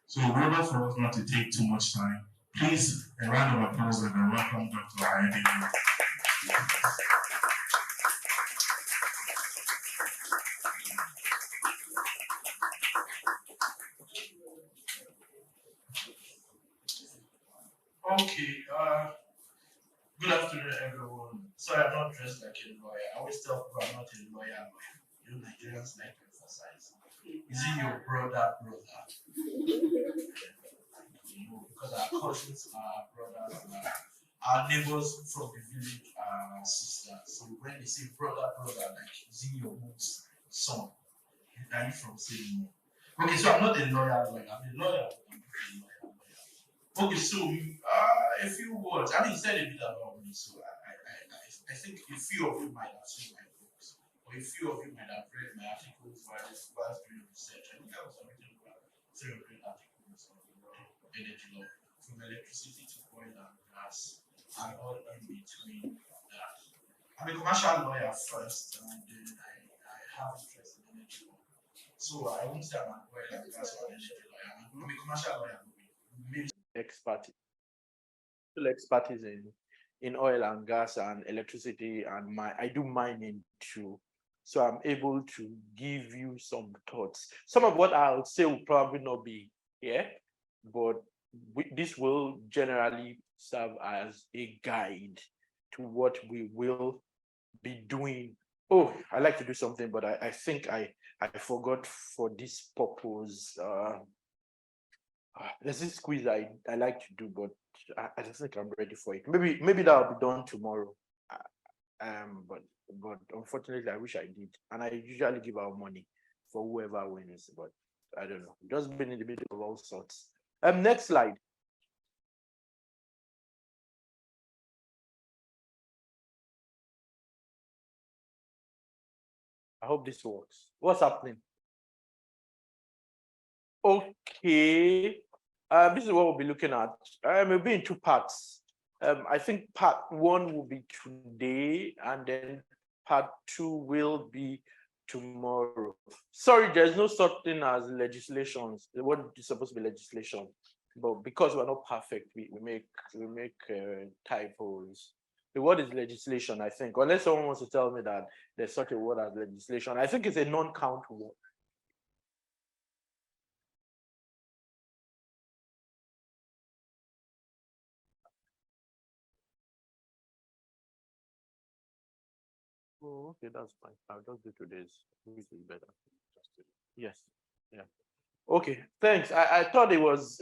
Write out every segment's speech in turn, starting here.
So, in order for us not to take too much time, please, a round of applause and a welcome Dr. Ayodele. Okay, good afternoon, everyone. Sorry, I'm not dressed like a lawyer. I always tell people I'm not a lawyer. You Nigerians like to emphasize. Is he your brother, brother? Because our cousins are brothers, our neighbors from the village are sisters. So when they say brother, brother, like is he your mom's son? Are you from same mom? Okay, so I'm not a lawyer. I'm a lawyer. I'm not a lawyer. Okay, so a few words. I mean, you said a bit about me, so I think a few of you might have seen my books, or a few of you might have read my articles while doing research. I think I was writing about 300 articles on energy law, from electricity to oil and gas, and all in between that. I'm a commercial lawyer first, and then I have interest in energy law. So I won't say I'm an oil and gas or energy lawyer. I'm a commercial lawyer. Maybe expertise, expertise in oil and gas and electricity, and I do mining too. So I'm able to give you some thoughts. Some of what I'll say will probably not be here, but this will generally serve as a guide to what we will be doing. Oh, I like to do something, but I think I forgot for this purpose. There's this quiz I like to do, but I don't think I'm ready for it. Maybe that'll be done tomorrow. But unfortunately, I wish I did. And I usually give out money for whoever wins, but I don't know. Just been in the middle of all sorts. Next slide. I hope this works. What's happening? Okay. This is what we'll be looking at. It'll be in two parts. I think part one will be today, and then part two will be tomorrow. Sorry, there's no such thing as legislations. What is supposed to be legislation, but because we're not perfect, we make typos. The word is legislation, I think, unless someone wants to tell me that there's such a word as legislation. I think it's a non-count word. Oh, okay, that's fine. I'll just do today's, which is better. Yes. Yeah. Okay. Thanks. I thought it was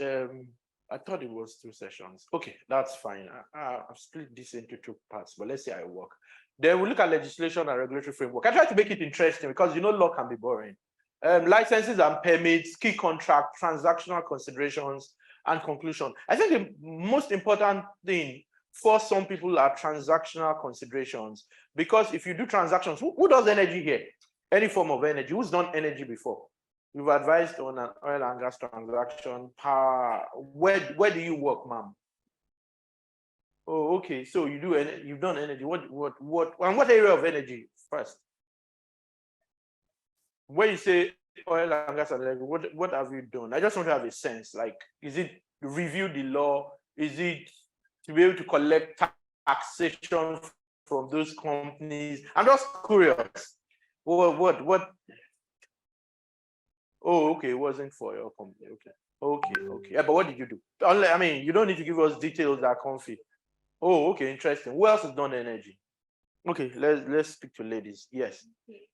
two sessions. Okay, that's fine. I've split this into two parts, but let's say I work. Then we look at legislation and regulatory framework. I try to make it interesting because law can be boring. Licenses and permits, key contract, transactional considerations, and conclusion. I think the most important thing for some people are transactional considerations, because if you do transactions, who does energy here? Any form of energy. Who's done energy before? You've advised on an oil and gas transaction. Where do you work, ma'am? Oh, okay. So you've done energy. What area of energy first? When you say oil and gas and energy, what have you done? I just want to have a sense. Like, is it review the law? Is it to be able to collect taxation from those companies? I'm just curious. What? Oh, okay. It wasn't for your company. Okay. Yeah, but what did you do? I mean, you don't need to give us details that are comfy. Oh, okay, interesting. Who else has done energy? Okay, let's speak to ladies. Yes. Okay.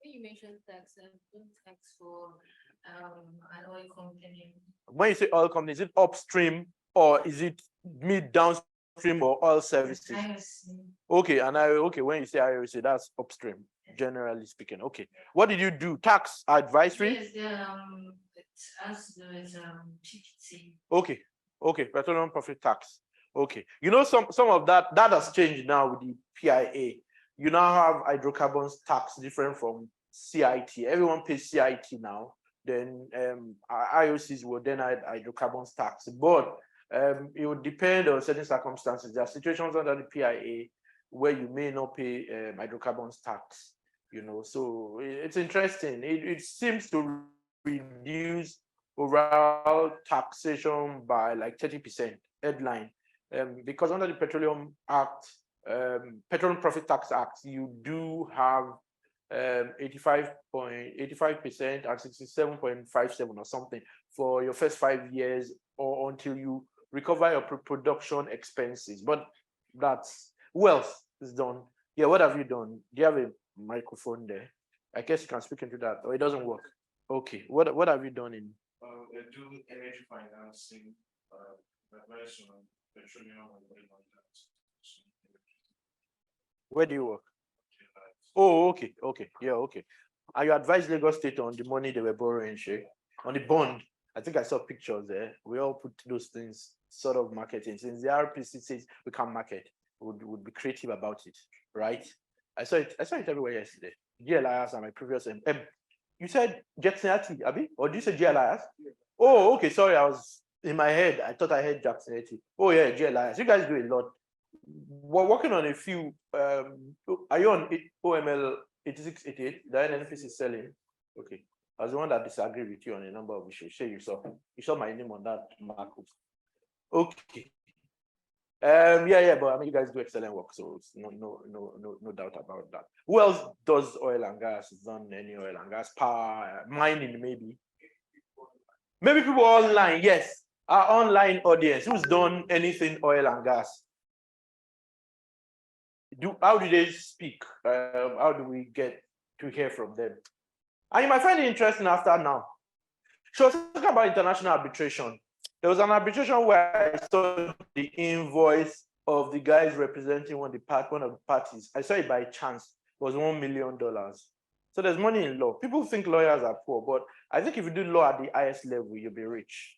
When you mentioned tax, don't tax for an oil company. When you say oil company, is it upstream or is it mid downstream or oil services? Okay, when you say IOC, that's upstream, generally speaking. Okay. What did you do? Tax advisory? Yes, it has to do with PPT. Okay, petroleum profit tax. Okay, some of that has changed now with the PIA. You now have hydrocarbons tax different from CIT. Everyone pays CIT now. Then IOCs will then add hydrocarbons tax, but it would depend on certain circumstances. There are situations under the PIA where you may not pay hydrocarbons tax. So it's interesting. It seems to reduce overall taxation by like 30% headline. Because under the Petroleum Act, Petroleum Profit Tax Act, you do have 85% and 67.57 or something for your first 5 years or until you recover your production expenses. But that's wealth is done. Yeah, what have you done? Do you have a microphone there? I guess you can speak into that, or it doesn't work. Okay, what have you done in? They do energy financing, advice on petroleum and oil and gas. Where do you work? Oh, okay, yeah, okay. And you advise Lagos State on the money they were borrowing, Shay, on the bond. I think I saw pictures there. We all put those things sort of marketing. Since the RPC says we can market, would be creative about it, right? I saw it everywhere yesterday. GLIS and my previous you said Jackson Ati, Abi? Or did you say GLIS? Oh, okay. Sorry, I was in my head. I thought I heard Jackson Ati. Oh yeah, GLIS. You guys do a lot. We're working on a few. Are you on OML 8688? The NNPC is selling. Okay. I was the one that disagreed with you on a number of issues. Sure, you saw my name on that markup. Okay. Yeah, but I mean, you guys do excellent work, so it's no doubt about that. Who else does oil and gas? Has done any oil and gas, power, mining, maybe? Maybe people online, yes. Our online audience, who's done anything oil and gas? How do they speak? How do we get to hear from them? And you might find it interesting after now. So talking about international arbitration. There was an arbitration where I saw the invoice of the guys representing one of the parties. I saw it by chance. It was $1 million. So there's money in law. People think lawyers are poor, but I think if you do law at the highest level, you'll be rich.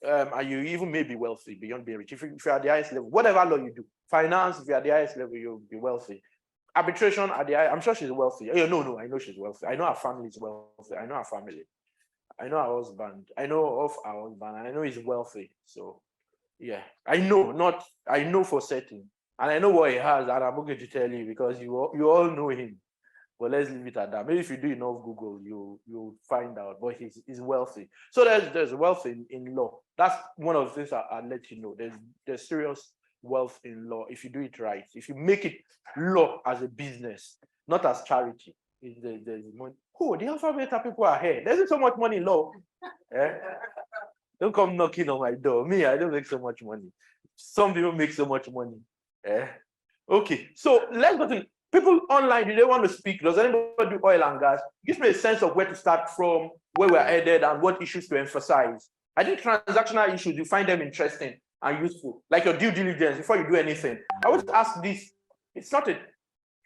And you even may be wealthy beyond being rich. If you're at the highest level, whatever law you do, finance, if you're at the highest level, you'll be wealthy. Arbitration at the I'm sure she's wealthy. Oh, no, I know she's wealthy. I know her family is wealthy. I know her family. I know her husband. I know of our husband, and I know he's wealthy. So, yeah, I know for certain, and I know what he has, and I'm not going to tell you because you all know him. But let's leave it at that. Maybe if you do enough Google, you'll find out. But he's wealthy. So there's wealth in law. That's one of the things I'll let you know. There's serious wealth in law if you do it right. If you make it law as a business, not as charity. There's money. Oh, the alpha beta people are here. There's so much money in law. Don't come knocking on my door. Me, I don't make so much money. Some people make so much money. Okay, so let's go to people online. Do they want to speak? Does anybody do oil and gas? Gives me a sense of where to start from, where we're headed, and what issues to emphasize. I think transactional issues, you find them interesting and useful, like your due diligence before you do anything. I would ask this. It's not a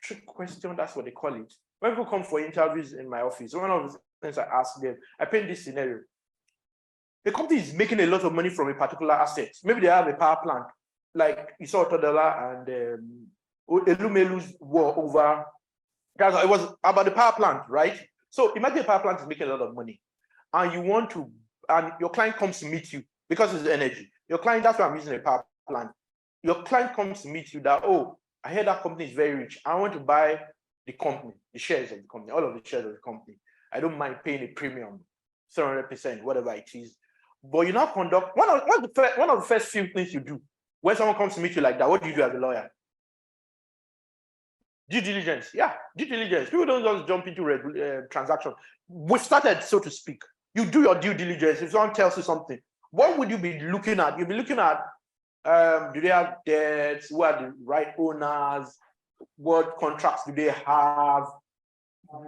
trick question, that's what they call it. When people come for interviews in my office, one of the things I ask them, I paint this scenario. The company is making a lot of money from a particular asset. Maybe they have a power plant, like you saw Todela and Elumelu's war over. It was about the power plant, right? So imagine a power plant is making a lot of money, and you want to, and your client comes to meet you because it's energy. Your client, that's why I'm using a power plant. Your client comes to meet you that, oh, I heard that company is very rich. I want to buy the company, the shares of the company, all of the shares of the company. I don't mind paying a premium, 700%, whatever it is. But you now conduct one of the first few things you do when someone comes to meet you like that. What do you do as a lawyer? Due diligence. Yeah, due diligence. People don't just jump into transaction. We've started, so to speak. You do your due diligence. If someone tells you something, what would you be looking at? You'll be looking at do they have debts? Who are the right owners? What contracts do they have?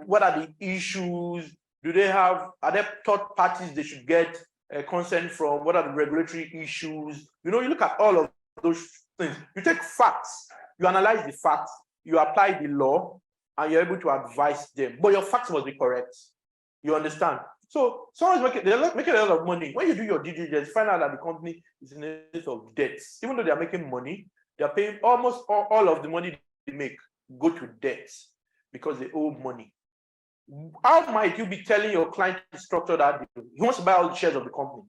What are the issues? Are there third parties they should get consent from? What are the regulatory issues? You look at all of those things. You take facts, you analyze the facts, you apply the law, and you're able to advise them. But your facts must be correct. You understand? So someone's making a lot of money. When you do your due diligence, find out that the company is in a state of debts. Even though they're making money, they're paying almost all of the money they make go to debts because they owe money. How might you be telling your client to structure that deal? He wants to buy all the shares of the company.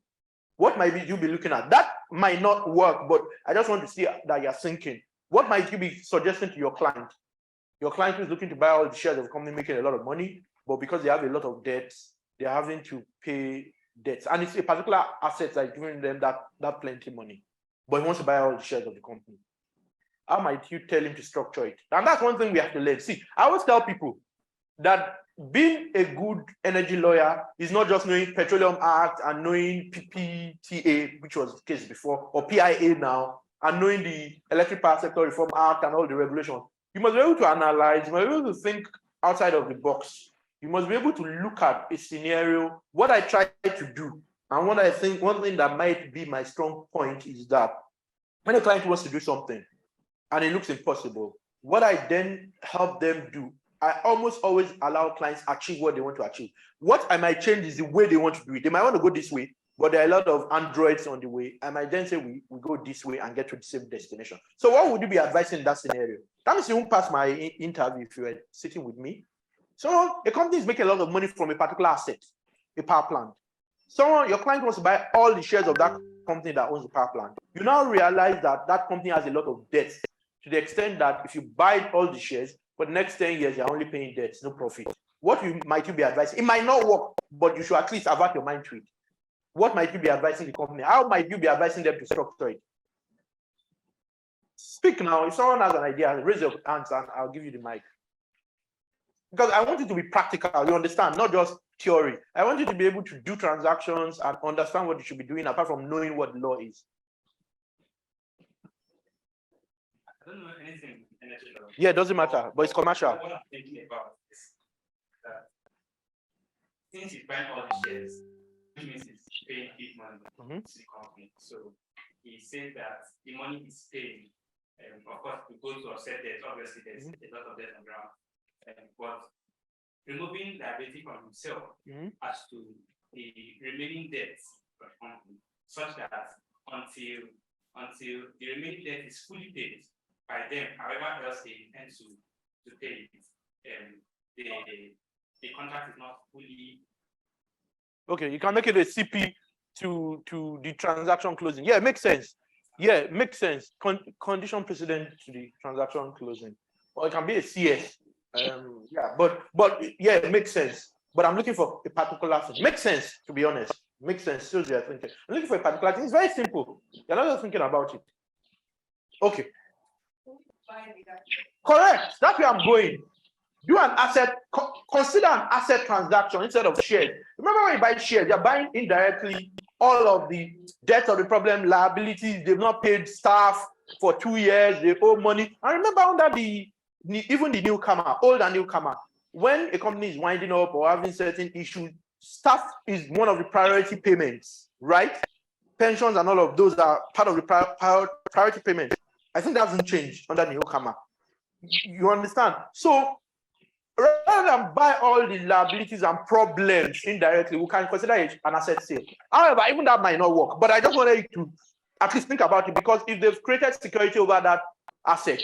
What might you be looking at? That might not work, but I just want to see that you're thinking. What might you be suggesting to your client? Your client is looking to buy all the shares of the company, making a lot of money, but because they have a lot of debts, they're having to pay debts, and it's a particular asset that is giving them that plenty money, but he wants to buy all the shares of the company. How might you tell him to structure it? And that's one thing we have to learn. See, I always tell people that being a good energy lawyer is not just knowing Petroleum Act and knowing PPTA, which was the case before, or PIA now, and knowing the Electric Power Sector Reform Act and all the regulations. You must be able to analyze, you must be able to think outside of the box. You must be able to look at a scenario. What I try to do, and what I think one thing that might be my strong point is that when a client wants to do something and it looks impossible, what I then help them do, I almost always allow clients achieve what they want to achieve. What I might change is the way they want to do it. They might want to go this way, but there are a lot of androids on the way. I might then say we go this way and get to the same destination. So what would you be advising in that scenario? That means you won't pass my interview if you were sitting with me. So a company is making a lot of money from a particular asset, a power plant. Your client wants to buy all the shares of that company that owns the power plant. You now realize that that company has a lot of debts to the extent that if you buy all the shares, for the next 10 years, you're only paying debts, no profit. What might you be advising? It might not work, but you should at least avert your mind to it. What might you be advising the company? How might you be advising them to structure it? Speak now. If someone has an idea, raise your hands and I'll give you the mic. Because I want you to be practical, you understand, not just theory. I want you to be able to do transactions and understand what you should be doing apart from knowing what the law is. I don't know anything energy law. Yeah, it doesn't matter, but it's commercial. What I'm thinking about is that since he's buying all the shares, which means he's paying big money to the company. So he said that the money is paid. Of course, to go to offset debt, obviously there's a lot of debt on ground. But removing liability from himself as to the remaining debts for the company, such that until the remaining debt is fully paid by them, however else they intend to pay it, the contract is not fully. Okay, you can make it a CP to the transaction closing. Yeah, it makes sense. Yeah, it makes sense. Condition precedent to the transaction closing. Or it can be a CS. Yeah, but yeah, it makes sense. But I'm looking for a particular thing. Makes sense, to be honest. Makes sense. So you're thinking. I'm looking for a particular thing. It's very simple. You're not just thinking about it. Okay. Correct. That's where I'm going. Do an asset, consider an asset transaction instead of shares. Remember when you buy shares, you're buying indirectly all of the debts of the problem, liabilities, they've not paid staff for 2 years, they owe money. And remember under even the newcomer, old and newcomer, when a company is winding up or having certain issues, staff is one of the priority payments, right? Pensions and all of those are part of the priority payments. I think that hasn't changed under the newcomer. You understand? So rather than buy all the liabilities and problems indirectly, we can consider it an asset sale. However, even that might not work, but I just wanted you to at least think about it, because if they've created security over that asset,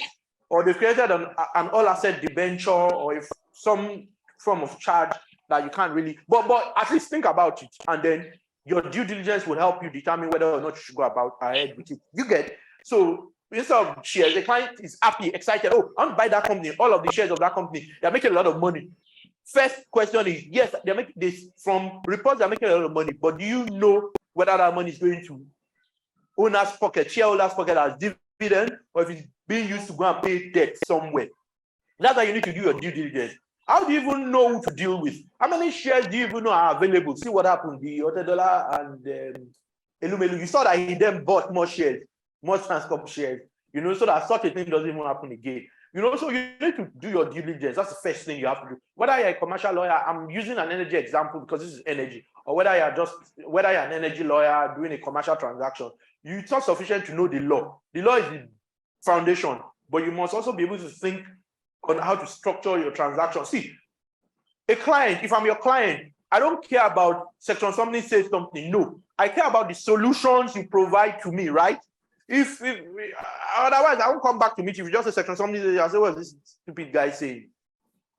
or they've created an all asset debenture, or if some form of charge that you can't really, but at least think about it, and then your due diligence will help you determine whether or not you should go about ahead with it. You get? So instead of shares, the client is happy, excited. Oh, I want to buy that company, all of the shares of that company. They're making a lot of money. First question is, yes, they're making this from reports, they're making a lot of money, but do you know whether that money is going to owner's pocket, shareholder's pocket as dividend, or if it's being used to go and pay debt somewhere? That's why you need to do your due diligence. How do you even know who to deal with? How many shares do you even know are available? See what happened, the Ayodele and Elumelu. You saw that he then bought more shares, more Transcorp shares, so that such a thing doesn't even happen again. So you need to do your due diligence. That's the first thing you have to do. Whether you're a commercial lawyer, I'm using an energy example because this is energy, or whether you're an energy lawyer doing a commercial transaction, it's not sufficient to know the law. The law is the foundation, but you must also be able to think on how to structure your transaction. See, a client, if I'm your client, I don't care about section something says something. No, I care about the solutions you provide to me, right? If otherwise, I won't come back to meet you. If you just say section something, I say, what is this stupid guy saying?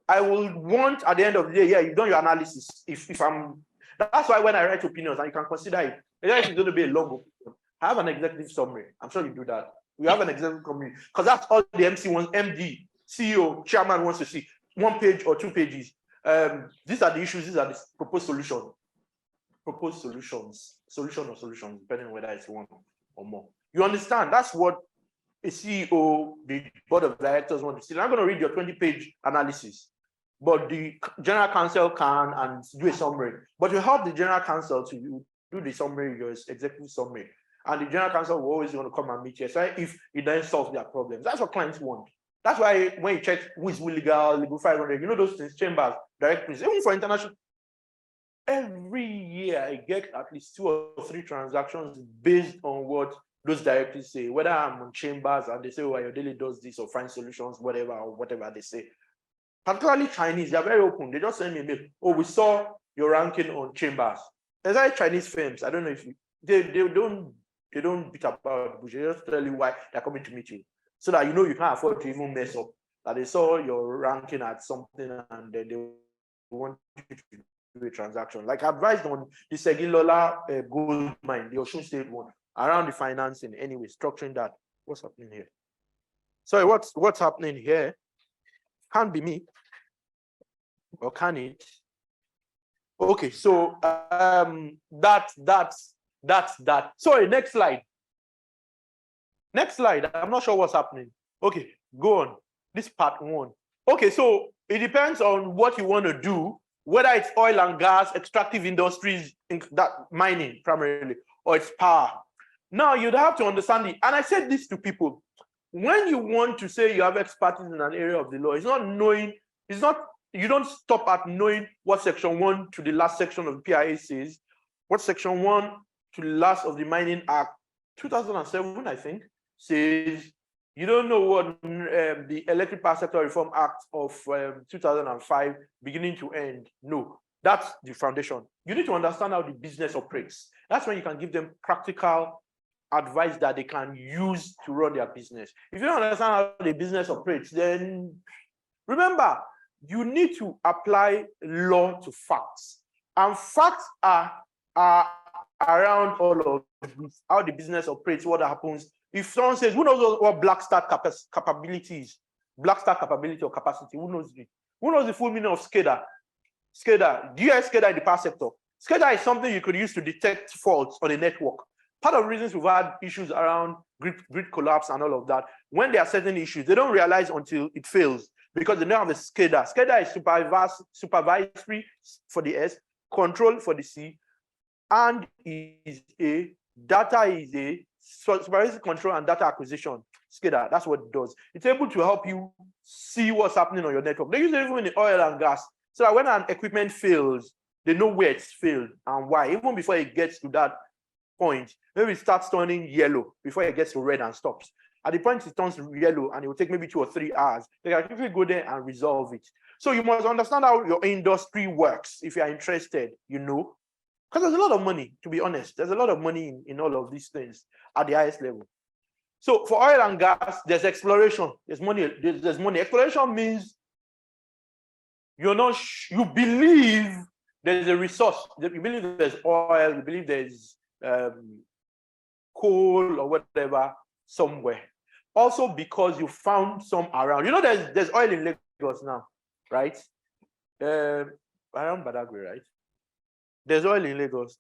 I will want at the end of the day, yeah, you've done your analysis. That's why when I write opinions, and you can consider it, if it's going to be a long opinion, I have an executive summary. I'm sure you do that. We have an executive summary because that's all the MC wants, MD, CEO, chairman wants to see. 1 page or 2 pages. These are the issues. These are the proposed solutions. propose solutions, depending on whether it's one or more. You understand? That's what a CEO, the board of directors want to see. I'm going to read your 20-page analysis, but the general counsel can and do a summary. But you help the general counsel to do the summary, your executive summary. And the general counsel will always want to come and meet you, so if it then solves their problems. That's what clients want. That's why when you check who is legal 500, you know those things, chambers, directories, even for international, every year I get at least 2 or 3 transactions based on what those directories say, whether I'm on chambers and they say, oh, Ayodele does this or find solutions, whatever they say. Particularly Chinese, they're very open. They just send me a mail. Oh, we saw your ranking on chambers. There's like Chinese firms. I don't know if they don't beat about the bush. They just tell you why they're coming to meet you, so that you know you can't afford to even mess up. That they saw your ranking at something and then they want you to do a transaction. Like I advised on the Segilola gold mine, the Osun State one, around the financing. Anyway, structuring that. What's happening here? Sorry, what's happening here? Can't be me, or can it? Okay, so that's that. Sorry, next slide. Next slide. I'm not sure what's happening. Okay, go on. This part 1. Okay, so it depends on what you want to do, whether it's oil and gas, extractive industries, that mining primarily, or it's power. Now you'd have to understand it. And I said this to people. When you want to say you have expertise in an area of the law, you don't stop at knowing what section 1 to the last section of the PIA says, what section 1 to the last of the Mining Act 2007, I think, says. You don't know what the Electric Power Sector Reform Act of 2005 beginning to end. No, that's the foundation. You need to understand how the business operates. That's when you can give them practical advice that they can use to run their business. If you don't understand how the business operates, then remember, you need to apply law to facts. And facts are around all of this, how the business operates, what happens. If someone says, who knows what black start capability is? Black start capability or capacity, who knows it? Who knows the full meaning of SCADA? SCADA, do you have SCADA in the power sector? SCADA is something you could use to detect faults on a network. Part of the reasons we've had issues around grid collapse and all of that, when there are certain issues, they don't realize until it fails because they don't have a SCADA. SCADA is supervisory for the S, control for the C, and data is a supervisory control and data acquisition. SCADA, that's what it does. It's able to help you see what's happening on your network. They use it even in the oil and gas, so that when an equipment fails, they know where it's failed and why. Even before it gets to that point, maybe it starts turning yellow before it gets to red and stops. At the point it turns yellow and it will take maybe 2 or 3 hours, they can quickly go there and resolve it. So you must understand how your industry works if you are interested, because there's a lot of money, to be honest. There's a lot of money in all of these things at the highest level. So for oil and gas, there's exploration. There's money. There's money. Exploration means you believe there's a resource. You believe there's oil. You believe there's coal or whatever somewhere. Also because you found some around. There's oil in Lagos now, right? Around Badagry, right? There's oil in Lagos.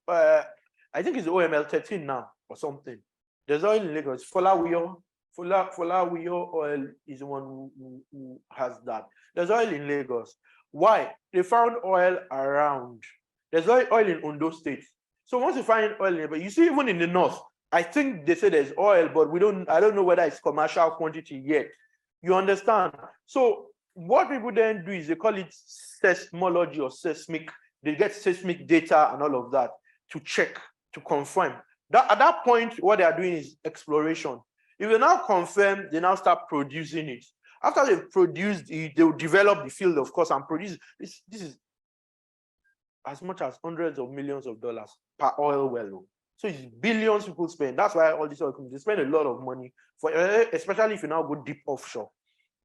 I think it's OML 13 now or something. There's oil in Lagos. Folawiyo oil is the one who has that. There's oil in Lagos. Why? They found oil around. There's oil in Ondo State. So once you find oil, but you see, even in the north, I think they say there's oil, but I don't know whether it's commercial quantity yet. You understand? So what people then do is they call it seismology or seismic. They get seismic data and all of that to check, to confirm. At that point, what they are doing is exploration. If they now confirm, they now start producing it. After they've produced it, they will develop the field, of course, and produce. This is as much as hundreds of millions of dollars per oil well. So it's billions people spend. That's why all these oil companies, they spend a lot of money, for, especially if you now go deep offshore.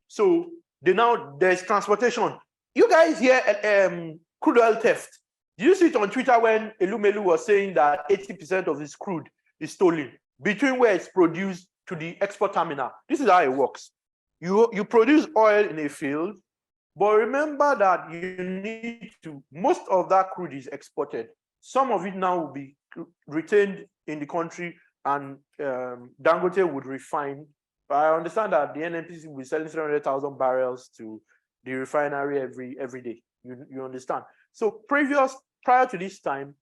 So there's transportation. You guys hear crude oil theft. Do you see it on Twitter when Elumelu was saying that 80% of his crude is stolen between where it's produced to the export terminal? This is how it works. You produce oil in a field, but remember that most of that crude is exported. some of it now will be retained in the country, and Dangote would refine. But I understand that the NNPC will be selling 300,000 barrels to the refinery every day. You understand? So prior to this time,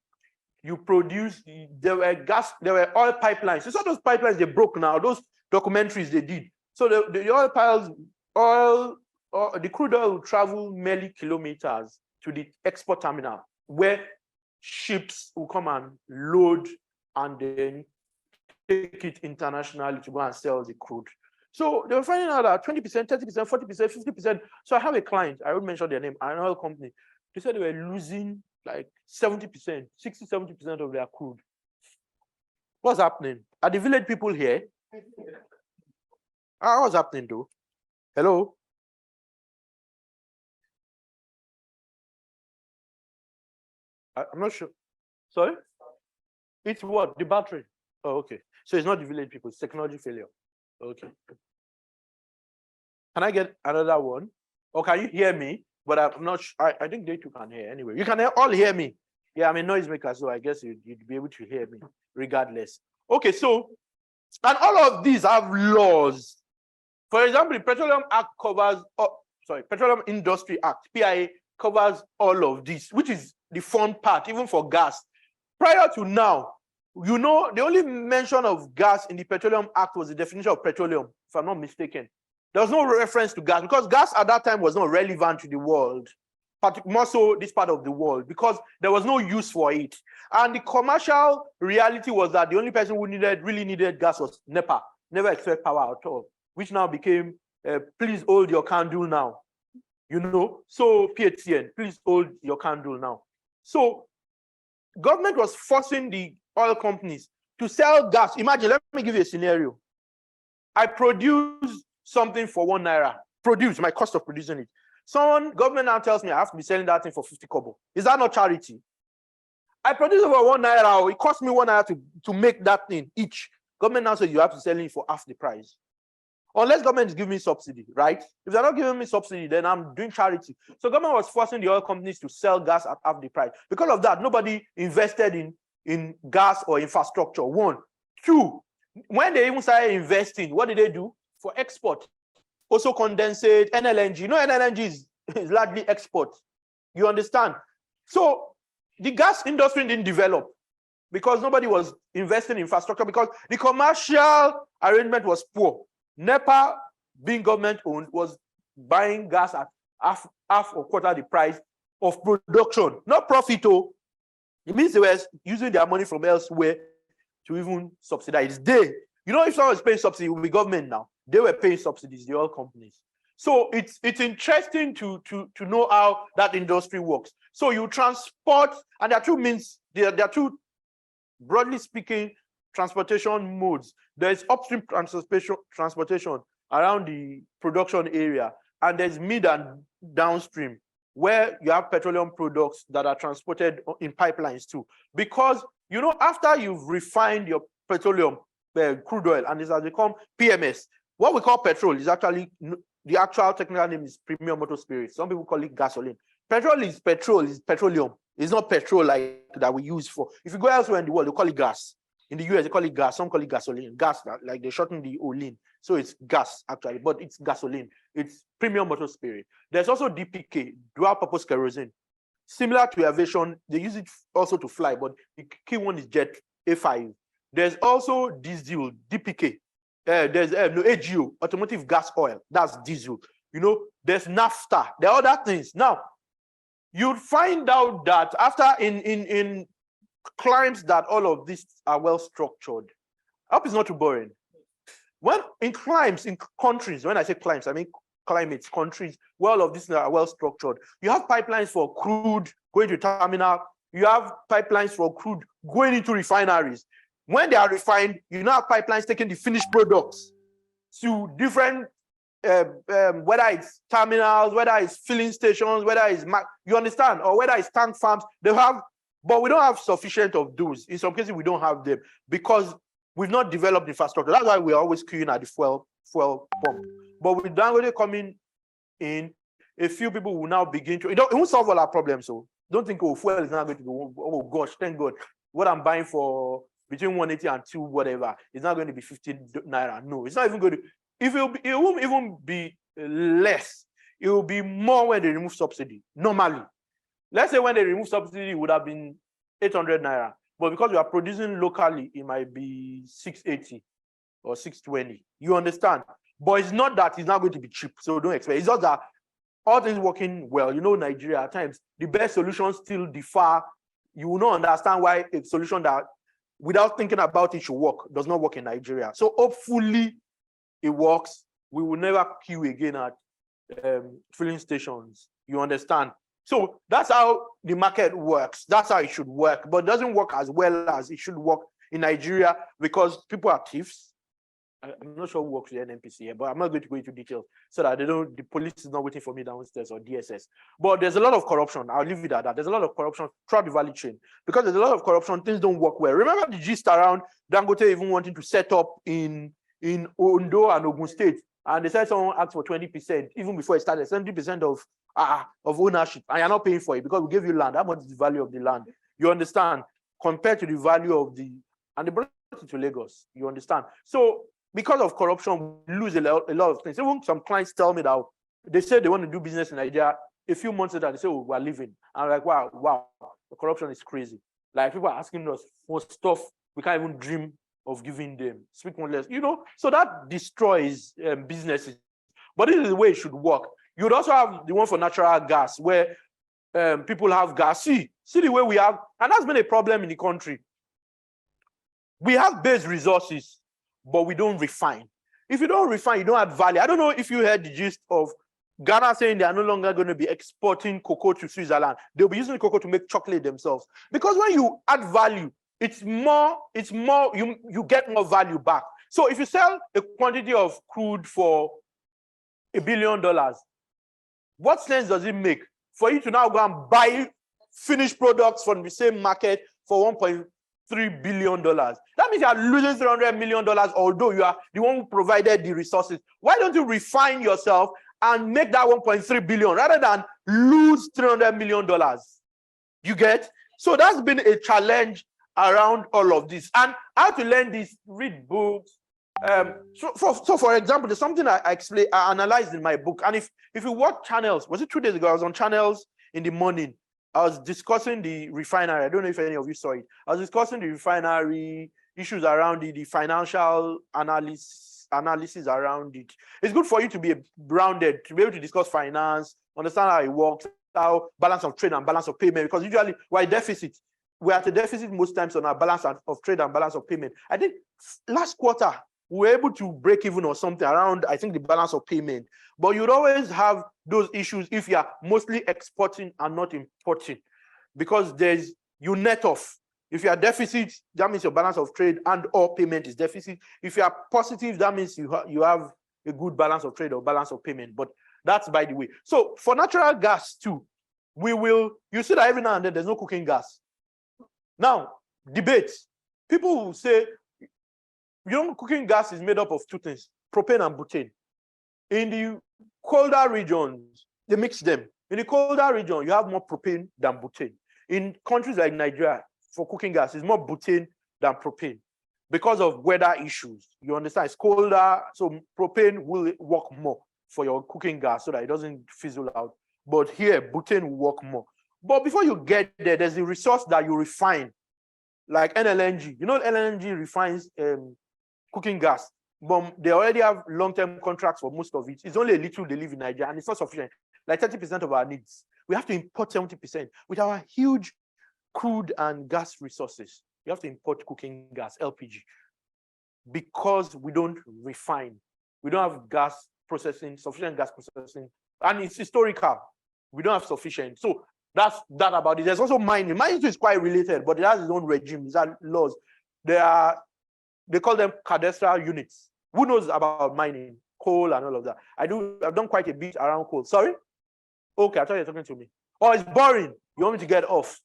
you produce, there were oil pipelines. So those pipelines, they broke now, those documentaries they did. So the oil piles, the crude oil will travel many kilometers to the export terminal, where ships will come and load and then take it internationally to go and sell the crude. So they were finding out that 20%, 30%, 40%, 50%. So I have a client, I won't mention their name, an oil company. They said they were losing like 70%, 60, 70% of their crude. What's happening? Are the village people here? What's happening though? Hello? I'm not sure. Sorry? It's what? The battery. Oh, okay. So it's not the village people, it's technology failure. Okay. Can I get another one? Or can you hear me? But I'm not sure. I think they too can hear anyway. You can all hear me. Yeah, I'm a noisemaker, so I guess you'd be able to hear me regardless. Okay, so, and all of these have laws. For example, the Petroleum Act covers, Petroleum Industry Act, PIA, covers all of this, which is the fun part, even for gas. Prior to now, you know, the only mention of gas in the Petroleum Act was the definition of petroleum, if I'm not mistaken. There was no reference to gas, because gas at that time was not relevant to the world, but more so this part of the world, because there was no use for it. And the commercial reality was that the only person who really needed gas was NEPA, never expect power at all, which now became, please hold your candle now. You know, so PHCN, please hold your candle now. So government was forcing the oil companies to sell gas. Imagine, let me give you a scenario. I produce something for 1 naira, my cost of producing it. Government now tells me I have to be selling that thing for 50 kobo. Is that not charity? I produce it for 1 naira, it costs me 1 naira to make that thing each. Government now says you have to sell it for half the price. Unless government is giving me subsidy, right? If they're not giving me subsidy, then I'm doing charity. So government was forcing the oil companies to sell gas at half the price. Because of that, nobody invested in gas or infrastructure, one. Two, when they even started investing, what did they do? For export. Also condensate, NLNG. You know, NLNG is largely export. You understand? So the gas industry didn't develop because nobody was investing in infrastructure, because the commercial arrangement was poor. NEPA, being government owned, was buying gas at half or quarter the price of production, not profit. Oh, it means they were using their money from elsewhere to even subsidize. You know, if someone is paying subsidy, it will be government now. They were paying subsidies, the oil companies. So it's interesting to know how that industry works. So you transport, and there are two means. There are two, broadly speaking, transportation modes. There's upstream transportation around the production area, and there's mid and downstream, where you have petroleum products that are transported in pipelines too. Because, you know, after you've refined your petroleum, crude oil, and it has become PMS, what we call petrol is actually, the actual technical name is premium motor spirit. Some people call it gasoline. Petrol is petroleum. It's not petrol like that we use for. If you go elsewhere in the world, they call it gas. In the US, they call it gas. Some call it gasoline. Gas, like they shorten the Olin. So it's gas, actually, but it's gasoline. It's premium motor spirit. There's also DPK, dual purpose kerosene. Similar to aviation, they use it also to fly, but the key one is jet A5. There's also diesel, DPK. There's AGO, automotive gas oil. That's diesel. You know, there's naphtha. There are other things. Now, you'd find out that after in climes that all of these are well structured. I hope it's not too boring. When in climes, in countries, when I say climes, I mean climates, countries, where all of these are well structured. You have pipelines for crude going to terminal. You have pipelines for crude going into refineries. When they are refined, you now have pipelines taking the finished products to different, whether it's terminals, whether it's filling stations, whether it's, you understand, or whether it's tank farms. They have, but we don't have sufficient of those. In some cases, we don't have them because we've not developed infrastructure. That's why we're always queuing at the fuel pump. But with Dangote coming in, a few people will now begin to, it won't solve all our problems. So Don't think, oh, fuel is not going to be, oh gosh, thank God. What I'm buying for between 180 and 2 whatever, it's not going to be 50 naira. No, it's not even going to, if it won't even be less. It will be more when they remove subsidy, normally. Let's say when they remove subsidy, it would have been 800 naira. But because we are producing locally, it might be 680 or 620. You understand? But it's not that it's not going to be cheap. So don't expect. It's just that all things working well. You know, Nigeria, at times, the best solutions still differ. You will not understand why a solution that, without thinking about it, should work, does not work in Nigeria. So hopefully it works. We will never queue again at filling stations. You understand? So that's how the market works. That's how it should work, but it doesn't work as well as it should work in Nigeria because people are thieves. I'm not sure who works with NNPC here, but I'm not going to go into details so that the police is not waiting for me downstairs or DSS. But there's a lot of corruption. I'll leave it at that. There's a lot of corruption throughout the value chain because there's a lot of corruption. Things don't work well. Remember the gist around Dangote even wanting to set up in Ondo and Ogun State, and they said someone asked for 20%, even before it started, 70% of ownership, and you're not paying for it because we gave you land. How much is the value of the land? You understand? Compared to the value of and they brought it to Lagos. You understand? So because of corruption, we lose a lot of things. Even some clients tell me that they say they want to do business in Nigeria. A few months later, they say, oh, we're leaving. I'm like, wow, the corruption is crazy. Like people are asking us for stuff we can't even dream of giving them. Speak more less, so that destroys businesses. But this is the way it should work. You would also have the one for natural gas where people have gas. See the way we have, and that's been a problem in the country. We have base resources, but we don't refine. If you don't refine, you don't add value. I don't know if you heard the gist of Ghana saying they are no longer going to be exporting cocoa to Switzerland. They'll be using cocoa to make chocolate themselves. Because when you add value, it's more, you get more value back. So if you sell a quantity of crude for $1 billion, what sense does it make for you to now go and buy finished products from the same market for $1.3 billion? That means you are losing $300 million, although you are the one who provided the resources. Why don't you refine yourself and make that 1.3 billion rather than lose $300 million? You get? So that's been a challenge around all of this. And how to learn this, read books. So for example, there's something I analyzed in my book. And if you watch channels, was it 2 days ago? I was on channels in the morning. I was discussing the refinery. I don't know if any of you saw it. I was discussing the refinery issues around the financial analysis around it. It's good for you to be grounded, to be able to discuss finance, understand how it works, how balance of trade and balance of payment, because usually we're at a deficit most times on our balance of trade and balance of payment. I think last quarter, we were able to break even or something around, I think, the balance of payment. But you'd always have those issues if you're mostly exporting and not importing, because you net off. If you are deficit, that means your balance of trade and or payment is deficit. If you are positive, that means you have a good balance of trade or balance of payment. But that's by the way. So for natural gas too, you see that every now and then there's no cooking gas. Now, debate. People will say, cooking gas is made up of two things, propane and butane. In the colder regions, they mix them. In the colder region, you have more propane than butane. In countries like Nigeria, for cooking gas, it's more butane than propane because of weather issues. You understand? It's colder, so propane will work more for your cooking gas so that it doesn't fizzle out. But here, butane will work more. But before you get there, there's a resource that you refine, like NLNG. NLNG refines cooking gas, but they already have long-term contracts for most of it. It's only a little they live in Nigeria, and it's not sufficient. Like 30% of our needs. We have to import 70% with our huge crude and gas resources. We have to import cooking gas, LPG, because we don't refine. We don't have gas processing, sufficient gas processing, and it's historical. We don't have sufficient. So that's that about it. There's also mining. Mining is quite related, but it has its own regime. These are laws. They call them cadastral units. Who knows about mining, coal, and all of that? I've done quite a bit around coal. Sorry? Okay, I thought you were talking to me. Oh, it's boring. You want me to get off?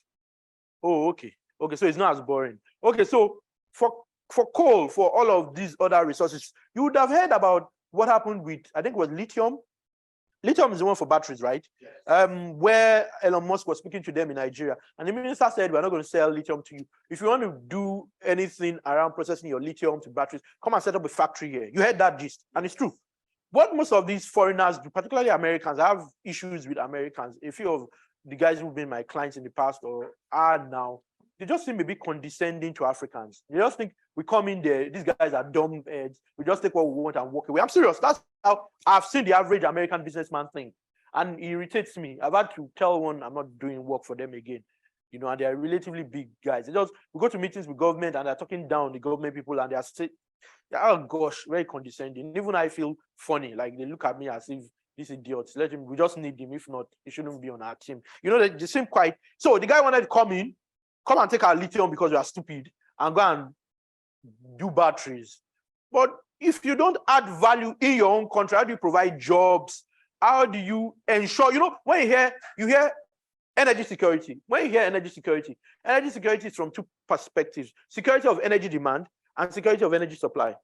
Oh, okay. Okay, so it's not as boring. Okay, so for coal, for all of these other resources, you would have heard about what happened with, I think it was lithium. Lithium is the one for batteries, right? Yes. Where Elon Musk was speaking to them in Nigeria, and the minister said, "We're not going to sell lithium to you. If you want to do anything around processing your lithium to batteries, come and set up a factory here." You heard that gist, and it's true. What most of these foreigners do, particularly Americans, I have issues with Americans. A few of the guys who've been my clients in the past or are now, they just seem a bit condescending to Africans. They just think we come in there, these guys are dumb heads. We just take what we want and walk away. I'm serious. That's how I've seen the average American businessman think. And it irritates me. I've had to tell one I'm not doing work for them again. You know, and they're relatively big guys. We go to meetings with government and they're talking down the government people and oh gosh, very condescending. Even I feel funny. Like they look at me as if this idiot, we just need him. If not, he shouldn't be on our team. You know, they seem quite. So the guy wanted to come and take our lithium because we are stupid and go and do batteries. But if you don't add value in your own country, how do you provide jobs? How do you ensure, you know, when you hear energy security. When you hear energy security is from two perspectives: security of energy demand and security of energy supply.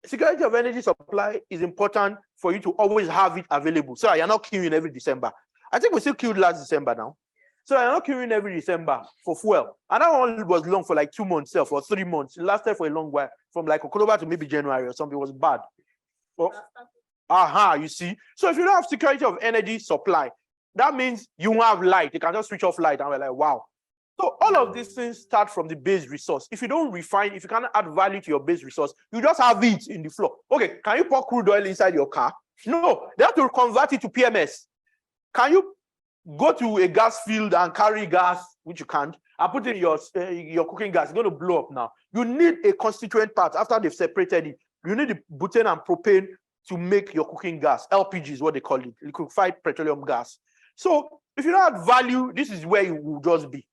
Security of energy supply is important for you to always have it available. So you're not queuing every December. I think we still queued last December now. So you're not queuing every December for fuel. And that one was long for like 2 months or 3 months. It lasted for a long while, from like October to maybe January or something. It was bad. You see. So if you don't have security of energy supply, that means you won't have light. You can just switch off light and we're like, wow. So all of these things start from the base resource. If you don't refine, if you cannot add value to your base resource, you just have it in the floor. Okay, can you pour crude oil inside your car? No, they have to convert it to PMS. Can you go to a gas field and carry gas, which you can't, and put in your cooking gas? It's going to blow up now. You need a constituent part after they've separated it. You need the butane and propane to make your cooking gas. LPG is what they call it, liquefied petroleum gas. So if you don't add value, this is where you will just be.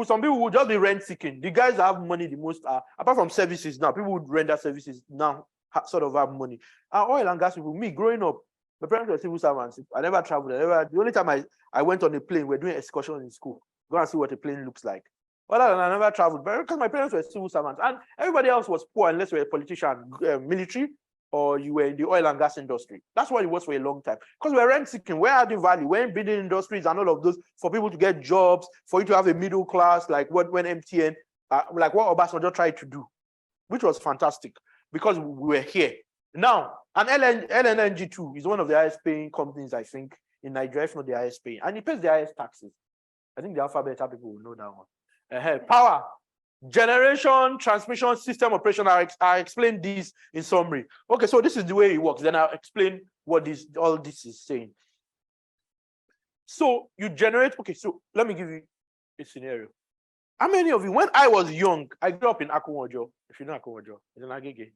Some people will just be rent seeking. The guys that have money the most are, apart from services now, people would render services now sort of have money. Oil and gas people, me growing up, my parents were civil servants. I never traveled. The only time I went on a plane, we're doing excursion in school. Go and see what a plane looks like. Other than I never traveled, but because my parents were civil servants and everybody else was poor unless you were a politician, military, or you were in the oil and gas industry. That's what it was for a long time. Because we're rent seeking, we're adding value, we're in building industries and all of those for people to get jobs, for you to have a middle class, like when MTN, like what Obasanjo tried to do, which was fantastic because we were here. Now, and LNG too is one of the highest paying companies, I think, in Nigeria, if not the highest paying, and it pays the highest taxes. I think the alphabet people will know that one. Power. Generation, transmission, system operation. I explained this in summary. Okay, so this is the way it works. Then I'll explain what all this is saying. So you generate. Okay, so let me give you a scenario. How many of you, when I was young, I grew up in Akunwojo. If you know Akunwojo, it's in Agege.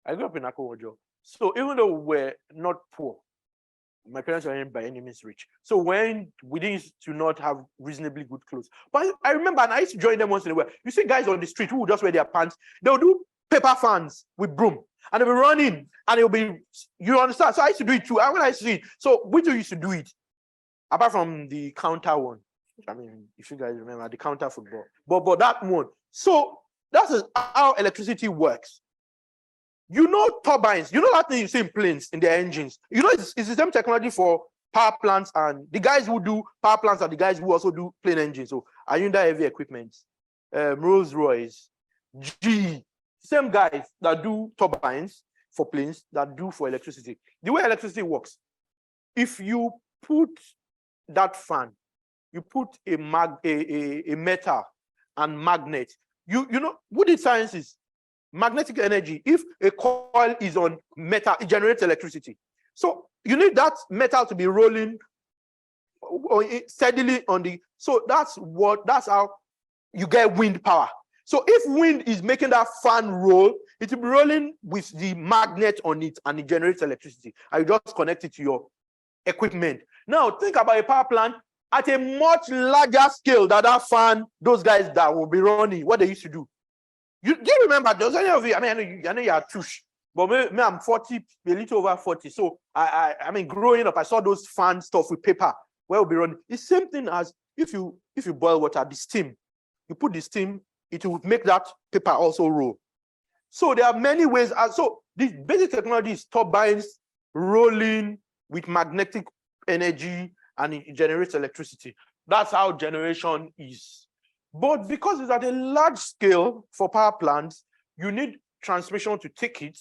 I grew up in Akunwojo. So even though we're not poor, my parents weren't by any means rich. So when we used to not have reasonably good clothes. But I remember, and I used to join them once in a while. You see guys on the street who would just wear their pants. They'll do paper fans with broom. And they'll be running. And they'll be, you understand? So I used to do it too. And when I used to see it, so we two used to do it. Apart from the counter one. I mean, if you guys remember, the counter football. But that one. So that's how electricity works. You know turbines, you know that thing you see in planes, in their engines. You know it's the same technology for power plants, and the guys who do power plants are the guys who also do plane engines. So Hyundai heavy equipment, Rolls-Royce, GE, same guys that do turbines for planes that do for electricity. The way electricity works, if you put that fan, you put a metal and magnet, you know what the science is? Magnetic energy. If a coil is on metal, it generates electricity. So you need that metal to be rolling steadily on the. So that's how you get wind power. So if wind is making that fan roll, it will be rolling with the magnet on it, and it generates electricity. And you just connect it to your equipment. Now think about a power plant at a much larger scale than that fan. Those guys that will be running, what they used to do. Do you remember? Does any of you? I mean, I know you are tush, but me, I'm 40, a little over 40. So I mean, growing up, I saw those fan stuff with paper where we'll be running. It's the same thing as if you boil water, the steam. You put the steam, it will make that paper also roll. So there are many ways. So the basic technology is turbines, rolling, with magnetic energy and it generates electricity. That's how generation is. But because it's at a large scale for power plants, you need transmission to take it.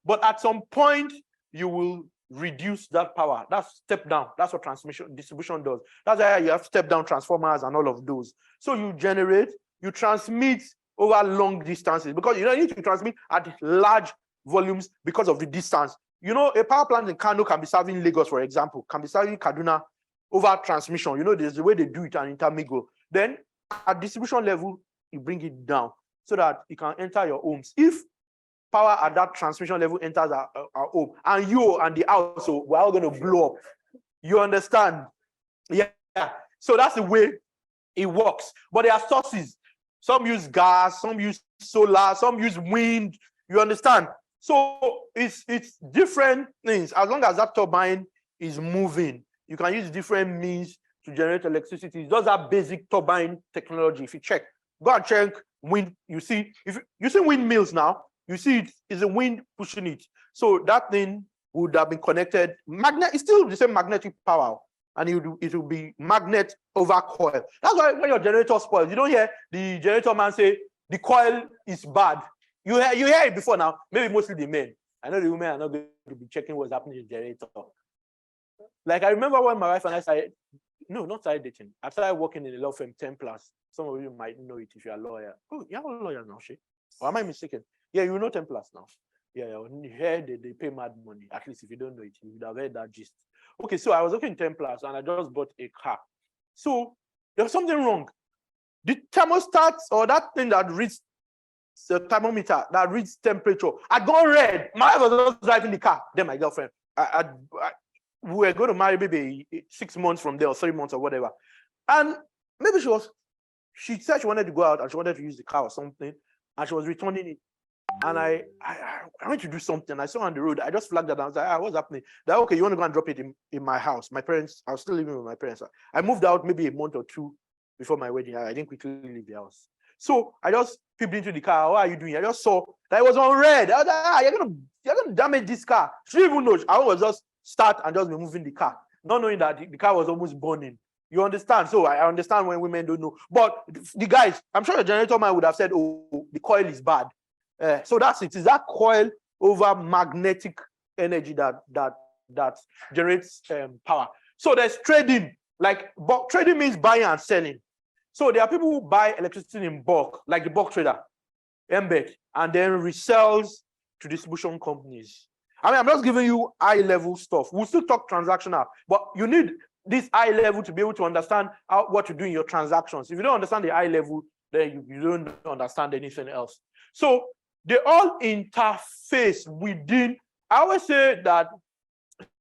But at some point, you will reduce that power. That's step down. That's what transmission distribution does. That's why you have step down transformers and all of those. So you generate, you transmit over long distances because you don't need to transmit at large volumes because of the distance. You know, a power plant in Kano can be serving Lagos, for example, can be serving Kaduna over transmission. You know, there's the way they do it and intermingle. Then at distribution level, you bring it down so that it can enter your homes. If power at that transmission level enters our home, and you and the house, so we're all going to blow up. You understand? Yeah. So that's the way it works. But there are sources. Some use gas, some use solar, some use wind. You understand? So it's different things. As long as that turbine is moving, you can use different means to generate electricity. Those are basic turbine technology. If you check, go and check wind. You see, if you see windmills now, you see it is a wind pushing it. So that thing would have been connected. Magnet is still the same magnetic power, and it will be magnet over coil. That's why when your generator spoils, you don't hear the generator man say the coil is bad. You hear it before now, maybe mostly the men. I know the women are not going to be checking what's happening in the generator. Like I remember when my wife and I started, no, not started dating. I started working in a law firm 10 plus. Some of you might know it if you're a lawyer. Oh, you're a lawyer now, she? Or am I mistaken? Yeah, you know 10 plus now. Yeah, when you hear they pay mad money. At least if you don't know it, you would have heard that gist. Okay, so I was working 10 plus and I just bought a car. So there was something wrong. The thermostat or that thing that reads the thermometer that reads temperature had gone red. My wife was just driving the car. Then my girlfriend, we were going to marry maybe 6 months from there or 3 months or whatever. And maybe she said she wanted to go out and she wanted to use the car or something. And she was returning it. And I went to do something. I saw her on the road. I just flagged that. I was like, what's happening? They're okay, you want to go and drop it in my house. My parents, I was still living with my parents. I moved out maybe a month or two before my wedding. I didn't quickly leave the house. So I just peeped into the car. What are you doing? I just saw that it was on red. I was like, you're gonna damage this car. She didn't even know. I was just start and just be moving the car, not knowing that the car was almost burning. You understand? So I understand when women don't know. But the guys, I'm sure the generator man would have said, oh, the coil is bad. So that's it. Is that coil over magnetic energy that generates power. So there's trading. But trading means buying and selling. So there are people who buy electricity in bulk, like the bulk trader, embed, and then resells to distribution companies. I mean, I'm just giving you high-level stuff. We'll still talk transactional, but you need this high level to be able to understand what you do in your transactions. If you don't understand the high level, then you don't understand anything else. So they all interface within. I always say that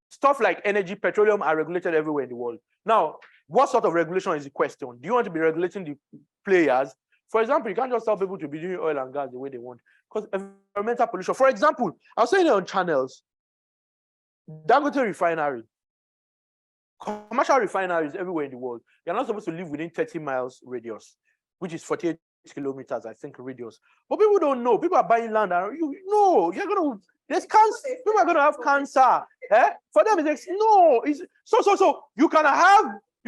stuff like energy, petroleum are regulated everywhere in the world. Now, what sort of regulation is the question? Do you want to be regulating the players? For example, you can't just tell people to be doing oil and gas the way they want, because environmental pollution. For example, I was saying it on channels, Dangote refinery, commercial refineries everywhere in the world, you're not supposed to live within 30 miles radius, which is 48 kilometers, I think, radius. But people don't know. People are buying land, and there's cancer. People are going to have cancer. For them, it's no. So you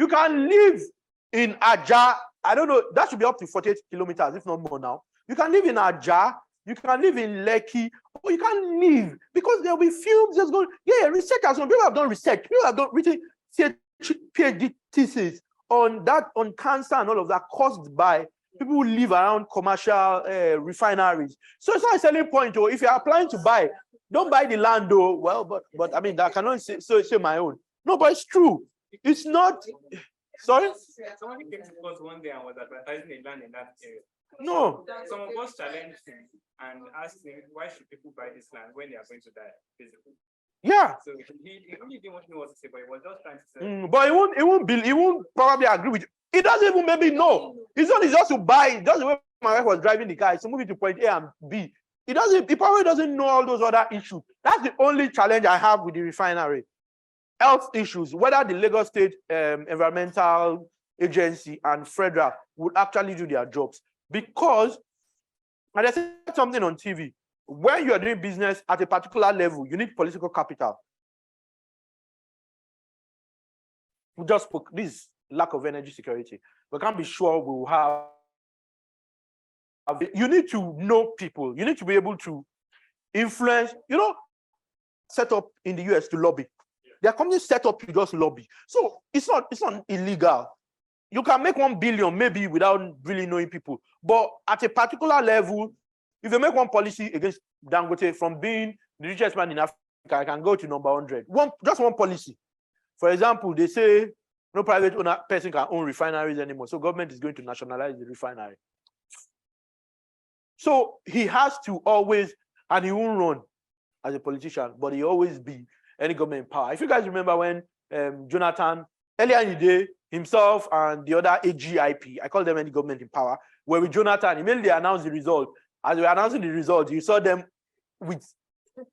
can live in Aja. I don't know. That should be up to 48 kilometers, if not more now. You can live in Aja. You can live in Lekki, or you can live because there'll be fumes just going. Yeah, research as well. People have done research. People have done written PhD thesis on cancer and all of that caused by people who live around commercial refineries. So it's not a selling point. Or if you're applying to buy, don't buy the land though. Well, but I mean, that cannot say my own. No, but it's true. It's not. Sorry? Somebody came to us one day and was advertising a land in that area. No. Some of us challenged him and asked him, why should people buy this land when they are going to die, basically? Yeah. So he really didn't want to know what to say, but he was just trying to say. But he won't probably agree with you. He doesn't even maybe know. It's not just to buy. Just the way my wife was driving the car, it's to move it to point A and B. He probably doesn't know all those other issues. That's the only challenge I have with the refinery. Health issues, whether the Lagos State Environmental Agency and federal would actually do their jobs. Because, and I said something on TV, when you are doing business at a particular level, you need political capital. we just spoke, this lack of energy security. We can't be sure we will have. You need to know people. You need to be able to influence. Set up in the US to lobby. There are companies set up to just lobby. So it's not illegal. You can make 1 billion maybe without really knowing people. But at a particular level, if you make one policy against Dangote from being the richest man in Africa, I can go to number 100. Just one policy. For example, they say no private person can own refineries anymore. So government is going to nationalize the refinery. So he has to always, and he won't run as a politician, but he always be any government in power. If you guys remember when Jonathan, earlier in the day, himself and the other AGIP, I call them any government in power, were with Jonathan, immediately announced the result. As we were announcing the result, you saw them with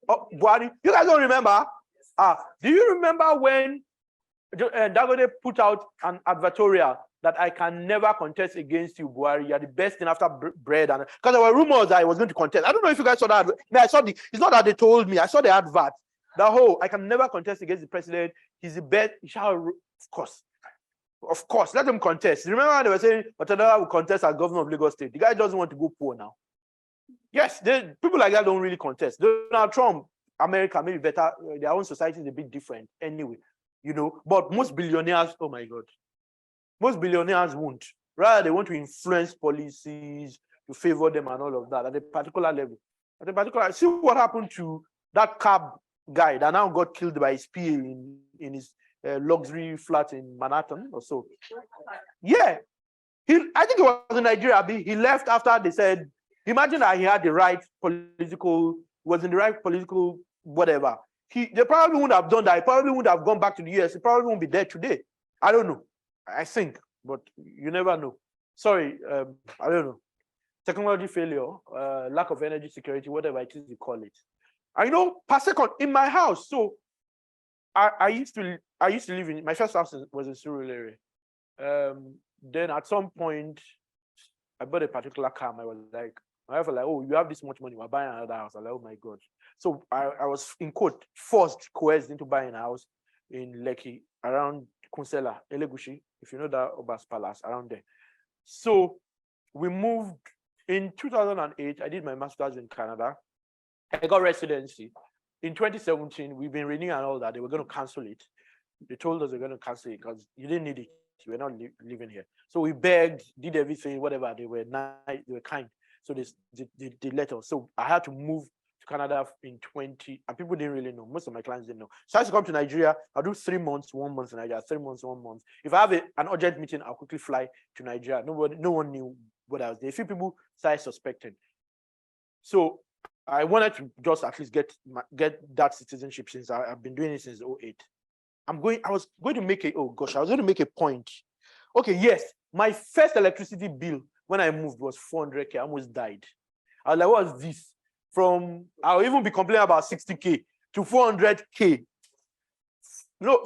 Buhari. You guys don't remember? Do you remember when Dangote put out an advertorial that I can never contest against you, Buhari? You're the best thing after bread. And because there were rumors that I was going to contest. I don't know if you guys saw that. I saw it's not that they told me. I saw the advert. The whole, I can never contest against the president. He's the best. Of course, let them contest. Remember they were saying Otadala will contest as governor of Lagos State. The guy doesn't want to go poor now. Yes, people like that don't really contest. Donald Trump, America, maybe better. Their own society is a bit different anyway, But most billionaires, oh my God, most billionaires won't. Rather, they want to influence policies to favor them and all of that at a particular level. See what happened to that cab guy that now got killed by his PA in his luxury flat in Manhattan or so. Yeah, I think it was in Nigeria. He left after they said, imagine that he had the right political, was in the right political whatever. They probably wouldn't have done that. He probably wouldn't have gone back to the US. He probably won't be there today. I don't know. I think, but you never know. Sorry, I don't know. Technology failure, lack of energy security, whatever it is you call it. Per second in my house. So I used to live in, my first house was in Surulere. Then at some point, I bought a particular car. I was like, my wife was like, oh, you have this much money, we're buying another house. I was like, oh my God. So I was in quote coerced into buying a house in Lekki around Kunsela, Elegushi, if you know that Obas Palace around there. So we moved in 2008. I did my master's in Canada. I got residency. In 2017, we've been renewing and all that. They were going to cancel it. They told us they were going to cancel it because you didn't need it. You were not living here. So we begged, did everything, whatever. They were nice, they were kind. So they let us. So I had to move to Canada in 20, and people didn't really know. Most of my clients didn't know. So I had to come to Nigeria. I'll do 3 months, 1 month in Nigeria, 3 months, 1 month. If I have an urgent meeting, I'll quickly fly to Nigeria. No one knew what I was there. A few people started suspecting. So I wanted to just at least get that citizenship since I've been doing it since 2008. I was going to make a point. Okay, yes, my first electricity bill when I moved was 400K. I almost died. I was like, what is this? I'll even be complaining about 60K to 400K.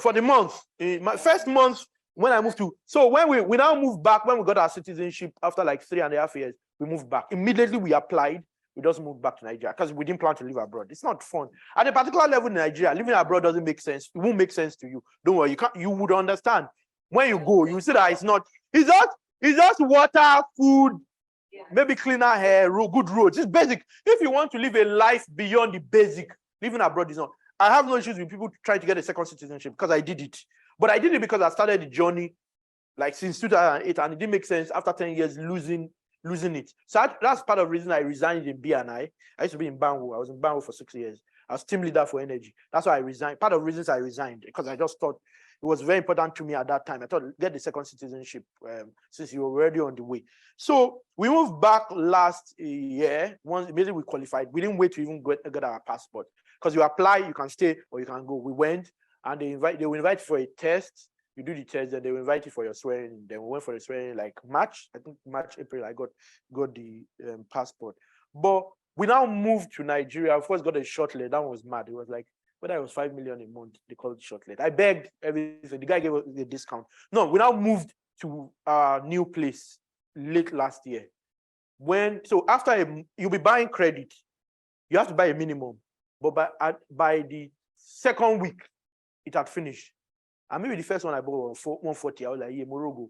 For the month, my first month when I moved so when we now moved back, when we got our citizenship after like 3.5 years, we moved back. Immediately we applied. We just moved back to Nigeria because we didn't plan to live abroad. It's not fun. At a particular level in Nigeria, living abroad doesn't make sense. It won't make sense to you. Don't worry. You would understand. When you go, you see that it's just water, food, maybe cleaner hair, good roads. It's basic. If you want to live a life beyond the basic, living abroad is not. I have no issues with people trying to get a second citizenship because I did it. But I did it because I started the journey like since 2008, and it didn't make sense after 10 years losing it. So that's part of the reason I resigned in BNI. I used to be in Bangu. I was in Bangu for 6 years. I was team leader for energy. That's why I resigned. Part of the reasons I resigned, because I just thought it was very important to me at that time. I thought, get the second citizenship since you were already on the way. So we moved back last year. Once immediately we qualified. We didn't wait to even get our passport. Because you apply, you can stay or you can go. We went and they will invite you for a test. You do the test, and they will invite you for your swearing. Then we went for the swearing like March, April. I got the passport. But we now moved to Nigeria. I first got a short letter. That one was mad. It was like, whether it was 5 million a month, they called it short letter. I begged everything. The guy gave us a discount. No, we now moved to our new place late last year. After you'll be buying credit, you have to buy a minimum. But by the second week, it had finished. And maybe the first one I bought was 140. I was like, yeah, Morogo.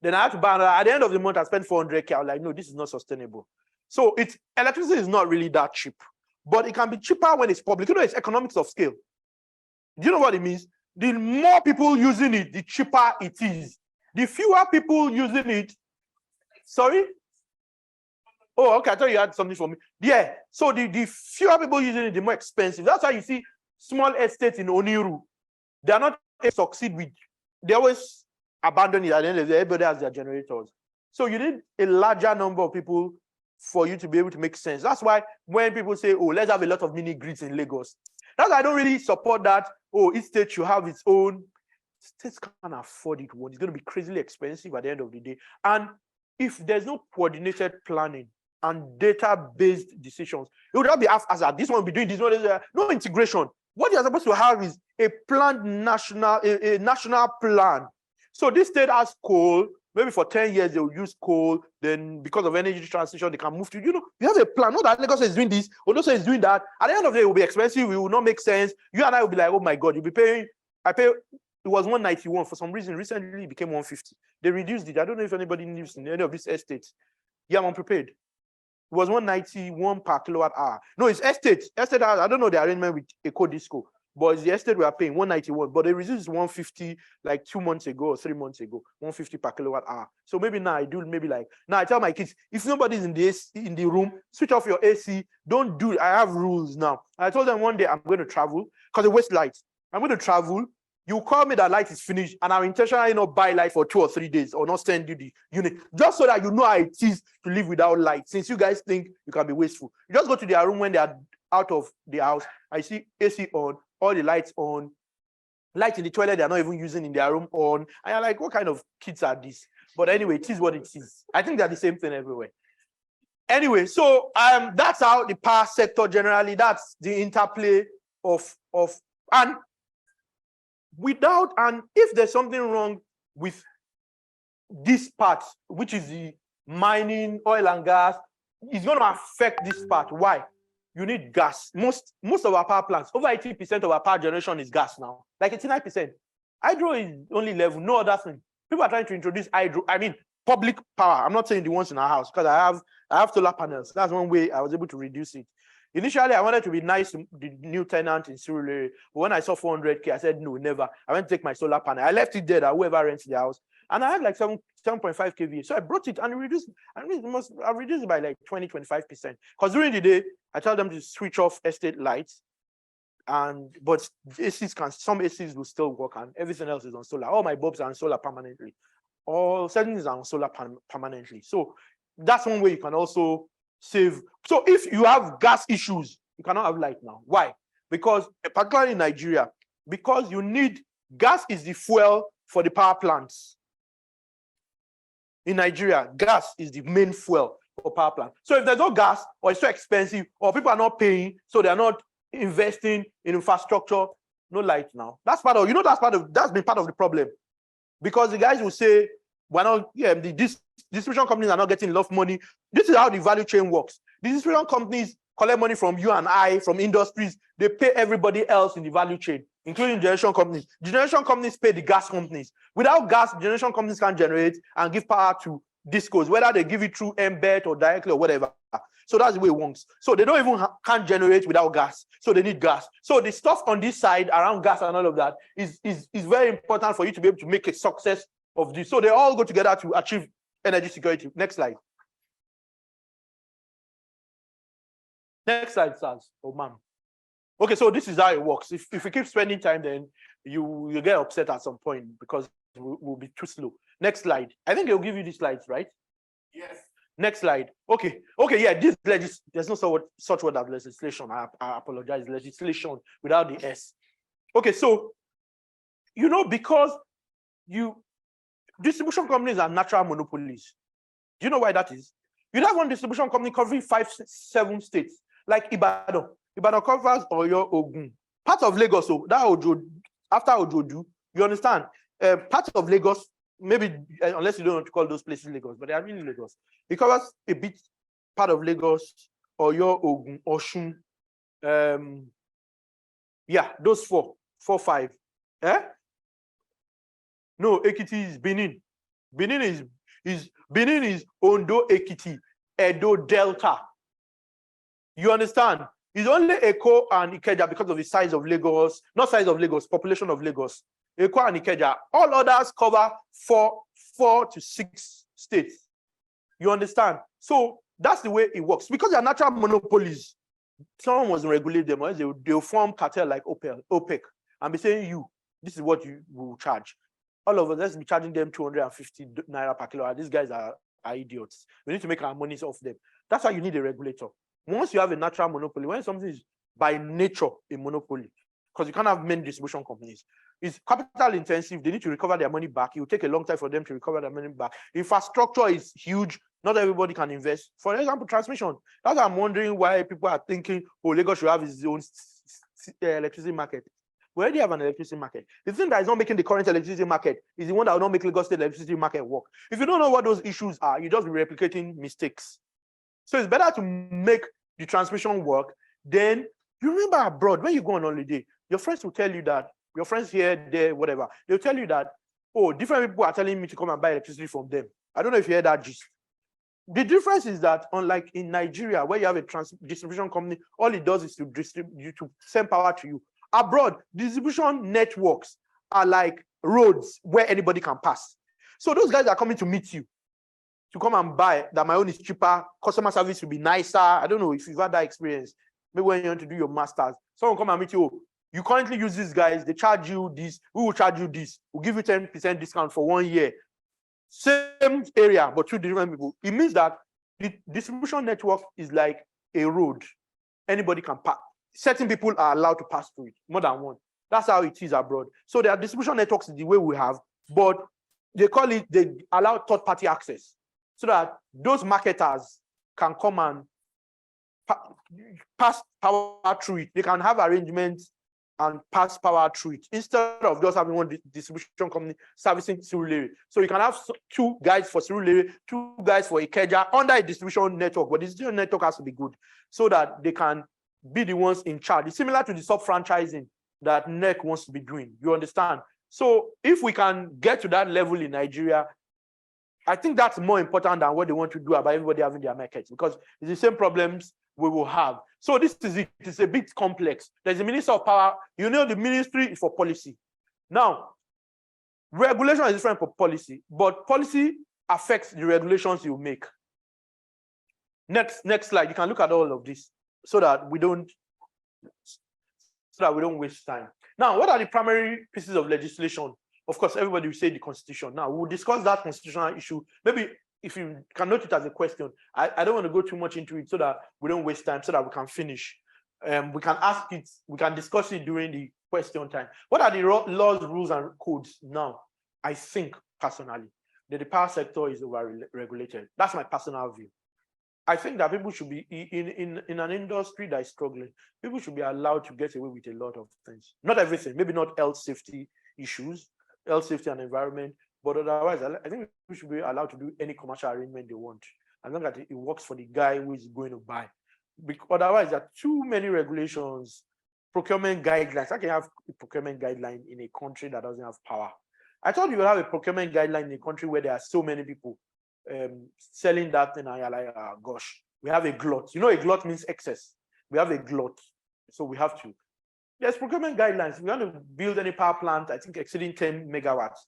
Then I had to buy another. At the end of the month, I spent 400K. I was like, no, this is not sustainable. So electricity is not really that cheap, but it can be cheaper when it's public. You know, it's economics of scale. Do you know what it means? The more people using it, the cheaper it is. The fewer people using it. Sorry? Oh, okay. I thought you had something for me. Yeah. So the fewer people using it, the more expensive. That's why you see small estates in Oniru. They are not able to succeed with. They always abandon it at the end of the day. Everybody has their generators. So you need a larger number of people for you to be able to make sense. That's why when people say, oh, let's have a lot of mini grids in Lagos, that's why I don't really support that. Oh, each state should have its own. States can't afford it. It's going to be crazily expensive at the end of the day. And if there's no coordinated planning and data-based decisions, it would not be haphazard. This one will be doing this one. No integration. What you're supposed to have is a planned national, a national plan. So this state has coal. Maybe for 10 years they will use coal. Then because of energy transition, they can move to, you have a plan. Not that Lagos is doing this, Odoso is doing that. At the end of the day, it will be expensive. It will not make sense. You and I will be like, oh my God, you'll be paying. It was 191 for some reason. Recently, it became 150. They reduced it. I don't know if anybody lives in any of these estates. Yeah, I'm unprepared. It was 191 per kilowatt hour. No, it's estate. Estate, I don't know the arrangement with Eco Disco, but it's the estate we are paying 191. But they reduced 150 like 2 months ago or 3 months ago, 150 per kilowatt hour. So maybe now I do now I tell my kids, if nobody's in the room, switch off your AC. Don't do it. I have rules now. I told them one day I'm going to travel because it wastes light. I'm going to travel. You call me that light is finished, and I'm intentionally not buy light for 2 or 3 days or not send you the unit, just so that you know how it is to live without light. Since you guys think you can be wasteful, you just go to their room when they are out of the house. I see AC on, all the lights on, light in the toilet they're not even using in their room on. And you're like, what kind of kids are these? But anyway, it is what it is. I think they're the same thing everywhere. Anyway, so that's how the power sector generally, that's the interplay of and without, and if there's something wrong with this part, which is the mining, oil and gas, it's going to affect this part. Why? You need gas. Most of our power plants, over 80% of our power generation is gas now, like 89%. Hydro is only level, no other thing. People are trying to introduce hydro. I mean, public power. I'm not saying the ones in our house, because I have solar panels. That's one way I was able to reduce it. Initially, I wanted to be nice to the new tenant in Surulere, but when I saw 400K, I said, no, never. I went to take my solar panel. I left it there that whoever rents the house. And I had like 7.5 kVA. So I brought it and reduced. I reduced it by like 20-25%. Because during the day, I tell them to switch off estate lights. But some ACs will still work, and everything else is on solar. All my bulbs are on solar permanently. All settings are on solar permanently. So that's one way you can also save. So if you have gas issues, you cannot have light now. Why? Because particularly in Nigeria, because you need gas is the fuel for the power plants. In Nigeria, gas is the main fuel for power plants. So if there's no gas, or it's so expensive, or people are not paying, so they're not investing in infrastructure, no light now. That's been part of the problem. Because the guys will say, the distribution companies are not getting enough money. This is how the value chain works. The distribution companies collect money from you and I, from industries. They pay everybody else in the value chain, including generation companies. Generation companies pay the gas companies. Without gas, generation companies can't generate and give power to discos, whether they give it through embed or directly or whatever. So that's the way it works. So they don't even can't generate without gas. So they need gas. So the stuff on this side around gas and all of that is very important for you to be able to make a success of this. So they all go together to achieve energy security. Next slide. Next slide, Saz. Oh, ma'am. Okay, so this is how it works. If you keep spending time, then you get upset at some point because we'll be too slow. Next slide. I think they'll give you these slides, right? Yes. Next slide. Okay, yeah, there's no such word as legislation. I apologize. Legislation without the S. Okay, so because distribution companies are natural monopolies. Do you know why that is? You have one distribution company covering 5-7 states, like Ibadan. Ibadan covers Oyo, Ogun. Part of Lagos, so that Ojo, after Ojodu, you understand? Part of Lagos, maybe unless you don't want to call those places Lagos, but they are really Lagos. It covers a bit part of Lagos, Oyo, Ogun, Oshun. Yeah, those 4, 5. No, Ekiti is Benin. Benin is Ondo Ekiti, Edo Delta. You understand? It's only Eko and Ikeja because of the size of Lagos, not size of Lagos, population of Lagos. Eko and Ikeja. All others cover four to 6 states. You understand? So that's the way it works. Because they're natural monopolies, someone must regulate them, or they'll form cartel like OPEC and be saying, this is what you will charge. All of us, let's be charging them 250 naira per kilo. These guys are idiots. We need to make our money off them. That's why you need a regulator. Once you have a natural monopoly, when something is by nature a monopoly, because you can't have many distribution companies, it's capital intensive. They need to recover their money back. It will take a long time for them to recover their money back. Infrastructure is huge. Not everybody can invest. For example, transmission. That's why I'm wondering why people are thinking, oh, Lagos should have its own electricity market. We already have an electricity market. The thing that is not making the current electricity market is the one that will not make Lagos State electricity market work. If you don't know what those issues are, you just be replicating mistakes. So it's better to make the transmission work. Then you remember abroad, when you go on holiday, your friends will tell you that, your friends here, there, whatever, they'll tell you that, oh, different people are telling me to come and buy electricity from them. I don't know if you hear that gist. The difference is that, unlike in Nigeria, where you have a distribution company, all it does is to distribute, to send power to you. Abroad, distribution networks are like roads where anybody can pass. So those guys are coming to meet you to come and buy, that my own is cheaper, customer service will be nicer. I don't know if you've had that experience. Maybe when you want to do your masters, someone come and meet you. Oh, you currently use these guys, they charge you this, we will charge you this, we'll give you 10% discount for 1 year. Same area, but 2 different people. It means that the distribution network is like a road. Anybody can pass. Certain people are allowed to pass through it, more than one. That's how it is abroad. So their distribution networks the way we have, but they allow third-party access so that those marketers can come and pass power through it. They can have arrangements and pass power through it instead of just having one distribution company servicing Surulere. So you can have 2 guys for Surulere, 2 guys for Ikeja under a distribution network, but the distribution network has to be good so that they can be the ones in charge. It's similar to the sub-franchising that NEC wants to be doing. You understand? So if we can get to that level in Nigeria, I think that's more important than what they want to do about everybody having their markets, because it's the same problems we will have. So this is it. It's a bit complex. There's a Minister of Power. You know, the ministry is for policy. Now, regulation is different for policy, but policy affects the regulations you make. Next slide. You can look at all of this so that we don't waste time. Now, what are the primary pieces of legislation? Of course, everybody will say the Constitution. Now, we'll discuss that constitutional issue. Maybe if you can note it as a question, I don't want to go too much into it so that we don't waste time, so that we can finish. We can ask it, we can discuss it during the question time. What are the laws, rules, and codes now? I think, personally, that the power sector is over-regulated. That's my personal view. I think that people should be, in an industry that is struggling, people should be allowed to get away with a lot of things. Not everything, maybe not health safety issues, health safety and environment, but otherwise, I think we should be allowed to do any commercial arrangement they want, as long as it works for the guy who is going to buy. Because otherwise, there are too many regulations, procurement guidelines. I can have a procurement guideline in a country that doesn't have power. I thought you would have a procurement guideline in a country where there are so many people selling that thing, and you're like, oh, gosh, we have a glut. You know, a glut means excess. We have a glut, so we have to. There's procurement guidelines. If you want to build any power plant, I think exceeding 10 megawatts,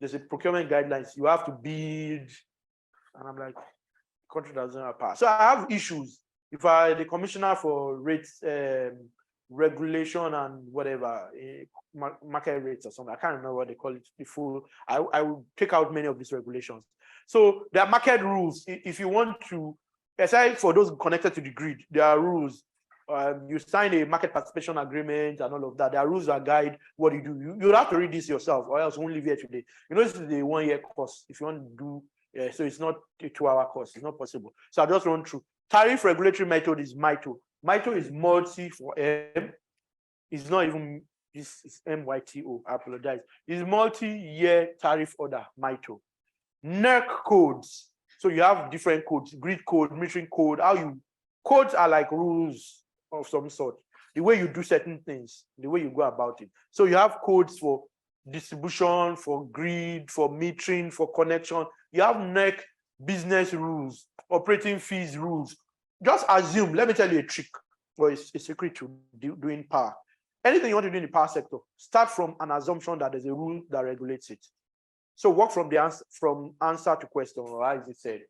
there's a procurement guidelines. You have to bid, and I'm like, the country doesn't have power. So I have issues. If I the commissioner for rates regulation and whatever, market rates or something, I can't remember what they call it. The full, I will take out many of these regulations. So there are market rules. If you want to, aside for those connected to the grid, there are rules. You sign a market participation agreement and all of that. There are rules that guide what you do. You have to read this yourself, or else you won't live here today. You know, this is a 1-year course. If you want to do, so it's not a 2-hour course. It's not possible. So I'll just run through. Tariff regulatory method is MITO. MITO is multi for M. It's not even, it's MYTO. I apologize. It's multi-year tariff order, MITO. NERC codes. So you have different codes, grid code, metering code. Codes are like rules of some sort. The way you do certain things, the way you go about it. So you have codes for distribution, for grid, for metering, for connection. You have NEC business rules, operating fees rules. Just assume, let me tell you a trick, or a secret to doing power. Anything you want to do in the power sector, start from an assumption that there's a rule that regulates it. So work from the answer to question, or as it said.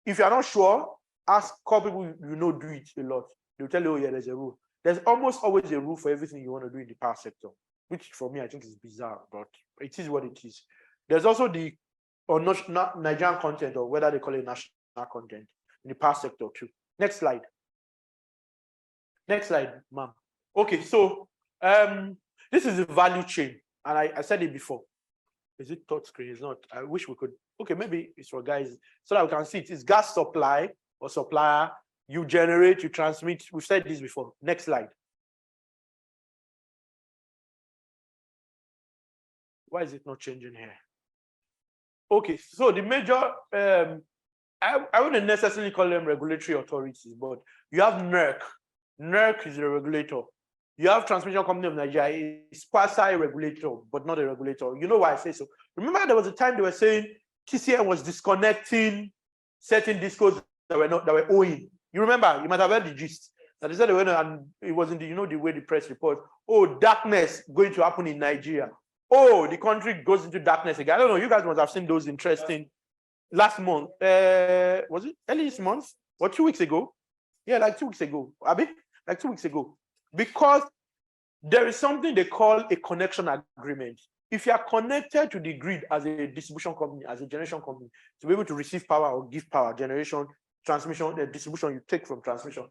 If you're not sure, ask couple people you know do it a lot. They'll tell you, oh yeah, there's a rule. There's almost always a rule for everything you want to do in the power sector, which for me, I think is bizarre, but it is what it is. There's also the not Nigerian content, or whether they call it national content in the power sector too. Next slide. Next slide, ma'am. Okay, so this is the value chain, and I said it before. Is it touch screen? It's not. I wish we could. Okay, maybe it's for guys so that we can see it. It's gas supply or supplier. You generate, you transmit. We've said this before. Next slide. Why is it not changing here? Okay, so the major, I wouldn't necessarily call them regulatory authorities, but you have NERC. NERC is a regulator. You have Transmission Company of Nigeria, it's quasi-regulator, but not a regulator. You know why I say so? Remember there was a time they were saying TCM was disconnecting certain discos that were owing. You remember? You might have heard the gist. That they said they went and it wasn't the way the press report. Oh, darkness going to happen in Nigeria. Oh, the country goes into darkness again. I don't know. You guys must have seen those interesting. Last month, was it early this month or 2 weeks ago? Yeah, like 2 weeks ago. Abi, like 2 weeks ago. Because there is something they call a connection agreement. If you are connected to the grid as a distribution company, as a generation company, to be able to receive power or give power, generation, transmission, the distribution you take from transmission,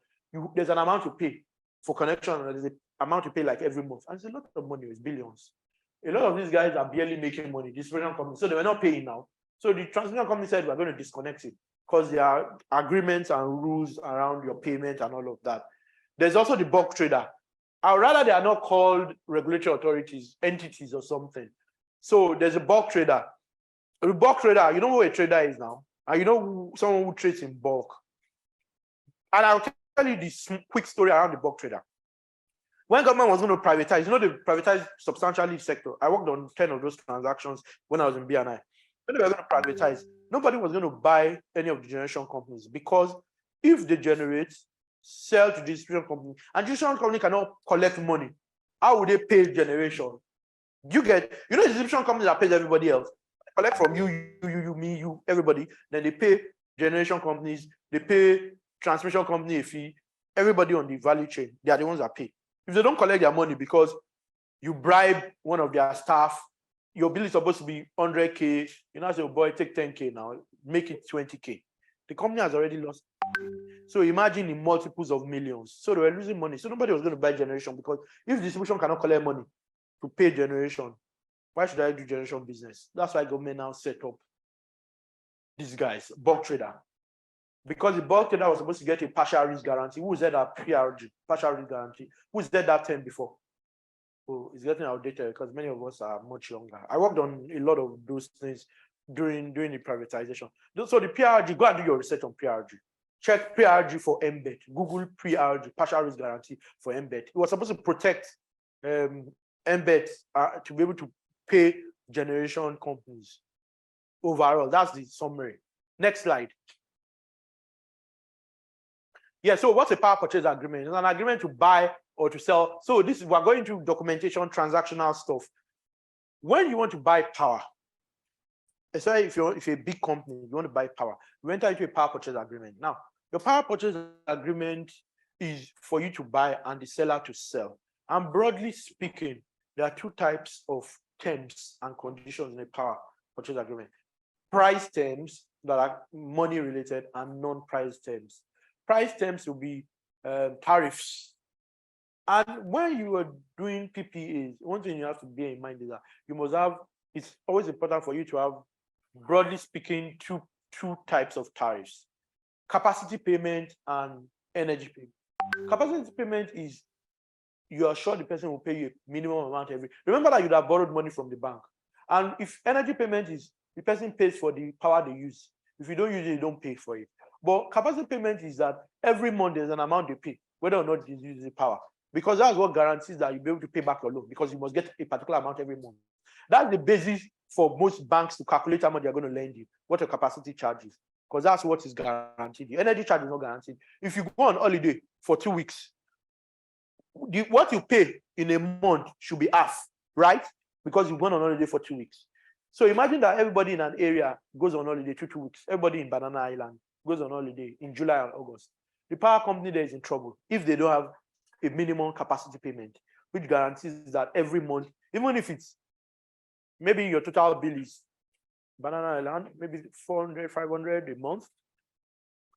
there's an amount to pay for connection, and there's an amount to pay like every month. And it's a lot of money, it's billions. A lot of these guys are barely making money, distribution companies, so they were not paying now. So the transmission company said, we're going to disconnect it because there are agreements and rules around your payment and all of that. There's also the bulk trader. Or rather, they are not called regulatory authorities, entities or something. So there's a bulk trader. A bulk trader, you know who a trader is now? And you know someone who trades in bulk. And I'll tell you this quick story around the bulk trader. When government was going to privatize, they privatized substantially the sector. I worked on 10 of those transactions when I was in BNI. When they were going to privatize, nobody was going to buy any of the generation companies because if they generate, sell to distribution company, and distribution company cannot collect money, how would they pay generation? You get, the distribution company that pays everybody else, they collect from you, me, you, everybody. Then they pay generation companies, they pay transmission company a fee. Everybody on the value chain, they are the ones that pay. If they don't collect their money because you bribe one of their staff, your bill is supposed to be 100K. I say, oh boy, take 10K now, make it 20K. The company has already lost. So imagine in multiples of millions. So they were losing money. So nobody was going to buy generation because if distribution cannot collect money to pay generation, why should I do generation business? That's why government now set up these guys, bulk trader. Because the bulk trader was supposed to get a partial risk guarantee. Who said that PRG, partial risk guarantee? Who said that term before? Oh, it's getting outdated because many of us are much younger. I worked on a lot of those things during the privatization. So the PRG, go and do your research on PRG. Check PRG for embed. Google PRG, partial risk guarantee for embed. It was supposed to protect embed to be able to pay generation companies overall. That's the summary. Next slide. Yeah, so what's a power purchase agreement? It's an agreement to buy or to sell. So we're going to documentation, transactional stuff. When you want to buy power, especially if you're a big company, you want to buy power, you enter into a power purchase agreement. Now, the power purchase agreement is for you to buy and the seller to sell. And broadly speaking, there are two types of terms and conditions in a power purchase agreement. Price terms that are money related and non-price terms. Price terms will be tariffs. And when you are doing PPAs, one thing you have to bear in mind is that you must have, it's always important for you to have, broadly speaking, two types of tariffs. Capacity payment and energy payment. Capacity payment is you are sure the person will pay you a minimum amount every. Remember that you'd have borrowed money from the bank. And if energy payment is the person pays for the power they use. If you don't use it, you don't pay for it. But capacity payment is that every month there's an amount they pay, whether or not they use the power. because that's what guarantees that you'll be able to pay back your loan, because you must get a particular amount every month. That's the basis for most banks to calculate how much they're going to lend you, what your capacity charge is, because that's what is guaranteed. The energy charge is not guaranteed. If you go on holiday for 2 weeks, what you pay in a month should be half, right? Because you've gone on holiday for 2 weeks. So imagine that everybody in an area goes on holiday 2 weeks. Everybody in Banana Island goes on holiday in July and August. The power company there is in trouble if they don't have a minimum capacity payment, which guarantees that every month, even if it's maybe your total bill is Banana Island, maybe 400, 500 a month,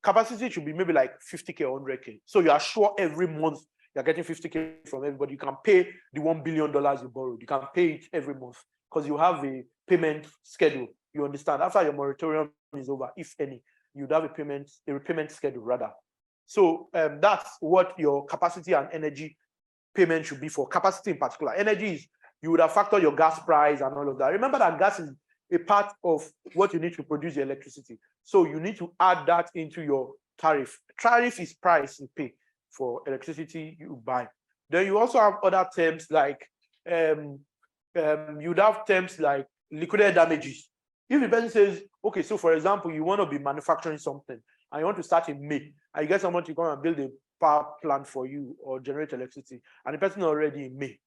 capacity should be maybe like 50K or 100K. So you are sure every month you're getting 50K from everybody. You can pay the $1 billion you borrowed. You can pay it every month because you have a payment schedule. You understand? After your moratorium is over, if any, you'd have a repayment schedule rather. So that's what your capacity and energy payment should be for. Capacity in particular. Energy is, you would have factored your gas price and all of that. Remember that gas is a part of what you need to produce your electricity. So you need to add that into your tariff. Tariff is price you pay for electricity you buy. Then you also have other terms like, you'd have terms like liquidated damages. If the person says, okay, so for example, you want to be manufacturing something and you want to start in May, and you get someone to come and build a power plant for you or generate electricity, and the person already in May,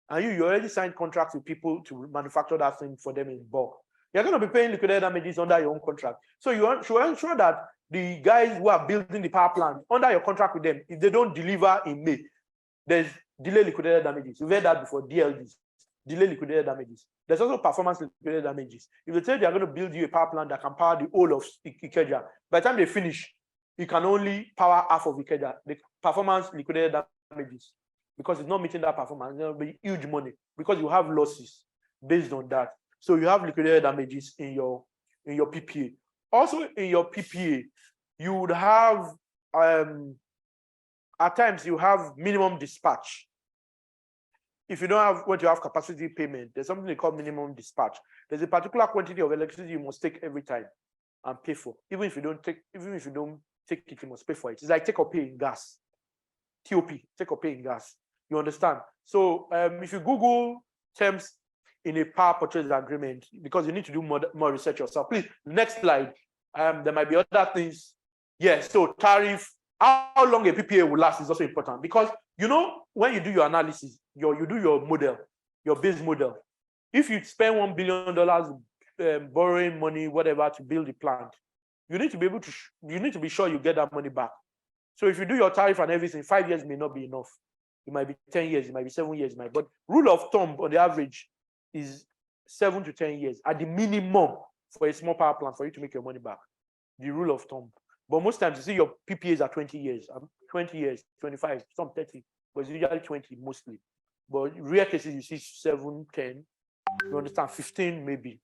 and you already signed contracts with people to manufacture that thing for them in bulk, you're going to be paying liquidated damages under your own contract. So you should ensure that the guys who are building the power plant, under your contract with them, if they don't deliver in May, there's delay liquidated damages. You've heard that before, DLDs, delay liquidated damages. There's also performance liquidated damages. If they say they're going to build you a power plant that can power the whole of Ikeja, by the time they finish, you can only power half of Ikeja. The performance liquidated damages, because it's not meeting that performance, there'll be huge money because you have losses based on that. So you have liquidated damages in your PPA. Also in your PPA, you would have at times you have minimum dispatch. If you don't have what you have capacity payment, there's something they call minimum dispatch. There's a particular quantity of electricity you must take every time and pay for. Even if you don't take it, you must pay for it. It's like take or pay in gas. TOP, take or pay in gas. You understand? So if you Google terms in a power purchase agreement, because you need to do more research yourself. Please, next slide. There might be other things. Yes, so tariff, how long a PPA will last is also important, because you know when you do your analysis, you do your model, your base model. If you spend $1 billion borrowing money, whatever, to build the plant, you need to be able to, you need to be sure you get that money back. So if you do your tariff and everything, 5 years may not be enough. It might be 10 years, it might be 7 years, but rule of thumb on the average is 7 to 10 years at the minimum for a small power plant for you to make your money back. The rule of thumb. But most times you see your PPAs are 20 years, 20 years, 25, some 30, but it's usually 20 mostly. But rare cases you see 7, 10, you understand, 15 maybe.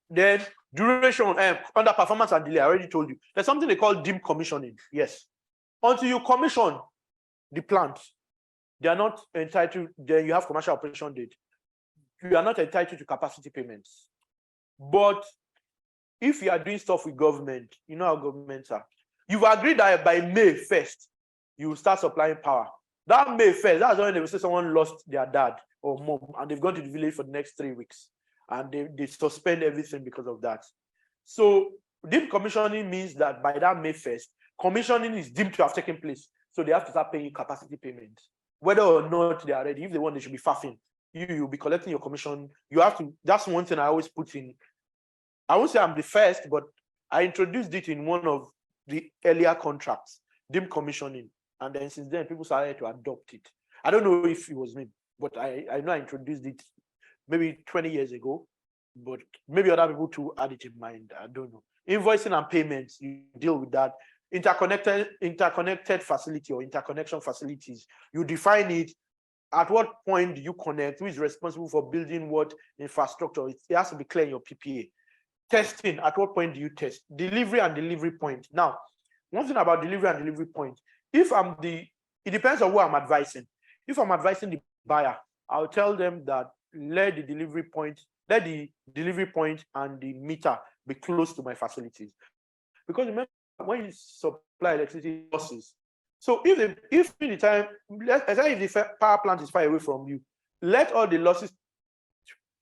Then duration, under performance and delay, I already told you. There's something they call dim commissioning. Yes. Until you commission the plant, they are not entitled, then you have commercial operation date. You are not entitled to capacity payments. But if you are doing stuff with government, you know how governments are. You've agreed that by May 1st, you will start supplying power. That May 1st, that's when they will say someone lost their dad or mom, and they've gone to the village for the next 3 weeks. And they suspend everything because of that. So dim commissioning means that by that May 1st, commissioning is deemed to have taken place. So they have to start paying capacity payments. Whether or not they are ready, if they want, they should be faffing. You'll be collecting your commission. You have to, that's one thing I always put in. I won't say I'm the first, but I introduced it in one of the earlier contracts, dim commissioning. And then since then, people started to adopt it. I don't know if it was me, but I know I introduced it maybe 20 years ago, but maybe other people too had it in mind. I don't know. Invoicing and payments, you deal with that. Interconnected facility or interconnection facilities, you define it. At what point do you connect? Who is responsible for building what infrastructure? It has to be clear in your PPA. Testing, at what point do you test? Delivery and delivery point. Now, one thing about delivery and delivery point, it depends on who I'm advising. If I'm advising the buyer, I'll tell them that let the delivery point and the meter be close to my facilities. Because remember, when you supply electricity losses, So if the time, if the power plant is far away from you, let all the losses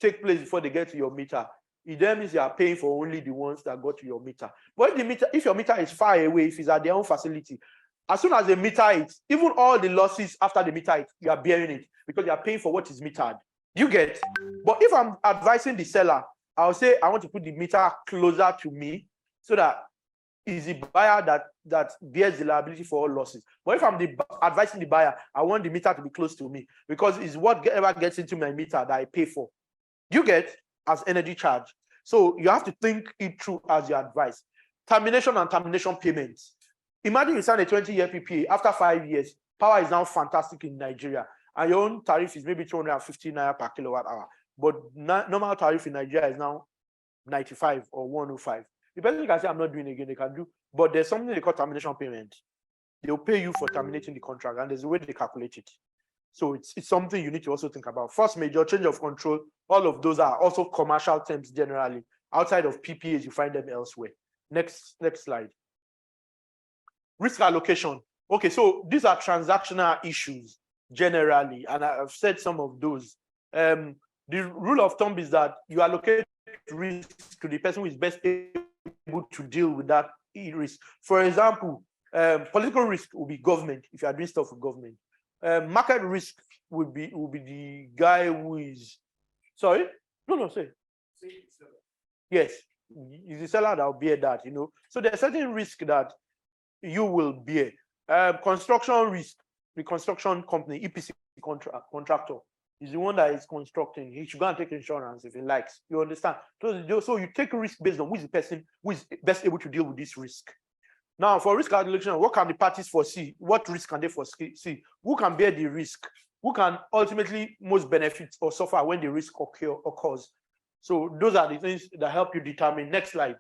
take place before they get to your meter. It then means you are paying for only the ones that got to your meter. But if your meter is far away, if it's at their own facility, as soon as they meter it, even all the losses after the meter it, you are bearing it because you are paying for what is metered. You get? But if I'm advising the seller, I'll say I want to put the meter closer to me so that is the buyer that bears the liability for all losses. But if I'm advising the buyer, I want the meter to be close to me because it's whatever gets into my meter that I pay for. You get as energy charge. So you have to think it through as your advice. Termination and termination payments. Imagine you sign a 20-year PPA. After 5 years, power is now fantastic in Nigeria. And your own tariff is maybe 250 naira per kilowatt hour. But normal tariff in Nigeria is now 95 or 105. The person can say, I'm not doing it again, they can do. But there's something they call termination payment. They'll pay you for terminating the contract, and there's a way they calculate it. So it's something you need to also think about. Force majeure, change of control, all of those are also commercial terms generally. Outside of PPAs, you find them elsewhere. Next slide. Risk allocation. Okay, so these are transactional issues generally, and I've said some of those. The rule of thumb is that you allocate risk to the person who is best able to deal with that risk. For example, political risk will be government if you are doing stuff with government. Market risk will be the guy who is sorry. No, say. Yes, it's the seller that will bear that, So there's certain risk that you will bear. Construction risk, the construction company, EPC contractor, is the one that is constructing. He should go and take insurance if he likes. You understand? So you take a risk based on who is the person who is best able to deal with this risk. Now, for risk calculation, what can the parties foresee? What risk can they foresee? Who can bear the risk? Who can ultimately most benefit or suffer when the risk occurs? So those are the things that help you determine. Next slide.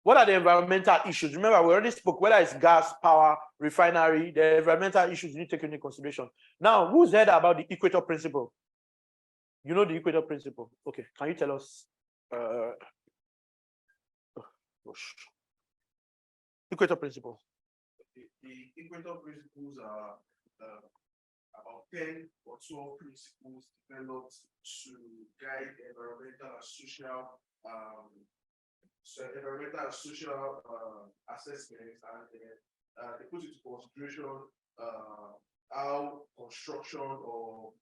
What are the environmental issues? Remember, we already spoke, whether it's gas, power, refinery, the environmental issues you need to take into consideration. Now, who's heard about the equator principle? You know the equator principle. Okay, can you tell us? Equator principle. The equator principles are about 10 or 12 principles developed to guide environmental and social assessments, and they put into consideration how construction or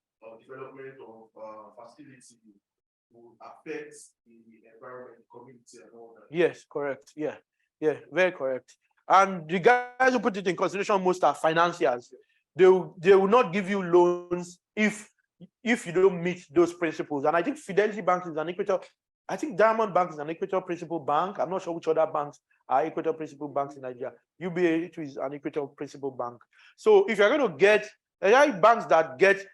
development of facility will affect the environment, community, and all that. Yes, correct. Yeah, very correct. And the guys who put it in consideration most are financiers. They will not give you loans if you don't meet those principles. And I think Fidelity Bank is an equator. I think Diamond Bank is an equator principal bank. I'm not sure which other banks are equator principal banks in Nigeria. UBA is an equator principal bank. So if you're going to get banks that get,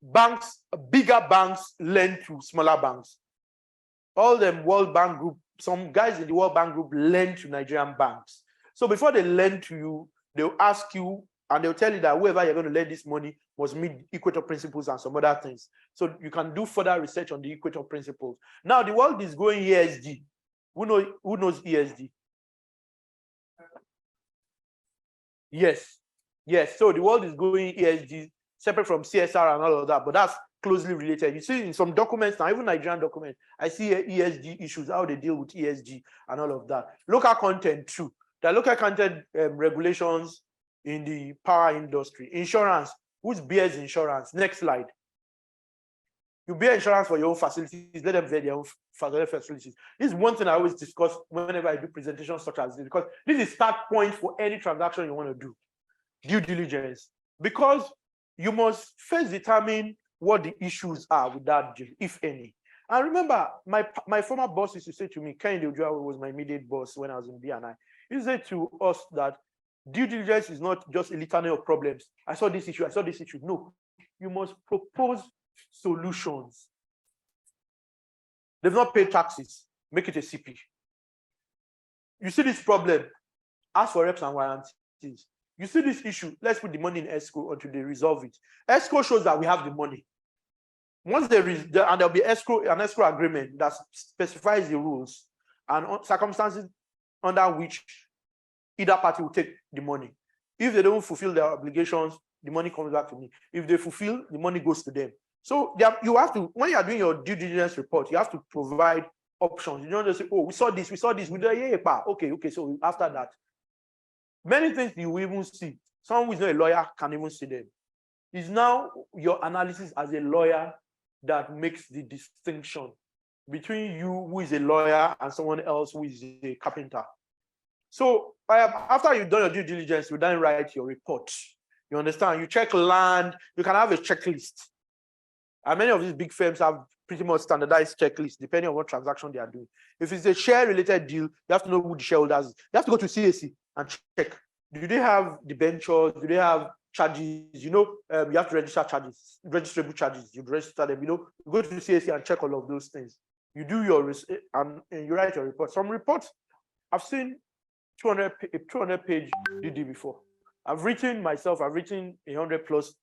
banks, bigger banks lend to smaller banks. All them World Bank Group, some guys in the World Bank Group lend to Nigerian banks. So before they lend to you, they'll ask you and they'll tell you that whoever you're going to lend this money must meet equator principles and some other things. So you can do further research on the equator principles. Now the world is going ESG. Who knows ESG? Yes. So the world is going ESG, separate from CSR and all of that, but that's closely related. You see in some documents now, even Nigerian documents, I see ESG issues, how they deal with ESG and all of that. Local content too. There are local content regulations in the power industry. Insurance. Who bears insurance? Next slide. You bear insurance for your own facilities. Let them bear their own facilities. This is one thing I always discuss whenever I do presentations such as this, because this is start point for any transaction you want to do. Due diligence. Because you must first determine what the issues are with that deal, if any. And remember, my former boss used to say to me, Ken Ojua was my immediate boss when I was in BNI. He said to us that due diligence is not just a litany of problems. I saw this issue. No, you must propose solutions. They've not paid taxes. Make it a CP. You see this problem, ask for reps and warranties. You see this issue, let's put the money in escrow until they resolve it. Escrow shows that we have the money. Once and there'll be an escrow agreement that specifies the rules and circumstances under which either party will take the money. If they don't fulfill their obligations, the money comes back to me. If they fulfill, the money goes to them. So you have to, when you are doing your due diligence report, you have to provide options. You don't just say, oh, we saw this, we did, yeah, okay. So after that, many things you will even see. Someone who is not a lawyer can even see them. It's now your analysis as a lawyer that makes the distinction between you, who is a lawyer, and someone else who is a carpenter. So after you've done your due diligence, you then write your report. You understand? You check land. You can have a checklist. And many of these big firms have pretty much standardized checklists depending on what transaction they are doing. If it's a share-related deal, you have to know who the shareholders is. You have to go to CAC and check. Do they have debentures? Do they have charges? You have to register charges, registrable charges. You register them. You go to CAC and check all of those things. You do your and you write your report. Some reports, I've seen 200-page DD before. I've written 100+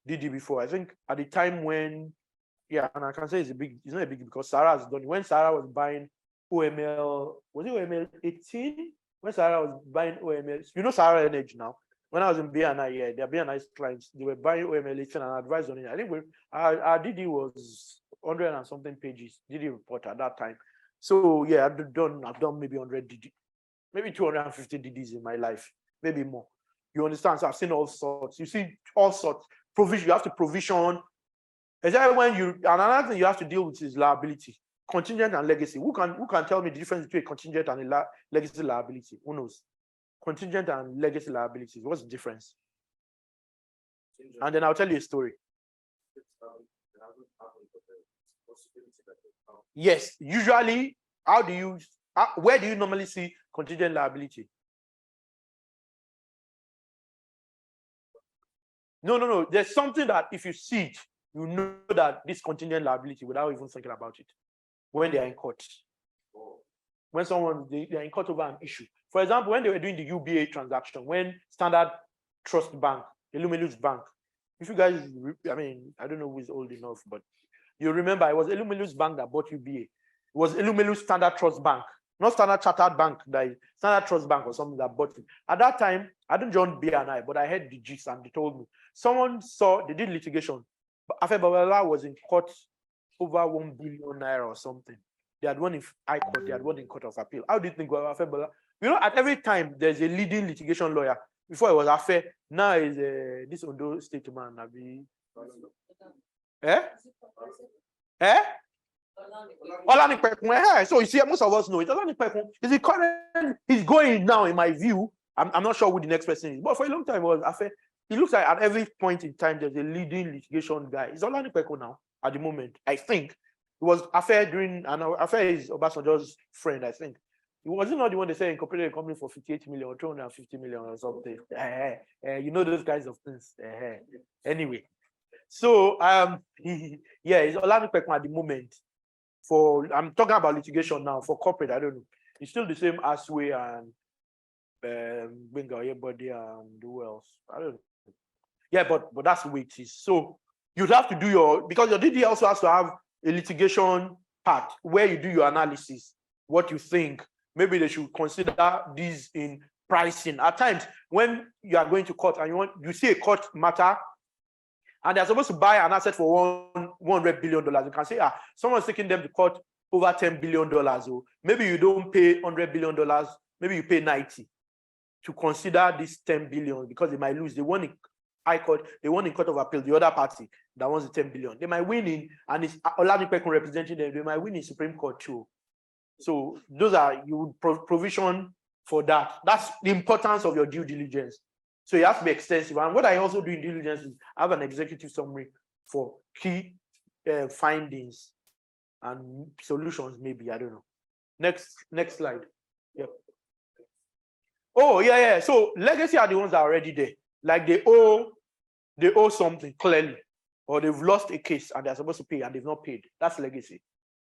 DD before. I think at the time when, and I can say it's not a big because Sarah has done it. When Sarah was buying OML, was it OML 18? When Sarah was buying OML, Sarah Energy now. When I was in BNI, they're BNI clients, they were buying OML 18 and advised on it. I think our DD was 100 and something pages, DD report at that time. So I've done maybe 100 DD, maybe 250 DDs in my life, maybe more. You understand? So I've seen all sorts. You see all sorts. Provision, you have to provision. Another thing you have to deal with is liability, contingent and legacy. Who can tell me the difference between a contingent and a legacy liability? Who knows? Contingent and legacy liabilities. What's the difference? And then I'll tell you a story. Yes, usually, where do you normally see contingent liability? No. There's something that if you see it, you know that this contingent liability without even thinking about it. When they are in court. When they are in court over an issue. For example, when they were doing the UBA transaction, when Standard Trust Bank, Elumilus Bank, if you guys, I don't know who is old enough, but you remember it was Elumilus Bank that bought UBA. It was Elumilus Standard Trust Bank, not Standard Chartered Bank, Standard Trust Bank or something that bought it. At that time, I didn't join BNI, but I heard the gist and they told me. Someone they did litigation. Afe Babala was in court over 1 billion naira or something. They had one in High Court, they had one in Court of Appeal. How do you think Afe Babala? At every time there's a leading litigation lawyer. Before it was Afe, now is this Ondo State man. So you see, most of us know it. Is the current? He's going now, in my view. I'm not sure who the next person is, but for a long time it was Afe. It looks like at every point in time there's a leading litigation guy. It's Olani Peko now at the moment. I think it was Afe Afe is Obasanjo's friend. I think it wasn't not the one they said incorporated a company for 58 million or 250 million or something. Those kinds of things. Anyway, so it's Olani Peko at the moment. I'm talking about litigation now for corporate. I don't know. It's still the same Asway and Body and who else? I don't know. But that's the way it is. So you'd have to do because your DD also has to have a litigation part where you do your analysis, what you think. Maybe they should consider these in pricing. At times, when you are going to court and you see a court matter, and they're supposed to buy an asset for $100 billion, you can say, someone's taking them to court over $10 billion. So maybe you don't pay $100 billion, maybe you pay 90 to consider this 10 billion because they might lose. They won in High Court, they won in Court of Appeal, the other party that wants the 10 billion. They might win in, and it's Oladipo representing them, they might win in Supreme Court too. So those are, you would provision for that. That's the importance of your due diligence. So it has to be extensive. And what I also do in due diligence is have an executive summary for key findings and solutions, maybe, I don't know. Next slide. Yep. Oh, yeah. So legacy are the ones that are already there. Like they owe something clearly, or they've lost a case and they're supposed to pay and they've not paid. That's legacy.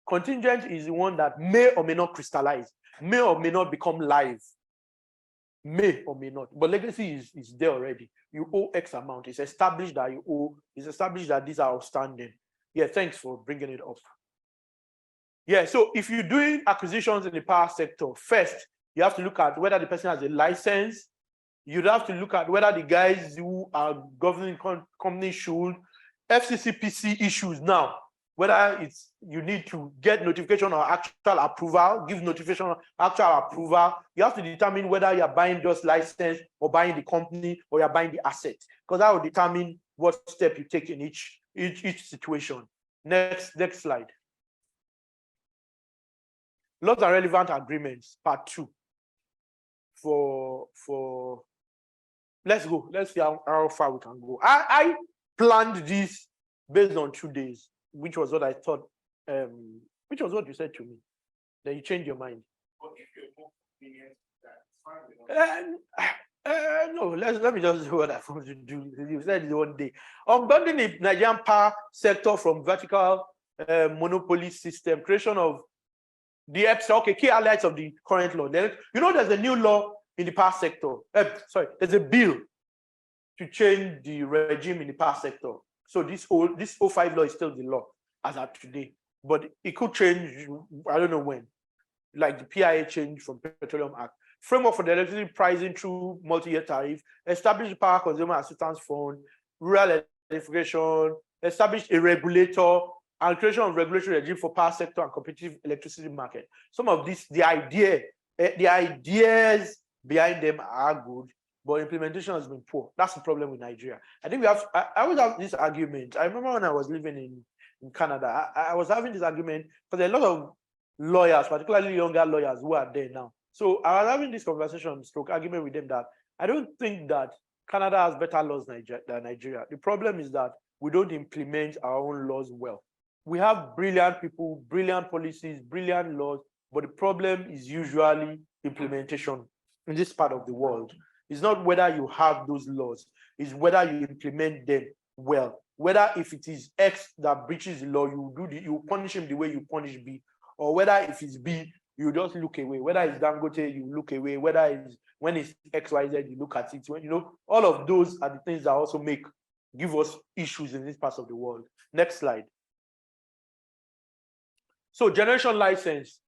Contingent is the one that may or may not crystallize, may or may not become live, may or may not. But legacy is there already. You owe X amount. It's established that you owe. It's established that these are outstanding. Yeah, thanks for bringing it up. Yeah, so if you're doing acquisitions in the power sector, first, You have to look at whether the person has a license. You'd have to look at whether the guys who are governing companies should. FCCPC issues now, whether it's you need to get notification or actual approval, give notification or actual approval. You have to determine whether you're buying just license or buying the company or you're buying the asset, because that will determine what step you take in each situation. Next slide. Laws and relevant agreements, part 2. For let's go. Let's see how far we can go. I planned this based on 2 days, which was what I thought, which was what you said to me. Then you changed your mind. But if you're more convenient, that's fine. No, let me just do what I want to do. You said it one day. Unbundling the Nigerian power sector from vertical monopoly system, creation of the key highlights of the current law. Then, there's a new law in the power sector. There's a bill to change the regime in the power sector. So this 05 law is still the law as of today, but it could change. I don't know when, like the PIA change from Petroleum Act. Framework for the electricity pricing through multi-year tariff, establish the power consumer assistance fund, rural electrification, establish a regulator, and creation of regulatory regime for power sector and competitive electricity market. Some of these, the ideas behind them are good, but implementation has been poor. That's the problem with Nigeria. I think I always have this argument. I remember when I was living in Canada, I was having this argument because there are a lot of lawyers, particularly younger lawyers, who are there now. So I was having this conversation, argument with them that I don't think that Canada has better laws than Nigeria. The problem is that we don't implement our own laws well. We have brilliant people, brilliant policies, brilliant laws, but the problem is usually implementation in this part of the world. It's not whether you have those laws, it's whether you implement them well. Whether if it is X that breaches the law, you punish him the way you punish B, or whether if it's B, you just look away. Whether it's Dangote, you look away. Whether it's when it's XYZ, you look at it. When all of those are the things that also give us issues in this part of the world. Next slide. So generation license.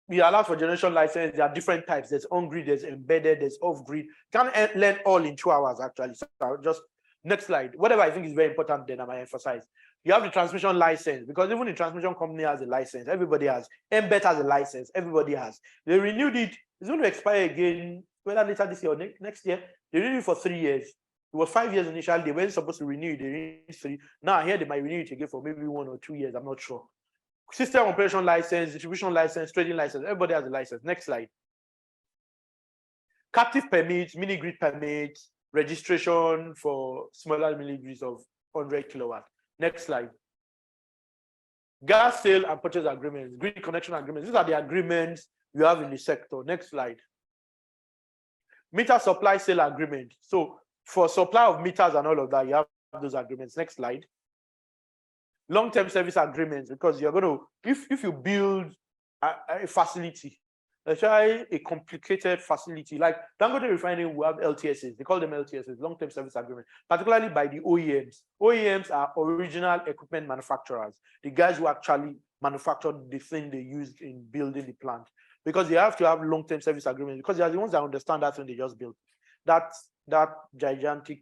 We allow for generation license. There are different types. There's on-grid, there's embedded, there's off-grid. Can't learn all in 2 hours actually. So just next slide. Whatever I think is very important, then I might emphasize. You have the transmission license, because even the transmission company has a license. Everybody has. MBET has a license. Everybody has. They renewed it. It's going to expire again, whether later this year or next year. They renewed it for 3 years. It was 5 years initially. They weren't supposed to renew it. They renewed 3. Now I hear they might renew it again for maybe 1 or 2 years. I'm not sure. System operation license, distribution license, trading license. Everybody has a license. Next slide. Captive permits, mini grid permits, registration for smaller mini grids of 100 kilowatt. Next slide. Gas sale and purchase agreements, grid connection agreements. These are the agreements you have in the sector. Next slide. Meter supply sale agreement. So for supply of meters and all of that, you have those agreements. Next slide. Long-term service agreements, because you're going to, if you build a facility, let's try a complicated facility, like Dangote Refining will have LTSs. They call them LTSs, long-term service agreements, particularly by the OEMs. OEMs are original equipment manufacturers, the guys who actually manufactured the thing they used in building the plant, because they have to have long-term service agreements, because they are the ones that understand that when they just built that gigantic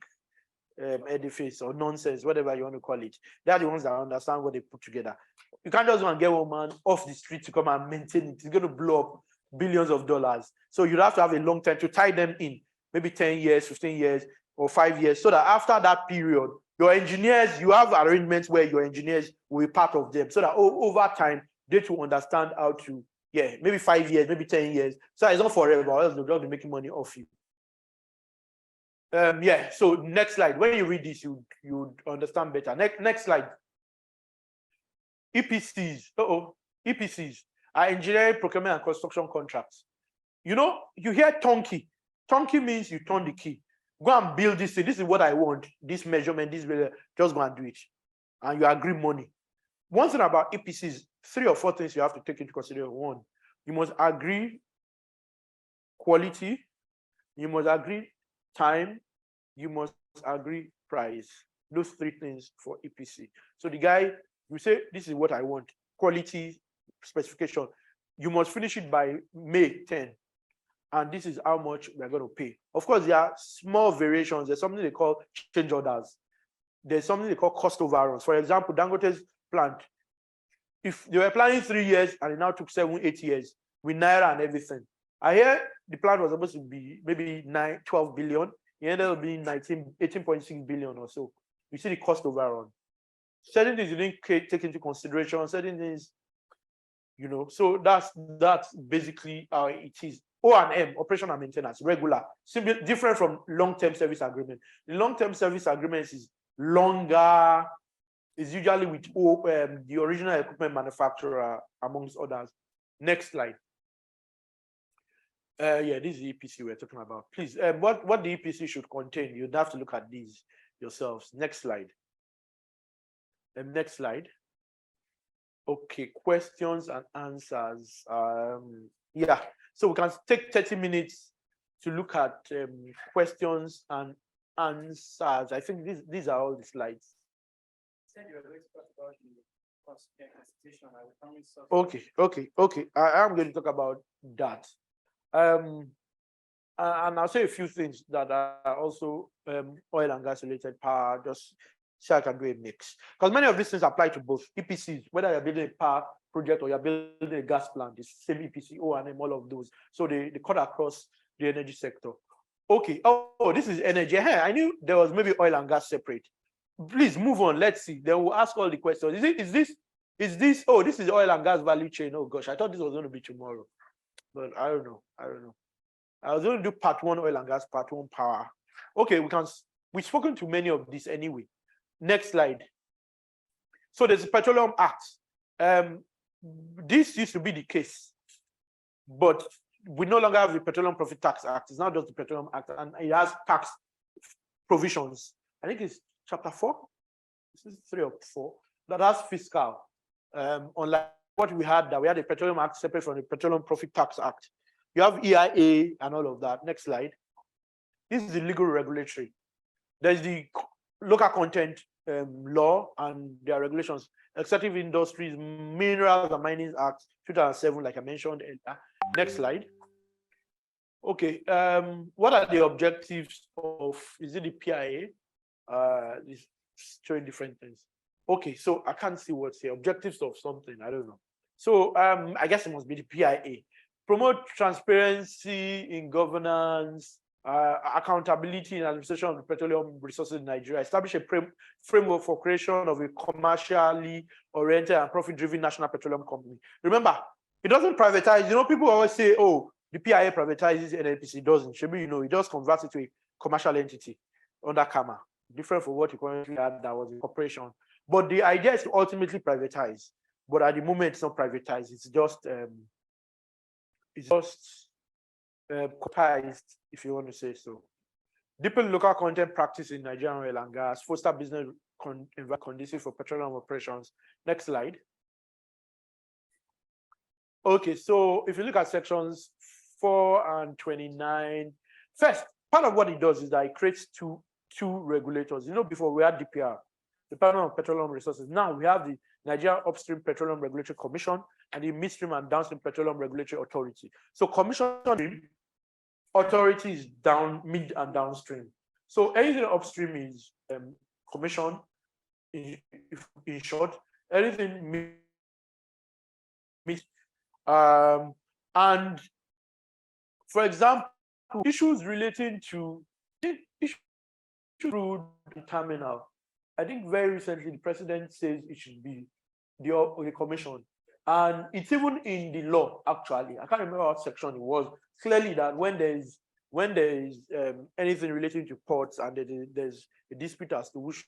edifice or nonsense, whatever you want to call it. They're the ones that understand what they put together. You can't just go and get one man off the street to come and maintain it. It's going to blow up billions of dollars. So you have to have a long time to tie them in, maybe 10 years, 15 years, or 5 years, so that after that period, your engineers, you have arrangements where your engineers will be part of them, so that over time, they to understand how to, maybe 5 years, maybe 10 years. So it's not forever, or else they'll just be making money off you. So next slide. When you read this, you understand better. Next slide. EPCs. EPCs are engineering, procurement, and construction contracts. You hear turnkey. Turnkey means you turn the key. Go and build this thing. This is what I want. This measurement, this just go and do it. And you agree money. One thing about EPCs, 3 or 4 things you have to take into consideration. 1, you must agree quality. You must agree time. You must agree price. Those 3 things for EPC. So the guy, you say, this is what I want. Quality, specification. You must finish it by May 10. and this is how much we're going to pay. Of course, there are small variations. There's something they call change orders. There's something they call cost overruns. For example, Dangote's plant, if they were planning 3 years and it now took 7, 8 years with Naira and everything. I hear the plant was supposed to be maybe 12 billion. It ended up being 18.6 billion or so. You see the cost overrun. Certain things you didn't take into consideration, certain things, so that's basically how it is. O&M, operation and maintenance, regular, simply different from long-term service agreement. The long-term service agreement is longer, is usually with the original equipment manufacturer, amongst others. Next slide. Yeah, this is the EPC we're talking about. Please, what the EPC should contain, you'd have to look at these yourselves. Next slide. Next slide. Okay, questions and answers. Yeah, so we can take 30 minutes to look at questions and answers. I think these are all the slides. Said you were going to talk about the constitution. Okay. I am going to talk about that. And I'll say a few things that are also oil and gas related power, just so I can do a mix. Because many of these things apply to both EPCs, whether you're building a power project or you're building a gas plant, the same EPC, O&M, all of those. So they cut across the energy sector. Okay. Oh, this is energy. Hey, I knew there was maybe oil and gas separate. Please move on. Let's see. Then we'll ask all the questions. Is this? Oh, this is oil and gas value chain. Oh gosh, I thought this was going to be tomorrow, but I don't know. I was going to do part 1 oil and gas, part 1 power. Okay, we've spoken to many of these anyway. Next slide. So there's a Petroleum Act. This used to be the case, but we no longer have the Petroleum Profit Tax Act. It's not just the Petroleum Act, and it has tax provisions. I think it's chapter 4. This is 3 or 4 that has fiscal. Unlike what we had a Petroleum Act separate from the Petroleum Profit Tax Act. You have EIA and all of that. Next slide. This is the legal regulatory. There's the local content law and their regulations. Extractive Industries, Minerals and Mining Act 2007, like I mentioned earlier. Next slide. Okay, what are the objectives of, is it the PIA? This showing different things. Okay, so I can't see what's here. Objectives of something, I don't know. So I guess it must be the PIA. Promote transparency in governance, accountability in administration of the petroleum resources in Nigeria. Establish a framework for creation of a commercially oriented and profit-driven national petroleum company. Remember, it doesn't privatize. People always say, oh, the PIA privatizes NNPC. It doesn't. It does convert it to a commercial entity under KAMA. Different from what you currently had that was a corporation. But the idea is to ultimately privatize. But at the moment, it's not privatized. It's just cooptized, if you want to say so. Deepen local content practice in Nigerian oil and gas. Foster business conducive for petroleum operations. Next slide. Okay, so if you look at sections 4 and 29, first, part of what it does is that it creates two regulators. Before we had DPR, Department of Petroleum Resources. Now we have the Nigeria Upstream Petroleum Regulatory Commission and the Midstream and Downstream Petroleum Regulatory Authority. So commission authority is mid and downstream. So anything upstream is commission, in short. Anything mid, and for example, issues relating to the terminal. I think very recently the president says it should be the commission, and it's even in the law. Actually, I can't remember what section it was. Clearly, that when there is anything relating to ports and there's a dispute as to which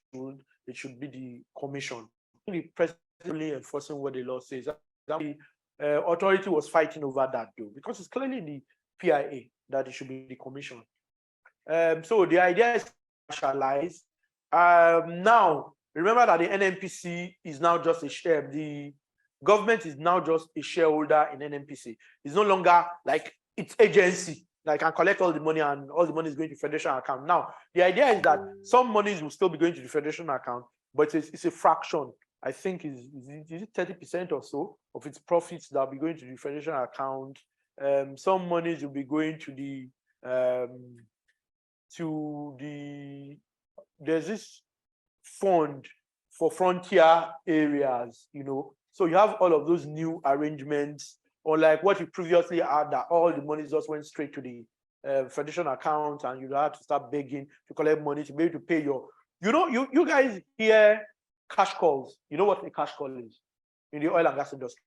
it should be the commission. The president only enforcing what the law says. The authority was fighting over that though, because it's clearly in the PIA that it should be the commission. So the idea is to commercialize. Now, remember that the NNPC is now just a share. The government is now just a shareholder in NNPC. It's no longer like its agency that can collect all the money and all the money is going to federation account. Now, the idea is that some monies will still be going to the federation account, but it's a fraction. I think is it 30% or so of its profits that will be going to the federation account. some monies will be going to there's this fund for frontier areas, So you have all of those new arrangements, or like what you previously had, that all the money just went straight to the federation account, and you had to start begging to collect money to be able to pay your, you guys hear cash calls. You know what a cash call is in the oil and gas industry?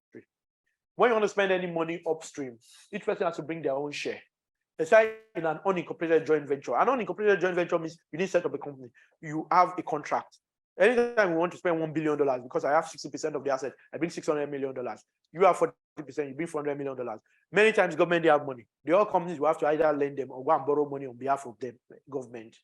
When you want to spend any money upstream, each person has to bring their own share. Aside in an unincorporated joint venture. An unincorporated joint venture means you need to set up a company. You have a contract. Anytime we want to spend $1 billion, because I have 60% of the asset, I bring $600 million. You have 40%, you bring $400 million. Many times government, they have money. The oil companies will have to either lend them or go and borrow money on behalf of them, government.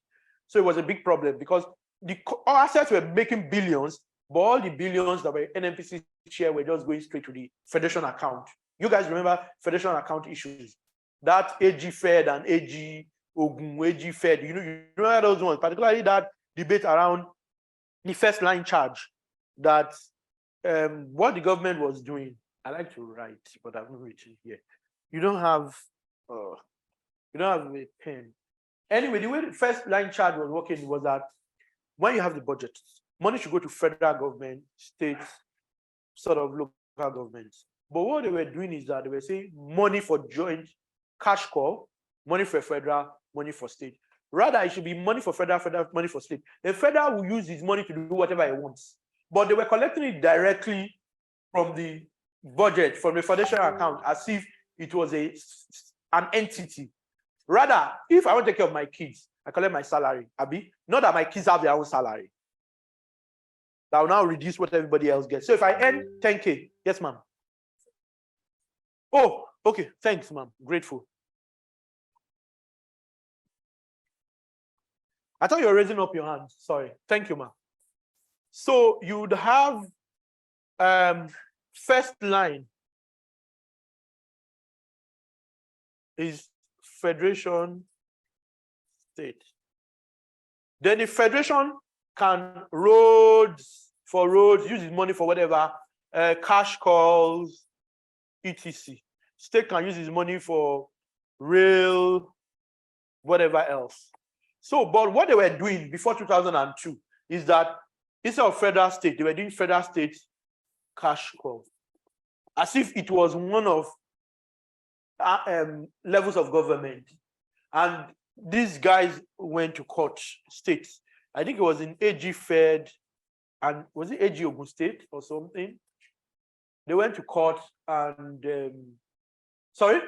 So it was a big problem because the assets were making billions, but all the billions that were NNPC share were just going straight to the federation account. You guys remember federation account issues? That AG Fed and AG Ogun, AG Fed, you know those ones, particularly that debate around the first line charge, that what the government was doing. I like to write, but I've not written here. You don't have a pen. Anyway, the way the first line charge was working was that when you have the budget, money should go to federal government, states, sort of local governments. But what they were doing is that they were saying money for joint cash call, money for federal, money for state. Rather, it should be money for federal, money for state. The federal will use his money to do whatever he wants. But they were collecting it directly from the budget, from the foundation account, as if it was an entity. Rather, if I want to take care of my kids, I collect my salary. Abi, not that my kids have their own salary. That will now reduce what everybody else gets. So if I earn 10K, yes, ma'am. Oh, okay, thanks, ma'am. Grateful. I thought you were raising up your hand. Sorry. Thank you, ma'am. So you would have first line is federation state. Then the federation can use its money for whatever, cash calls, etc. State can use its money for rail, whatever else. So, but what they were doing before 2002 is that instead of federal state, they were doing federal state cash calls, as if it was one of levels of government. And these guys went to court, states. I think it was in AG Fed, and was it AG Ogun State or something? They went to court and sorry?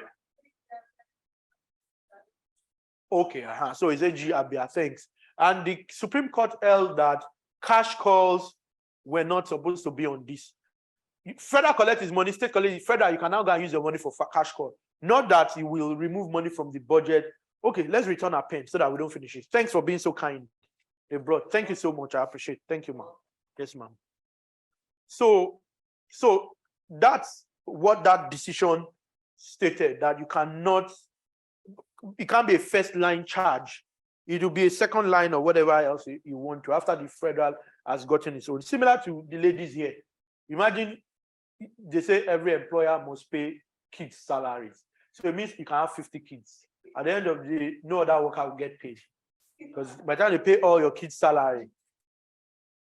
Okay, so it's AG Abia, thanks. And the Supreme Court held that cash calls were not supposed to be on this. Federal collect his money, state collect, federal, you can now go and use your money for cash call. Not that you will remove money from the budget. Okay, let's return our pen so that we don't finish it. Thanks for being so kind. Thank you so much. I appreciate it. Thank you, ma'am. Yes, ma'am. So that's what that decision stated, that you cannot, it can't be a first line charge. It will be a second line or whatever else you want to after the federal has gotten its own. Similar to the ladies here. Imagine they say every employer must pay kids' salaries. So it means you can have 50 kids. At the end of the day, no other worker will get paid. Because by the time you pay all your kids' salary.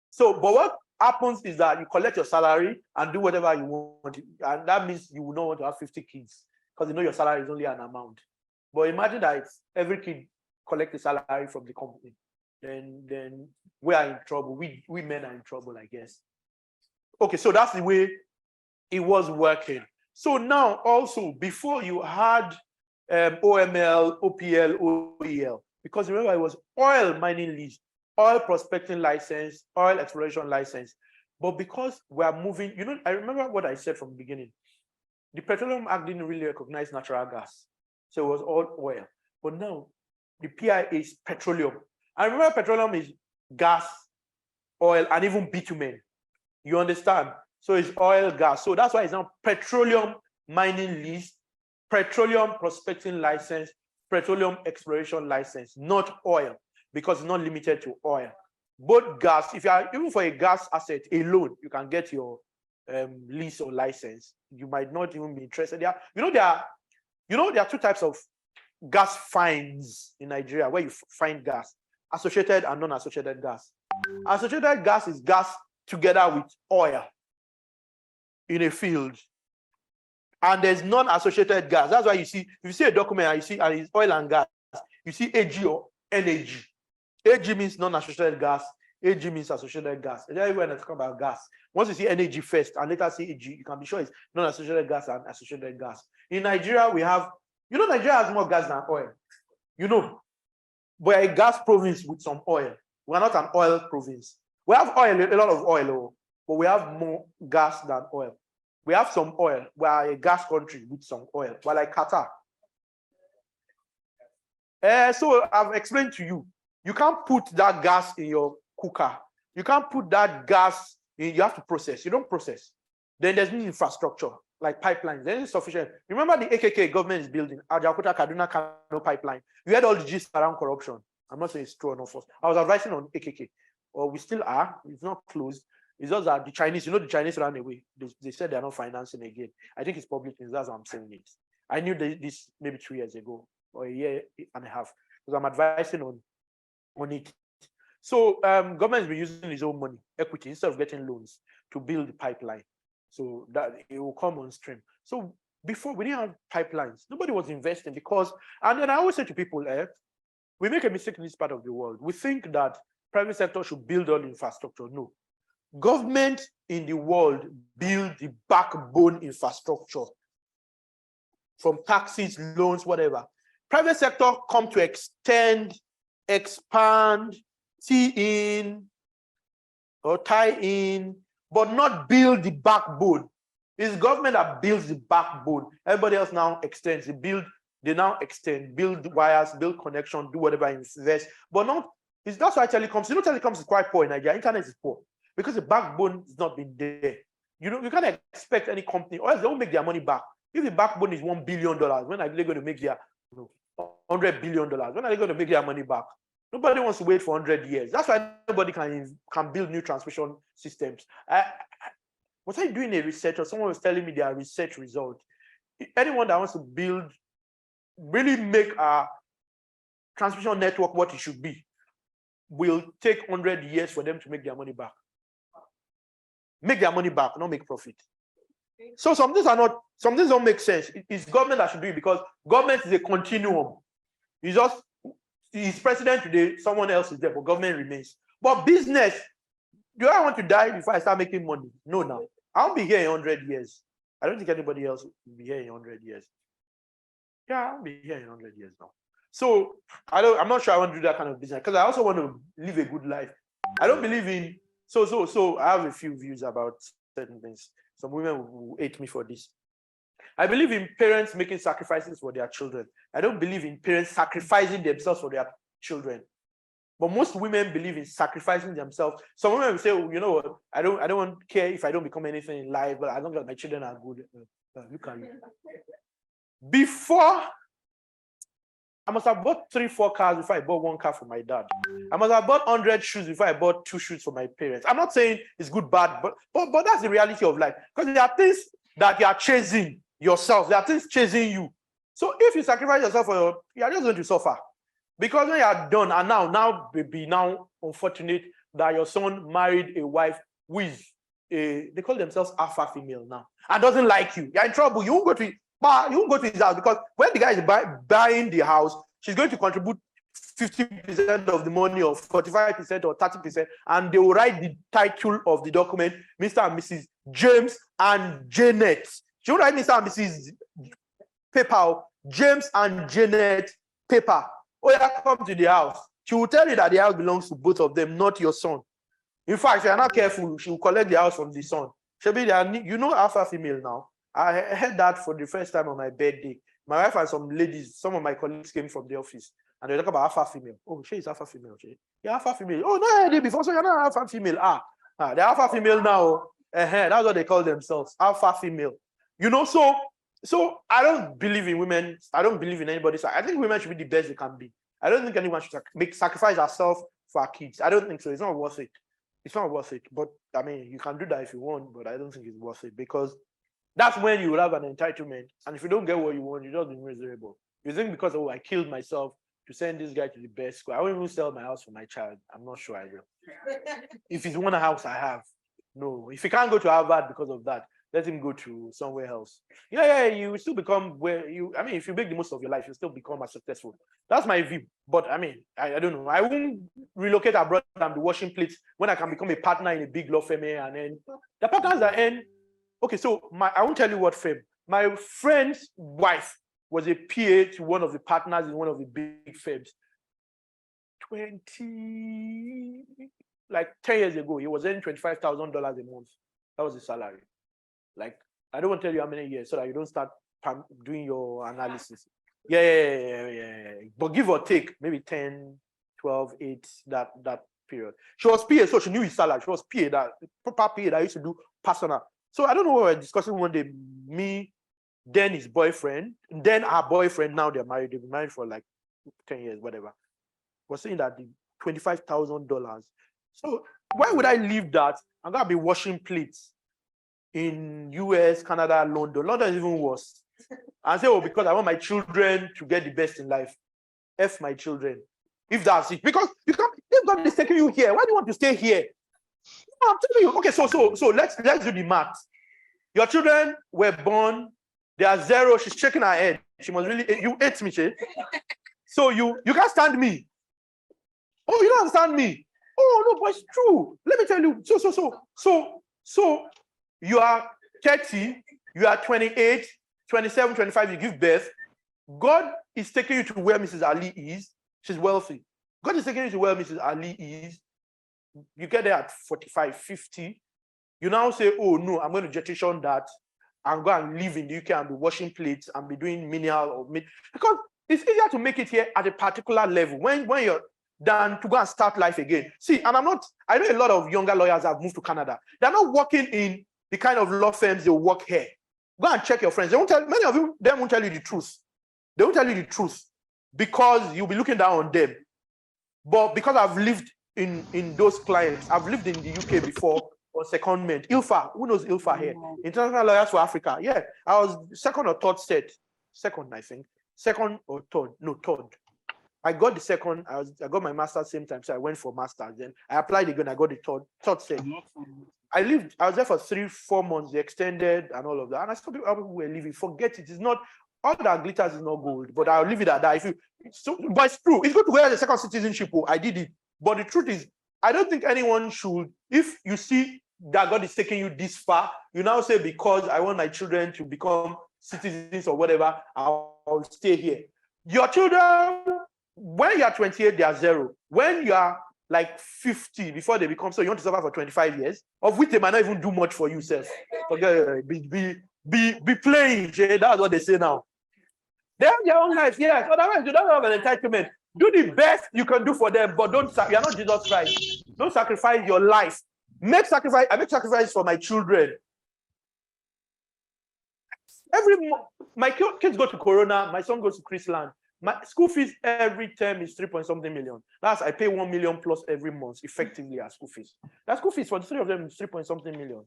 So, but what happens is that you collect your salary and do whatever you want. And that means you will not want to have 50 kids because you know your salary is only an amount. But imagine that it's every kid collect a salary from the company. Then we are in trouble. We men are in trouble, I guess. Okay, so that's the way it was working. So now also, before you had OML, OPL, OEL, because remember it was oil mining lease, oil prospecting license, oil exploration license. But because we are moving, I remember what I said from the beginning. The Petroleum Act didn't really recognize natural gas. So it was all oil. But now the PI is petroleum. I remember petroleum is gas, oil, and even bitumen. You understand? So it's oil, gas. So that's why it's now petroleum mining lease, petroleum prospecting license, petroleum exploration license, not oil, because it's not limited to oil. Both gas, if you are even for a gas asset alone, you can get your lease or license. You might not even be interested. There are You know, there are two types of gas finds in Nigeria where you find gas: associated and non-associated gas. Associated gas is gas together with oil in a field. And there's non-associated gas. That's why you see, if you see a document and you see and it's oil and gas, you see AG or NAG. AG means non-associated gas, AG means associated gas. That's when I talk about gas. Once you see NAG first and later see AG, you can be sure it's non-associated gas and associated gas. In Nigeria, we have, you know, Nigeria has more gas than oil. You know, we're a gas province with some oil. We're not an oil province. We have oil, a lot of oil, but we have more gas than oil. We have some oil. We are a gas country with some oil. We're like Qatar. So I've explained to you, you can't put that gas in your cooker. You can't put that gas in, you have to process. You don't process. Then there's no infrastructure, like pipelines. Then it's sufficient. Remember the AKK government is building, Ajaokuta Kaduna Kano pipeline. You had all the gist around corruption. I'm not saying it's true or not false. I was advising on AKK, or we still are. It's not closed. It's just that the Chinese, you know, the Chinese ran away. They said they're not financing again. I think it's public news. That's why I'm saying it. I knew this maybe 2 years ago or a year and a half because I'm advising on it. So government has been using its own money, equity, instead of getting loans to build the pipeline. So that it will come on stream. So before we didn't have pipelines, nobody was investing because, and then I always say to people, we make a mistake in this part of the world. We think that private sector should build all infrastructure. No. Government in the world build the backbone infrastructure from taxes, loans, whatever. Private sector come to extend, expand, tee in, or tie in, but not build the backbone. It's government that builds the backbone. Everybody else now extends. They now extend, build wires, build connection, do whatever, invest. But not, that's why telecoms, you know, telecoms is quite poor in Nigeria. Internet is poor. Because the backbone has not been there. You know, you can't expect any company, or else they won't make their money back. If the backbone is $1 billion, when are they going to make their $100 billion? When are they going to make their money back? Nobody wants to wait for 100 years. That's why nobody can build new transmission systems. Was I doing a research, or someone was telling me their research result? Anyone that wants to build, really make a transmission network what it should be, will take 100 years for them to make their money back. Make their money back, not make profit. So some things don't make sense. It's government that should do it because government is a continuum. He's president today, someone else is there, but government remains. But business, do I want to die before I start making money? No, now. I'll be here in 100 years. I don't think anybody else will be here in 100 years. Yeah, I'll be here in 100 years now. So I'm not sure I want to do that kind of business because I also want to live a good life. I don't believe in so I have a few views about certain things. Some women will hate me for this. I believe in parents making sacrifices for their children. I don't believe in parents sacrificing themselves for their children. But most women believe in sacrificing themselves. Some women will say, oh, you know what, I don't care if I don't become anything in life, but as long as my children are good. Look at you. Before, I must have bought 3-4 cars before I bought 1 car for my dad. I must have bought 100 shoes before I bought 2 shoes for my parents. I'm not saying it's good, bad, but that's the reality of life. Because there are things that you are chasing yourself. There are things chasing you. So if you sacrifice yourself you are just going to suffer. Because when you are done, and now baby, now unfortunate that your son married a wife who is they call themselves alpha female now, and doesn't like you. You're in trouble. You won't go to his house because when the guy is buying the house, she's going to contribute 50% of the money or 45% or 30%, and they will write the title of the document, Mr. and Mrs. James and Janet. She will write Mr. and Mrs. Paper, James and Janet Paper. Oh, yeah, come to the house. She will tell you that the house belongs to both of them, not your son. In fact, if you're not careful, she will collect the house from the son. She'll be there. You know alpha female now. I heard that for the first time on my birthday. My wife and some ladies, some of my colleagues came from the office and they talk about alpha female. Oh, she is alpha female. You're alpha female. Oh, no, I heard it before, so you're not alpha female. They're alpha female now. That's what they call themselves, alpha female. You know, so I don't believe in women. I don't believe in anybody. I think women should be the best they can be. I don't think anyone should sacrifice herself for our kids. I don't think so. It's not worth it. It's not worth it. But I mean, you can do that if you want, but I don't think it's worth it because That's when you will have an entitlement. And if you don't get what you want, you just be miserable. You think because, oh, I killed myself to send this guy to the best school. I won't even sell my house for my child. I'm not sure I will. If it's one house I have, no. If he can't go to Harvard because of that, let him go to somewhere else. Yeah, you will still become if you make the most of your life, you still become as successful. That's my view. But I mean, I don't know. I won't relocate abroad and be washing plates when I can become a partner in a big law firm here, and then the partners that earn. Okay, so I won't tell you what firm. My friend's wife was a PA to one of the partners in one of the big firms. 10 years ago, he was earning $25,000 a month. That was his salary. Like, I don't want to tell you how many years so that you don't start doing your analysis. Yeah. But give or take, maybe 10, 12, 8, that period. She was PA, so she knew his salary. She was PA, that proper PA that used to do personal. So I don't know what we were discussing one day. Me, then his boyfriend, then our boyfriend. Now they're married. They've been married for like 10 years, whatever. Was saying that the $25,000. So why would I leave that? I'm gonna be washing plates in US, Canada, London. London is even worse. And say, oh, because I want my children to get the best in life. F my children. If that's it. Because if God is taking you here, why do you want to stay here? No, I'm telling you. Okay, so let's do the math. Your children were born, they are 0. She's shaking her head. She must really, you hate me, Che. So you can't stand me. Oh, you don't understand me. Oh, no, but it's true. Let me tell you. So you are 30, you are 28, 27, 25, you give birth. God is taking you to where Mrs. Ali is. She's wealthy. God is taking you to where Mrs. Ali is. You get there at 45, 50. You now say, oh, no, I'm going to jettison that and go and live in the UK and be washing plates and be doing menial or because it's easier to make it here at a particular level when you're than to go and start life again. See, and I know a lot of younger lawyers have moved to Canada. They're not working in the kind of law firms they work here. Go and check your friends. They won't tell, many of you, they won't tell you the truth. They won't tell you the truth because you'll be looking down on them. But because I've lived in those clients, I've lived in the UK before on secondment. ILFA, who knows ILFA here? International Lawyers for Africa. Yeah, I was second or third set. Second, I think. Second or third. No, third. I got the second. I got my master's same time, so I went for master's. Then I applied again. I got the third set. I was there for 3-4 months. They extended and all of that. And I saw people were leaving. Forget it. It's not all that glitters is not gold. But I'll leave it at that. But it's true. It's good to go as a second citizenship. Oh, I did it. But the truth is, I don't think anyone should. If you see that God is taking you this far, you now say because I want my children to become citizens or whatever, I'll stay here. Your children. When you are 28, they are 0. When you are like 50, before they become so, you want to suffer for 25 years, of which they might not even do much for you, self. Be playing, Jay. That's what they say now. They have their own life, yes. Otherwise, you don't have an entitlement. Do the best you can do for them, but you are not Jesus Christ. Don't sacrifice your life. I make sacrifice for my children. My kids go to Corona, my son goes to Chrisland. My school fees every term is 3-something million. That's I pay 1 million plus every month effectively as school fees. That school fees for the 3 of them is 3-something million.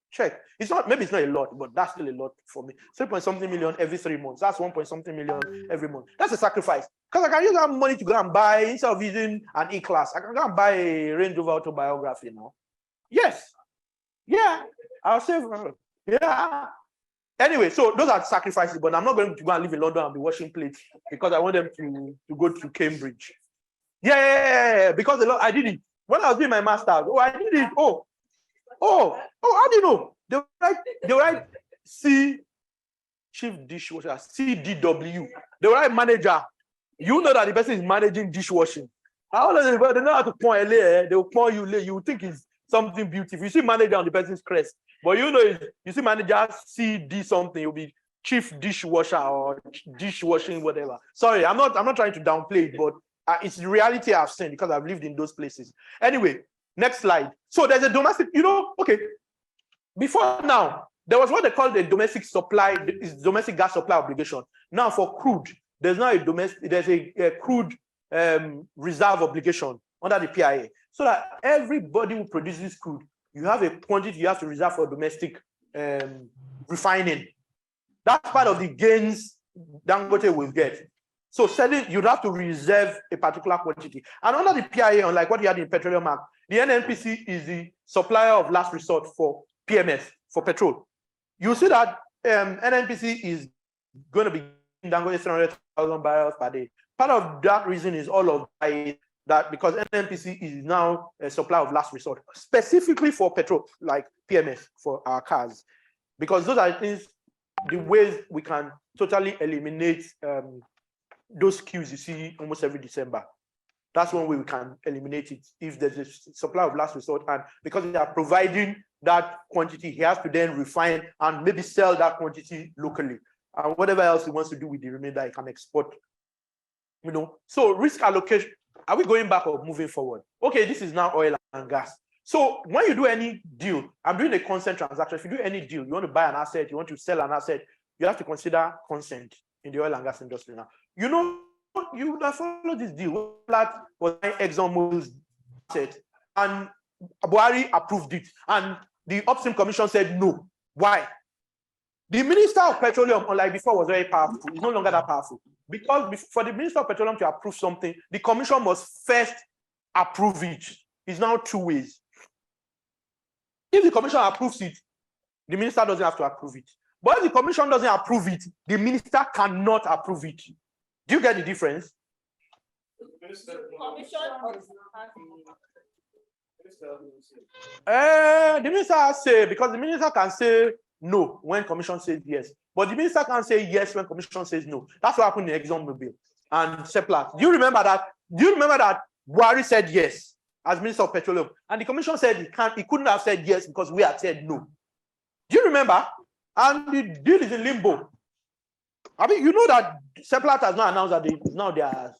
Check. Maybe it's not a lot, but that's still a lot for me. 3-something million every 3 months. That's 1-something million every month. That's a sacrifice. Because I can use that money to go and buy, instead of using an E-class, I can go and buy a Range Rover autobiography now. Yes. Yeah. I'll save. Yeah. Anyway, so those are sacrifices, but I'm not going to go and live in London and be washing plates because I want them to go to Cambridge. Yeah. Because I did it. When I was doing my master's, I did it. How do you know? They write C, chief dishwasher, CDW. They write manager. You know that the person is managing dishwashing. They know how to point LA. They will point you late. You think it's something beautiful. You see manager on the person's crest. But you see manager CD something, you'll be chief dishwasher or dishwashing, whatever. Sorry, I'm not trying to downplay it, but it's the reality I've seen because I've lived in those places. Anyway, next slide. So there's a domestic, before now, there was what they call the domestic gas supply obligation. Now for crude, there's now a crude reserve obligation under the PIA. So that everybody who produces crude, you have a quantity you have to reserve for domestic refining. That's part of the gains Dangote will get. So selling, you'd have to reserve a particular quantity. And under the PIA, unlike what you had in Petroleum Act, the NNPC is the supplier of last resort for PMS, for petrol. You see that NNPC is going to be Dangote 300,000 barrels per day. Part of that reason is all of that because NNPC is now a supplier of last resort, specifically for petrol, like PMS for our cars. Because those are things, the ways we can totally eliminate those queues you see almost every December. That's one way we can eliminate it. If there's a supply of last resort, and because they are providing that quantity, he has to then refine and maybe sell that quantity locally. And whatever else he wants to do with the remainder, he can export. You know, so risk allocation, are we going back or moving forward? Okay, this is now oil and gas. So when you do any deal, I'm doing a consent transaction. If you do any deal, you want to buy an asset, you want to sell an asset, you have to consider consent in the oil and gas industry now. You know, you would have followed this deal. That was ExxonMobil's asset, and Buhari approved it. And the Upstream Commission said no. Why? The Minister of Petroleum, unlike before, was very powerful. It's no longer that powerful. Because for the Minister of Petroleum to approve something, the Commission must first approve it. It's now two ways. If the Commission approves it, the Minister doesn't have to approve it. But if the Commission doesn't approve it, the Minister cannot approve it. Do you get the difference? The Minister say, because the Minister can say no when Commission says yes. But the Minister can say yes when Commission says no. That's what happened in ExxonMobil and Seplat. Do you remember that? Do you remember that Buhari said yes as Minister of Petroleum? And the Commission said he couldn't have said yes because we had said no. Do you remember? And the deal is in limbo. I mean, you know that Seplat has not announced that it's now theirs.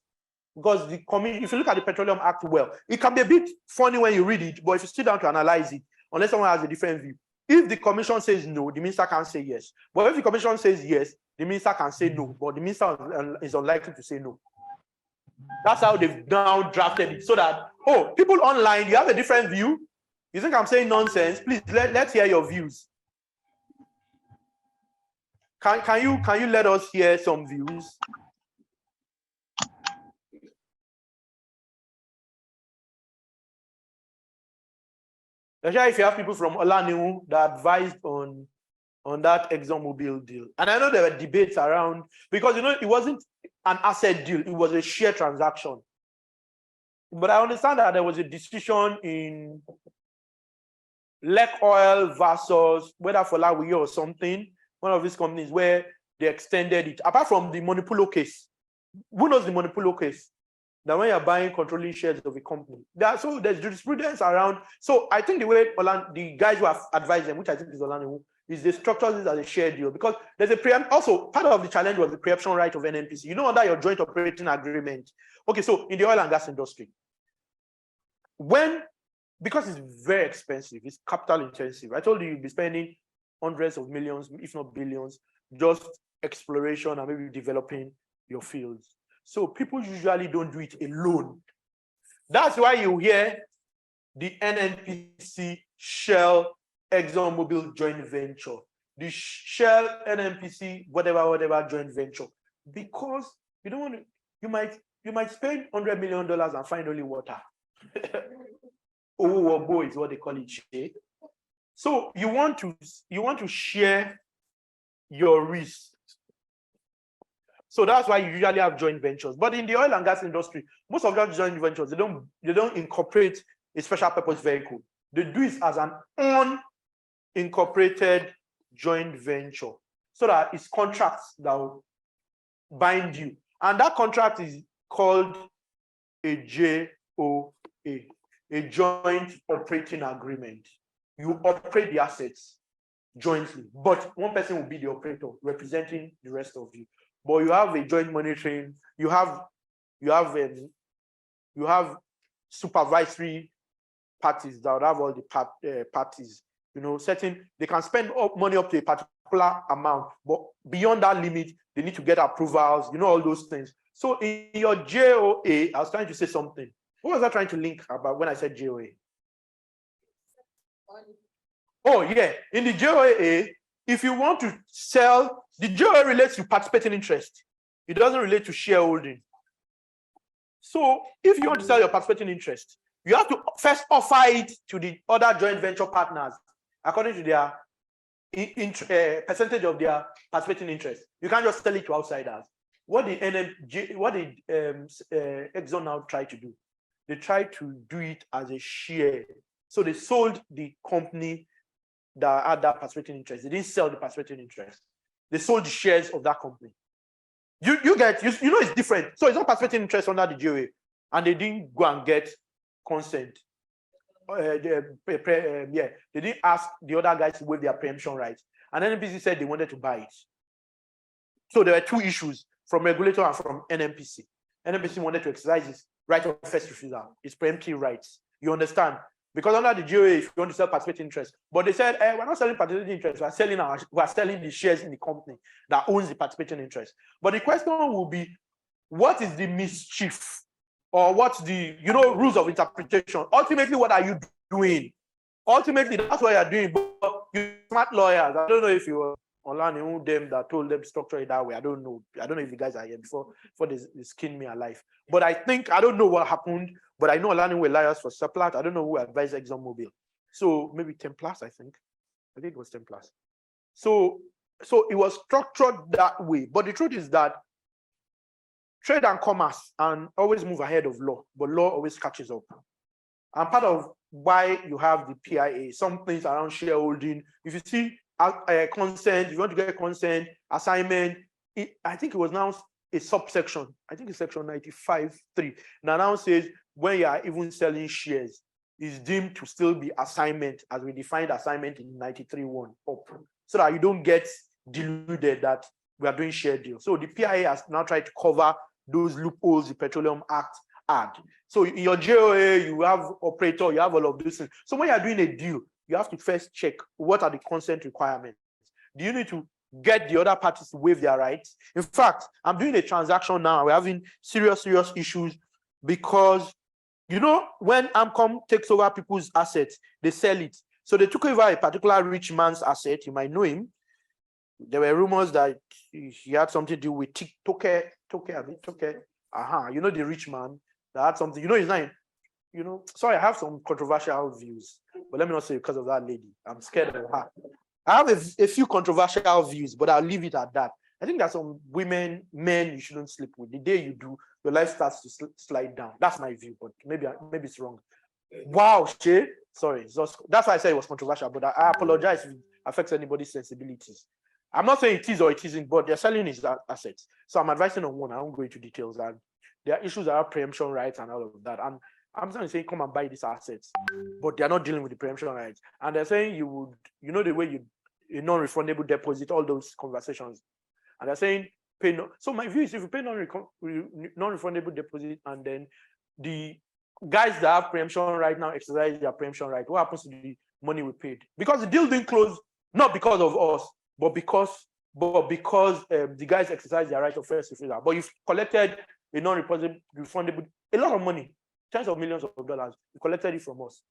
Because if you look at the Petroleum Act well, it can be a bit funny when you read it, but if you sit down to analyze it, unless someone has a different view, if the Commission says no, the Minister can say yes. But if the Commission says yes, the Minister can say no, but the Minister is unlikely to say no. That's how they've now drafted it, so that, oh, people online, you have a different view? You think I'm saying nonsense? Please, let's hear your views. Can you let us hear some views? Especially if you have people from Olaniwu that advised on that ExxonMobil deal. And I know there were debates around, because, you know, it wasn't an asset deal, it was a share transaction. But I understand that there was a decision in Lek Oil versus whether Folawiyo or something, one of these companies, where they extended it. Apart from the Monopulo case, who knows the Monopulo case? That when you're buying controlling shares of a company, so there's jurisprudence around. So I think the way the guys who have advised them, which I think is Olaniwu, is they structure this as a share deal, because there's a also part of the challenge was the preemption right of NNPC. You know, under your joint operating agreement. Okay, so in the oil and gas industry, because it's very expensive, it's capital intensive. I told you you'll be spending hundreds of millions, if not billions, just exploration and maybe developing your fields. So people usually don't do it alone. That's why you hear the NNPC, Shell, ExxonMobil joint venture, the Shell, NNPC, whatever joint venture, because you don't want to. You might spend $100 million and find only water. Oh, is what they call it. So you want to share your risk. So that's why you usually have joint ventures. But in the oil and gas industry, most of those joint ventures, they don't incorporate a special purpose vehicle. They do it as an unincorporated joint venture, so that it's contracts that will bind you. And that contract is called a JOA, a joint operating agreement. You operate the assets jointly, but one person will be the operator representing the rest of you. But you have a joint monitoring, you have supervisory parties that would have all the parties, you know, they can spend money up to a particular amount, but beyond that limit, they need to get approvals, you know, all those things. So in your JOA, I was trying to say something. What was I trying to link about when I said JOA? Oh, yeah. In the JOA, if you want to sell, the GOA relates to participating interest. It doesn't relate to shareholding. So if you want to sell your participating interest, you have to first offer it to the other joint venture partners according to their percentage of their participating interest. You can't just sell it to outsiders. What did Exxon now try to do? They tried to do it as a share. So they sold the company that had that participating interest. They didn't sell the participating interest. They sold the shares of that company. You know it's different. So it's not participating interest under the GOA, and they didn't go and get consent. They didn't ask the other guys to waive their preemption rights. And NNPC said they wanted to buy it. So there were two issues from regulator and from NNPC. NNPC wanted to exercise its right of first refusal, its preemptive rights. You understand? Because under the GOA, if you want to sell participating interest, but they said, we're not selling participating interest, we're selling the shares in the company that owns the participating interest. But the question will be, what is the mischief? Or what's the rules of interpretation? Ultimately, what are you doing? Ultimately, that's what you're doing. But you smart lawyers, I don't know if you were online them that told them to structure it that way. I don't know if you guys are here before they skin me alive. But I don't know what happened, but I know Olani were liars for Seplat. I don't know who advised ExxonMobil. So maybe 10 plus, I think it was 10 plus. So it was structured that way. But the truth is that trade and commerce and always move ahead of law, but law always catches up. And part of why you have the PIA, some things around shareholding, if you see consent, if you want to get consent, assignment, I think it was now a subsection, I think it's section 95.3. Now says when you are even selling shares, is deemed to still be assignment as we defined assignment in 93.1 up, so that you don't get deluded that we are doing share deals. So the PIA has now tried to cover those loopholes the Petroleum Act had. So in your GOA, you have operator, you have all of those things. So when you're doing a deal, you have to first check what are the consent requirements. Do you need to get the other parties to waive their rights? In fact, I'm doing a transaction now. We're having serious issues because, when Amcom takes over people's assets, they sell it. So they took over a particular rich man's asset. You might know him. There were rumors that he had something to do with Toke. The rich man that had something. His name. Sorry, I have some controversial views, but let me not say because of that lady. I'm scared of her. I have a few controversial views, but I'll leave it at that. I think there's some men you shouldn't sleep with. The day you do, your life starts to slide down. That's my view, but maybe it's wrong. Wow, Shay. Sorry, that's why I said it was controversial, but I apologize if it affects anybody's sensibilities. I'm not saying it is or it isn't, but they're selling his assets. So I'm advising on one. I won't go into details. And there are issues around preemption rights and all of that. And I'm saying come and buy these assets, but they're not dealing with the preemption rights. And they're saying you would, the way you non-refundable deposit, all those conversations. And they're saying pay no. So my view is if you pay non-refundable deposit and then the guys that have preemption right now exercise their preemption right, what happens to the money we paid? Because the deal didn't close, not because of us, but because the guys exercise their right of first refusal. But you've collected a non-refundable, a lot of money, tens of millions of dollars. You collected it from us.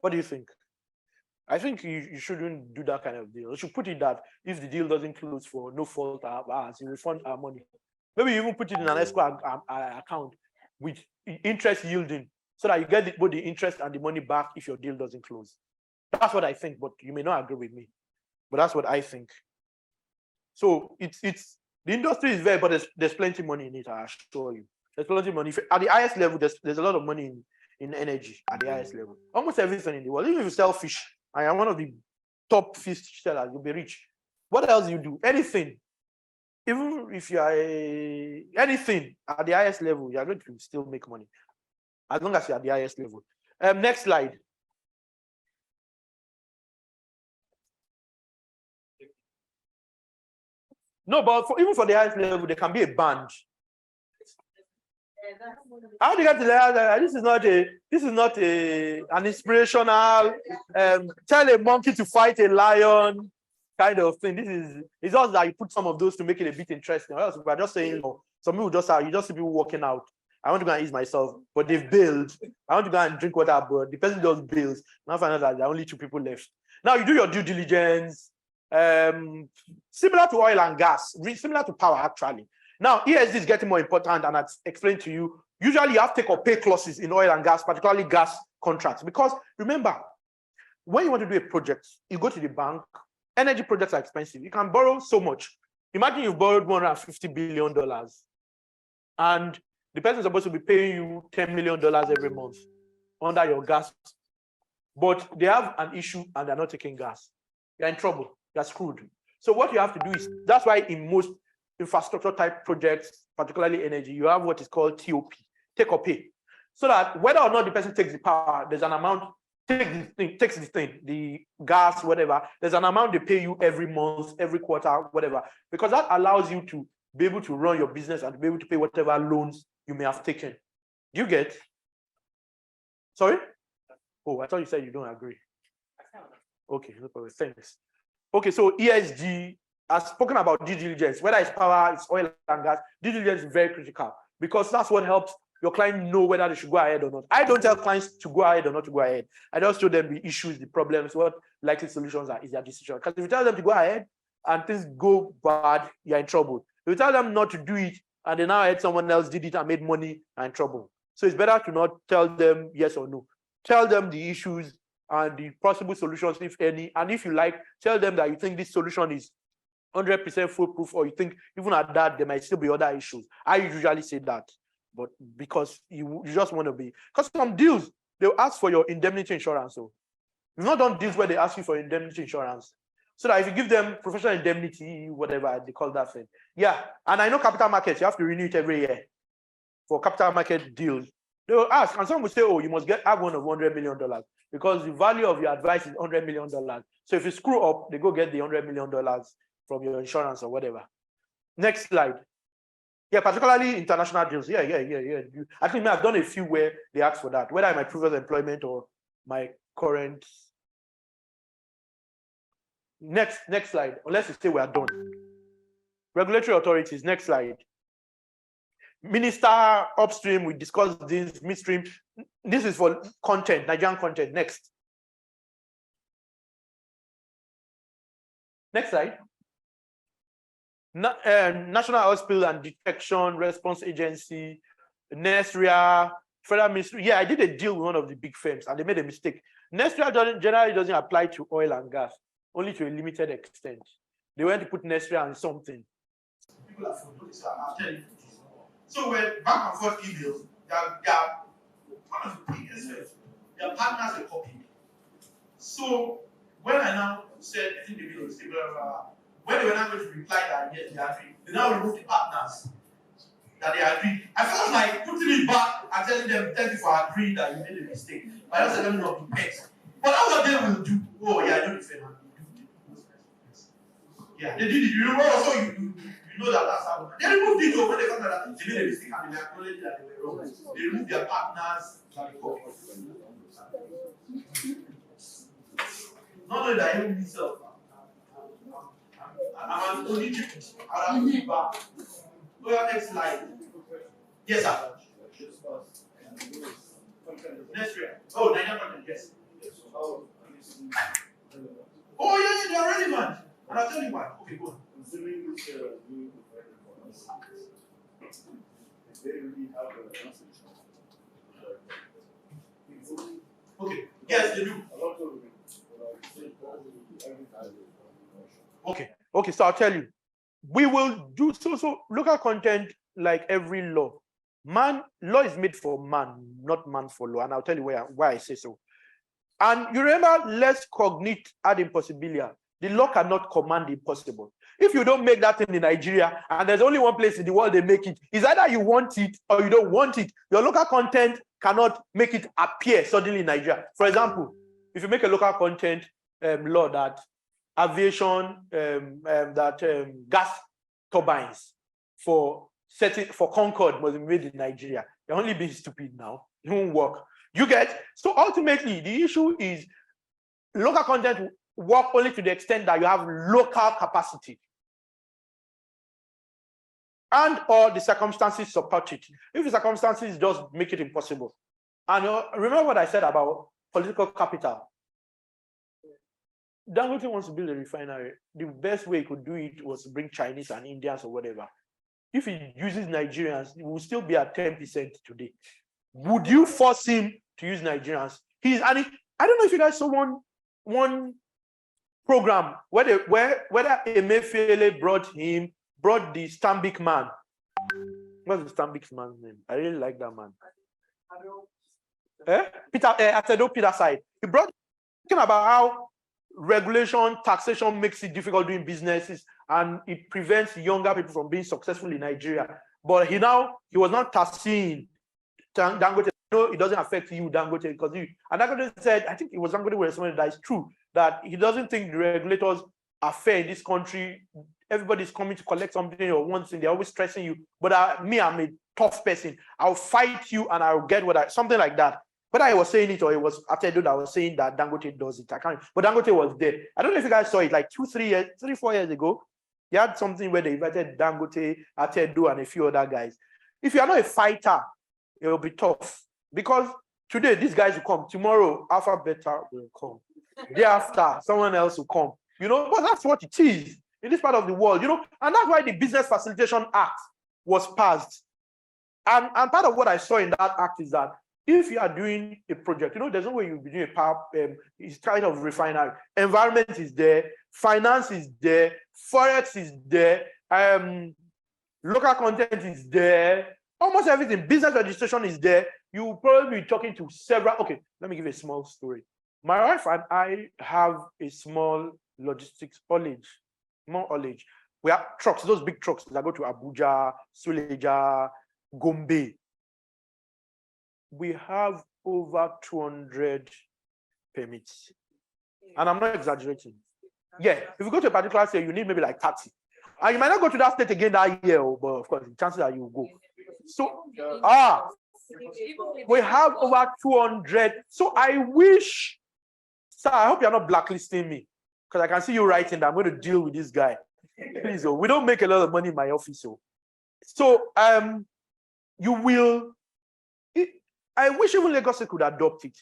What do you think? I think you shouldn't do that kind of deal. You should put it that if the deal doesn't close for no fault of ours, you refund our money. Maybe you even put it in an escrow account with interest yielding, so that you get both the interest and the money back if your deal doesn't close. That's what I think, but you may not agree with me. But that's what I think. So it's the industry is very, but there's plenty of money in it, I assure you. There's plenty of money. At the highest level, there's a lot of money in energy at the highest level. Almost everything in the world. Even if you sell fish, I am one of the top fish sellers, you'll be rich. What else do you do? Anything. Even if you are anything at the highest level, you're going to still make money. As long as you're at the highest level. Next slide. No, but even for the highest level, there can be a band. How do you get to that? This is not an inspirational tell a monkey to fight a lion kind of thing. It's just that you put some of those to make it a bit interesting. Or else we're just saying, some people you just see people walking out. I want to go and ease myself, but they've bailed. I want to go and drink water, but the person just bails. Now find out that there are only two people left. Now you do your due diligence, similar to oil and gas, similar to power actually. Now ESG is getting more important, and I explained to you. Usually you have take or pay clauses in oil and gas, particularly gas contracts, because remember, when you want to do a project, you go to the bank. Energy projects are expensive. You can borrow so much. Imagine you've borrowed $150 billion, and the person is supposed to be paying you $10 million every month under your gas, but they have an issue and they're not taking gas. You're in trouble. You're screwed. So what you have to do is, that's why in most infrastructure type projects, particularly energy, you have what is called TOP, take or pay. So that whether or not the person takes the power, there's an amount, takes the thing, the gas, whatever, there's an amount they pay you every month, every quarter, whatever, because that allows you to be able to run your business and be able to pay whatever loans you may have taken. Do you get? Sorry? Oh, I thought you said you don't agree. Okay, no problem. Thanks. Okay, so ESG, I've spoken about due diligence, whether it's power, it's oil and gas, due diligence is very critical because that's what helps your client know whether they should go ahead or not. I don't tell clients to go ahead or not to go ahead. I just show them the issues, the problems, what likely solutions are, is their decision. Because if you tell them to go ahead and things go bad, you're in trouble. If you tell them not to do it and they now had someone else did it and made money, you're in trouble. So it's better to not tell them yes or no. Tell them the issues and the possible solutions, if any. And if you like, tell them that you think this solution is 100% foolproof, or you think even at that, there might still be other issues. I usually say that, but because you just want to be, because some deals, they'll ask for your indemnity insurance. So you've not done deals where they ask you for indemnity insurance. So that if you give them professional indemnity, whatever they call that thing. Yeah, and I know capital markets, you have to renew it every year for capital market deals. They will ask, and some will say, oh, you must have one of $100 million because the value of your advice is $100 million. So if you screw up, they go get the $100 million from your insurance or whatever. Next slide. Yeah, particularly international deals. Yeah. I think I've done a few where they ask for that, whether in my previous employment or my current. Next slide, unless you say we are done. Regulatory authorities, next slide. Minister upstream, we discussed this, midstream. This is for content, Nigerian content. Next slide. National Oil Spill and Detection Response Agency, NESRIA, Federal Ministry. Yeah, I did a deal with one of the big firms and they made a mistake. NESRIA generally doesn't apply to oil and gas, only to a limited extent. They went to put NESRIA on something. People are from notice, I'll tell you. So when back and forth emails, they are one of the biggest firms. Their partners are copied. So when I now said, I think they made a mistake, when they were not going to reply that yes, they agree, they now remove the partners that they agree. I felt like putting it back and telling them, thank you for agreeing that you made a mistake. But I just said, let me not be pets. But that's what they will do. Oh, yeah, I know the firm. Yeah, they did it. You know, also you know that's how they removed it when they found that they made a mistake and they acknowledged that they were wrong. They removed their partners that they copy. Not only that, even myself. I'm an only chicken. I'll have to be back. Go ahead, next slide. Yes, sir. Next year. Oh, Nigerian content, yes. Oh, yeah, they are relevant. And I'll tell you why. Okay, go on. Okay, yes, they do. Okay, so I'll tell you. We will do so local content like every law. Law is made for man, not man for law. And I'll tell you why I say so. And you remember, let's cognite ad impossibilia. The law cannot command the impossible. If you don't make that thing in Nigeria, and there's only one place in the world they make it, is either you want it or you don't want it. Your local content cannot make it appear suddenly in Nigeria. For example, if you make a local content law that aviation, gas turbines for Concorde must be made in Nigeria, you're only being stupid now. It won't work. You get? So ultimately, the issue is local content work only to the extent that you have local capacity and or the circumstances support it. If the circumstances just make it impossible. And remember what I said about political capital. Dangote wants to build a refinery. The best way he could do it was to bring Chinese and Indians or whatever. If he uses Nigerians, he will still be at 10% today. Would you force him to use Nigerians? I don't know if you guys saw one program whether Emefiele brought the Stanbic man. What's the Stanbic man's name? I really like that man. Peter side. He brought talking about how regulation, taxation makes it difficult doing businesses and it prevents younger people from being successful in Nigeria. But he was not taxing Dangote. No, it doesn't affect you, Dangote, because and Dangote said, I think it was Dangote who responded that it's true, that he doesn't think the regulators are fair in this country. Everybody's coming to collect something or one thing, they're always stressing you. But I'm a tough person. I'll fight you and I'll get something like that. Whether I was saying it or it was Atedo that was saying that Dangote does it, I can't. But Dangote was there. I don't know if you guys saw it like 4 years ago. He had something where they invited Dangote, Atedo, and a few other guys. If you are not a fighter, it will be tough. Because today, these guys will come. Tomorrow, Alpha Beta will come. Day after, someone else will come. But that's what it is in this part of the world, and that's why the Business Facilitation Act was passed. And part of what I saw in that act is that if you are doing a project, there's no way you'll be doing a power, it's kind of refinery. Environment is there, finance is there, forex is there, local content is there, almost everything. Business registration is there. You'll probably be talking to several. Okay, let me give a small story. My wife and I have a small logistics more haulage. We have trucks, those big trucks that go to Abuja, Suleja, Gombe. We have over 200 permits. And I'm not exaggerating. Yeah, if you go to a particular state, you need maybe like 30. And you might not go to that state again that year, but of course, the chances are you will go. So, we have over 200. So I wish, sir, I hope you're not blacklisting me, because I can see you writing that I'm going to deal with this guy. Please, we don't make a lot of money in my office. So, you will. I wish even Lagos could adopt it.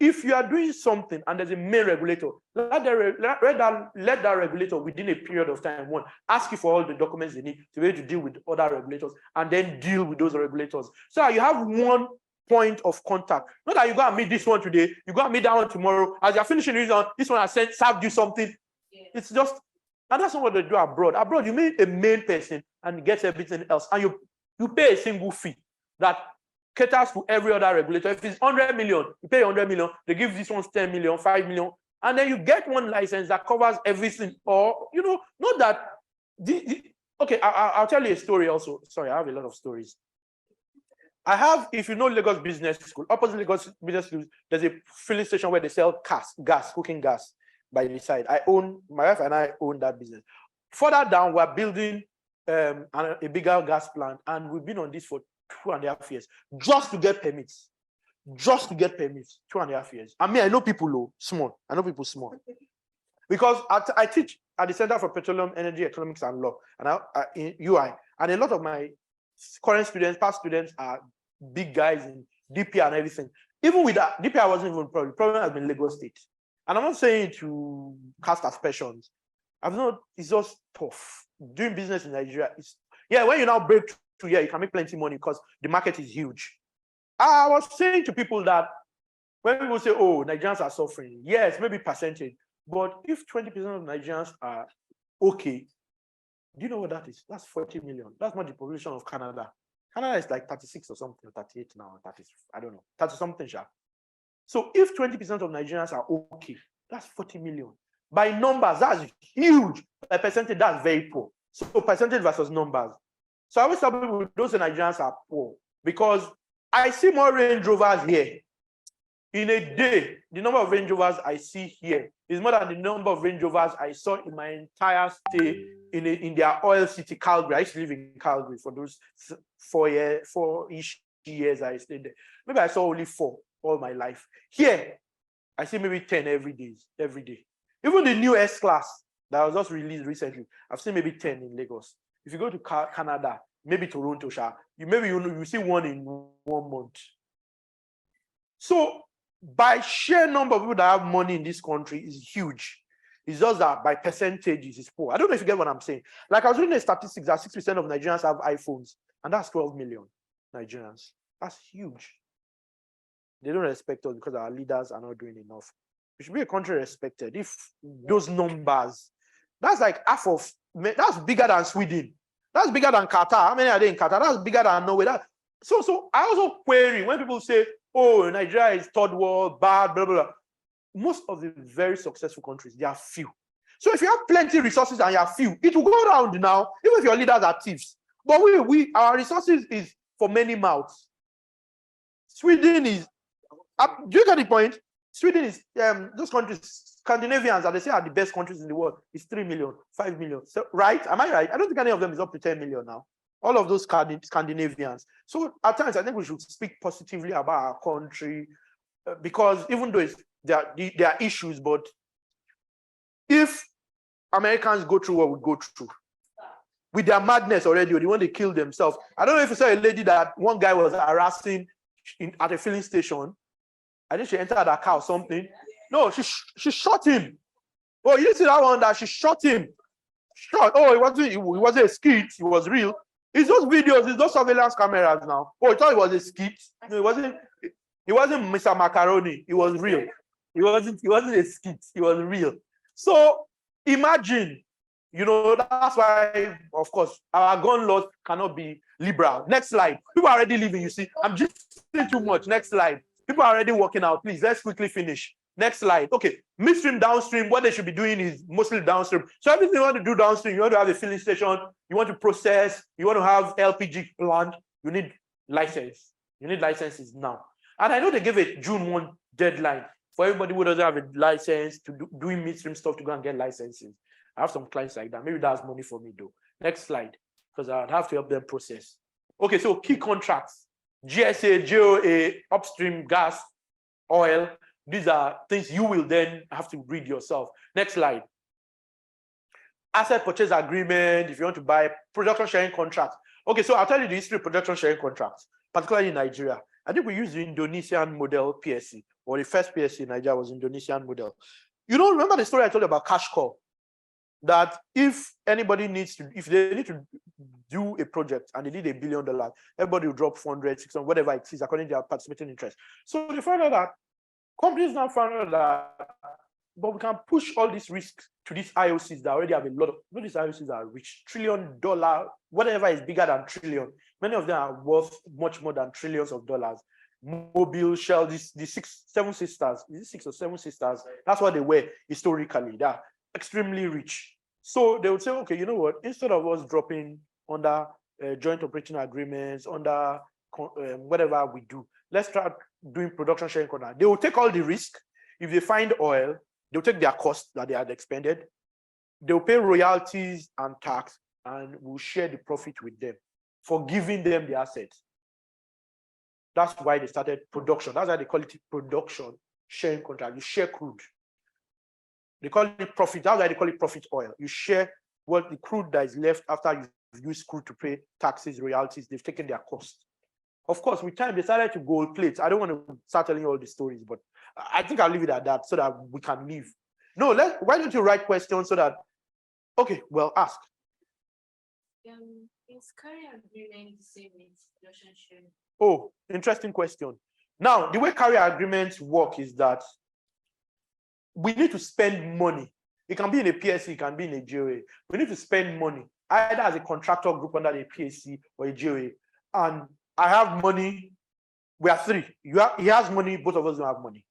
If you are doing something and there's a main regulator, let that regulator within a period of time, ask you for all the documents they need to be able to deal with other regulators and then deal with those regulators. So you have one point of contact. Not that you go and meet this one today, you go and meet that one tomorrow. As you're finishing this one has served you something. Yeah. It's just, and that's not what they do abroad. Abroad, you meet a main person and gets everything else. And you pay a single fee that caters to every other regulator. If it's 100 million, you pay 100 million, they give this one 10 million, 5 million, and then you get one license that covers everything. Or, not that, okay, I'll tell you a story also. Sorry, I have a lot of stories. I have, if you know Lagos Business School, opposite Lagos Business School, there's a filling station where they sell gas, cooking gas by the side. My wife and I own that business. Further down, we're building a bigger gas plant, and we've been on this for 2.5 years just to get permits. 2.5 years. I know people small. Because I teach at the Center for Petroleum, Energy, Economics and Law, and in UI. And a lot of my current students, past students, are big guys in DPR and everything. Even with that, DPR wasn't even a problem. The problem has been Lagos State. And I'm not saying to cast aspersions. It's just tough. Doing business in Nigeria is, when you now break through here, you can make plenty of money because the market is huge. I was saying to people that when people say, oh, Nigerians are suffering, yes, maybe percentage, but if 20% of Nigerians are okay, do you know what that is? That's 40 million. That's not the population of Canada. Canada is like 36 or something, 38 now, 30, I don't know, 30 something sharp. So if 20% of Nigerians are okay, that's 40 million. By numbers, that's huge. By percentage, that's very poor. So percentage versus numbers. So I always tell people those Nigerians are poor because I see more Range Rovers here. In a day, the number of Range Rovers I see here is more than the number of Range Rovers I saw in my entire stay in their oil city, Calgary. I used to live in Calgary for those 4-ish years I stayed there. Maybe I saw only 4 all my life. Here, I see maybe 10 every day. Even the new S-Class that was just released recently, I've seen maybe 10 in Lagos. If you go to Canada, maybe Toronto, you see 1 in 1 month. So by sheer number of people that have money in this country is huge. It's just that by percentages, it's poor. I don't know if you get what I'm saying. Like I was reading the statistics that 6% of Nigerians have iPhones, and that's 12 million Nigerians. That's huge. They don't respect us because our leaders are not doing enough. We should be a country respected. If those numbers, that's like half of, that's bigger than Sweden. That's bigger than Qatar. How many are there in Qatar? That's bigger than Norway. So I also query when people say, oh, Nigeria is third world, bad, blah, blah, blah. Most of the very successful countries, they are few. So if you have plenty of resources and you are few, it will go around now, even if your leaders are thieves. But our resources is for many mouths. Sweden is, do you get the point? Sweden is, those countries, Scandinavians, that they say are the best countries in the world, is 3 million, 5 million. So, right? Am I right? I don't think any of them is up to 10 million now. All of those Scandinavians. So at times, I think we should speak positively about our country, because even though there are issues, but if Americans go through what we go through, with their madness already, or they want to kill themselves. I don't know if you saw a lady that one guy was harassing at a filling station. I think she entered a car or something. No, she shot him. Oh, you see that one that she shot him? Oh, it wasn't a skit, it was real. It's those videos, it's those surveillance cameras now. Oh, I thought it was a skit. No, it wasn't Mr. Macaroni, it was real. It wasn't a skit, it was real. So imagine, that's why, of course, our gun laws cannot be liberal. Next slide. People are already leaving, you see. I'm just saying too much. Next slide. People are already working out. Please, let's quickly finish. Next slide. Okay, midstream, downstream, what they should be doing is mostly downstream. So everything you want to do downstream, you want to have a filling station, you want to process, you want to have LPG plant, you need license. You need licenses now. And I know they gave a June 1 deadline for everybody who doesn't have a license to doing midstream stuff to go and get licenses. I have some clients like that. Maybe that's money for me though. Next slide, because I'd have to help them process. Okay, so key contracts, GSA, GOA, upstream gas, oil. These are things you will then have to read yourself. Next slide. Asset purchase agreement, if you want to buy production sharing contracts. Okay, so I'll tell you the history of production sharing contracts, particularly in Nigeria. I think we used the Indonesian model PSC, or the first PSC in Nigeria was Indonesian model. Remember the story I told you about cash call? That if they need to do a project and they need $1 billion, everybody will drop 400, 600, whatever it is, according to their participating interest. So they found out that companies now found out that, but we can push all these risks to these IOCs that already have a lot of, these IOCs are rich, $1 trillion, whatever is bigger than trillion. Many of them are worth much more than trillions of dollars. Mobil, Shell, the 7 sisters, is it 6 or 7 sisters? That's what they were historically. They're extremely rich. So they would say, okay, you know what? Instead of us dropping under joint operating agreements, under whatever we do, let's start doing production sharing contract. They will take all the risk. If they find oil, they'll take their costs that they had expended. They'll pay royalties and tax, and we'll share the profit with them for giving them the assets. That's why they started production. That's why they call it production sharing contract. You share crude. They call it profit. That's why they call it profit oil. You share what the crude that is left after you've used crude to pay taxes, royalties. They've taken their cost. Of course, with time, they started to gold plate. I don't want to start telling you all the stories, but I think I'll leave it at that so that we can leave. No, why don't you write questions so that, okay, well, ask. Is carrier agreement the same as production sharing? Oh, interesting question. Now, the way carrier agreements work is that we need to spend money. It can be in a PSC, it can be in a GOA. We need to spend money, either as a contractor group under a PSC or a GOA. And I have money. We are 3. He has money, both of us don't have money.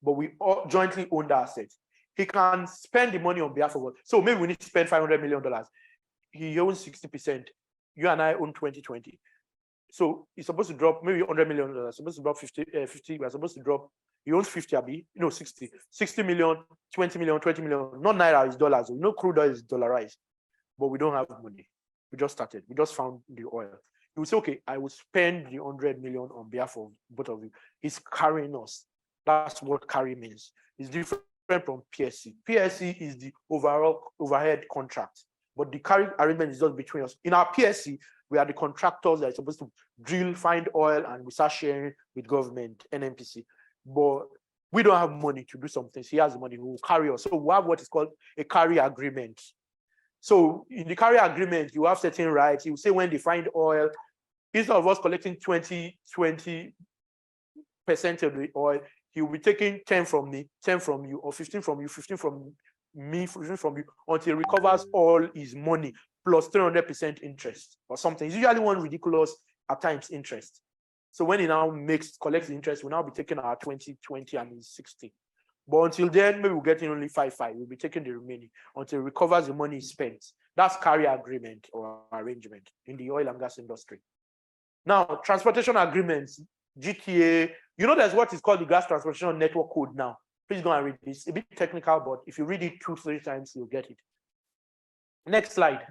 But we all jointly own the asset. He can spend the money on behalf of us. So maybe we need to spend $500 million. He owns 60%. You and I own 20-20. So he's supposed to drop maybe $100 million. Supposed to drop 50. We're supposed to drop. He owns 50, Abi. No, 60. 60 million, 20 million, 20 million. Not naira, it's dollars. No crude oil is dollarized. But we don't have money. We just started. We just found the oil. He will say, okay, I will spend the 100 million on behalf of both of you. He's carrying us. That's what carry means. It's different from PSC. PSC is the overall overhead contract. But the carry arrangement is just between us. In our PSC, we are the contractors that are supposed to drill, find oil, and we start sharing with government, NNPC. But We don't have money to do something. He has money, he will carry us. So we have what is called a carry agreement. So in the carry agreement, you have certain rights. You say when they find oil, instead of us collecting 20% of the oil, he will be taking 10 from me, 10 from you, or 15 from you, 15 from me, 15 from you, until he recovers all his money plus 300% interest or something. It's usually one ridiculous at times interest. So when he now collects the interest, we'll now be taking our 20, and he's 60. But until then, maybe we'll get in only 5. We'll be taking the remaining until he recovers the money he spent. That's carry agreement or arrangement in the oil and gas industry. Now, transportation agreements, GTA, there's what is called the Gas Transportation Network Code now. Please go and read this. It's a bit technical, but if you read it 2-3 times, you'll get it. Next slide.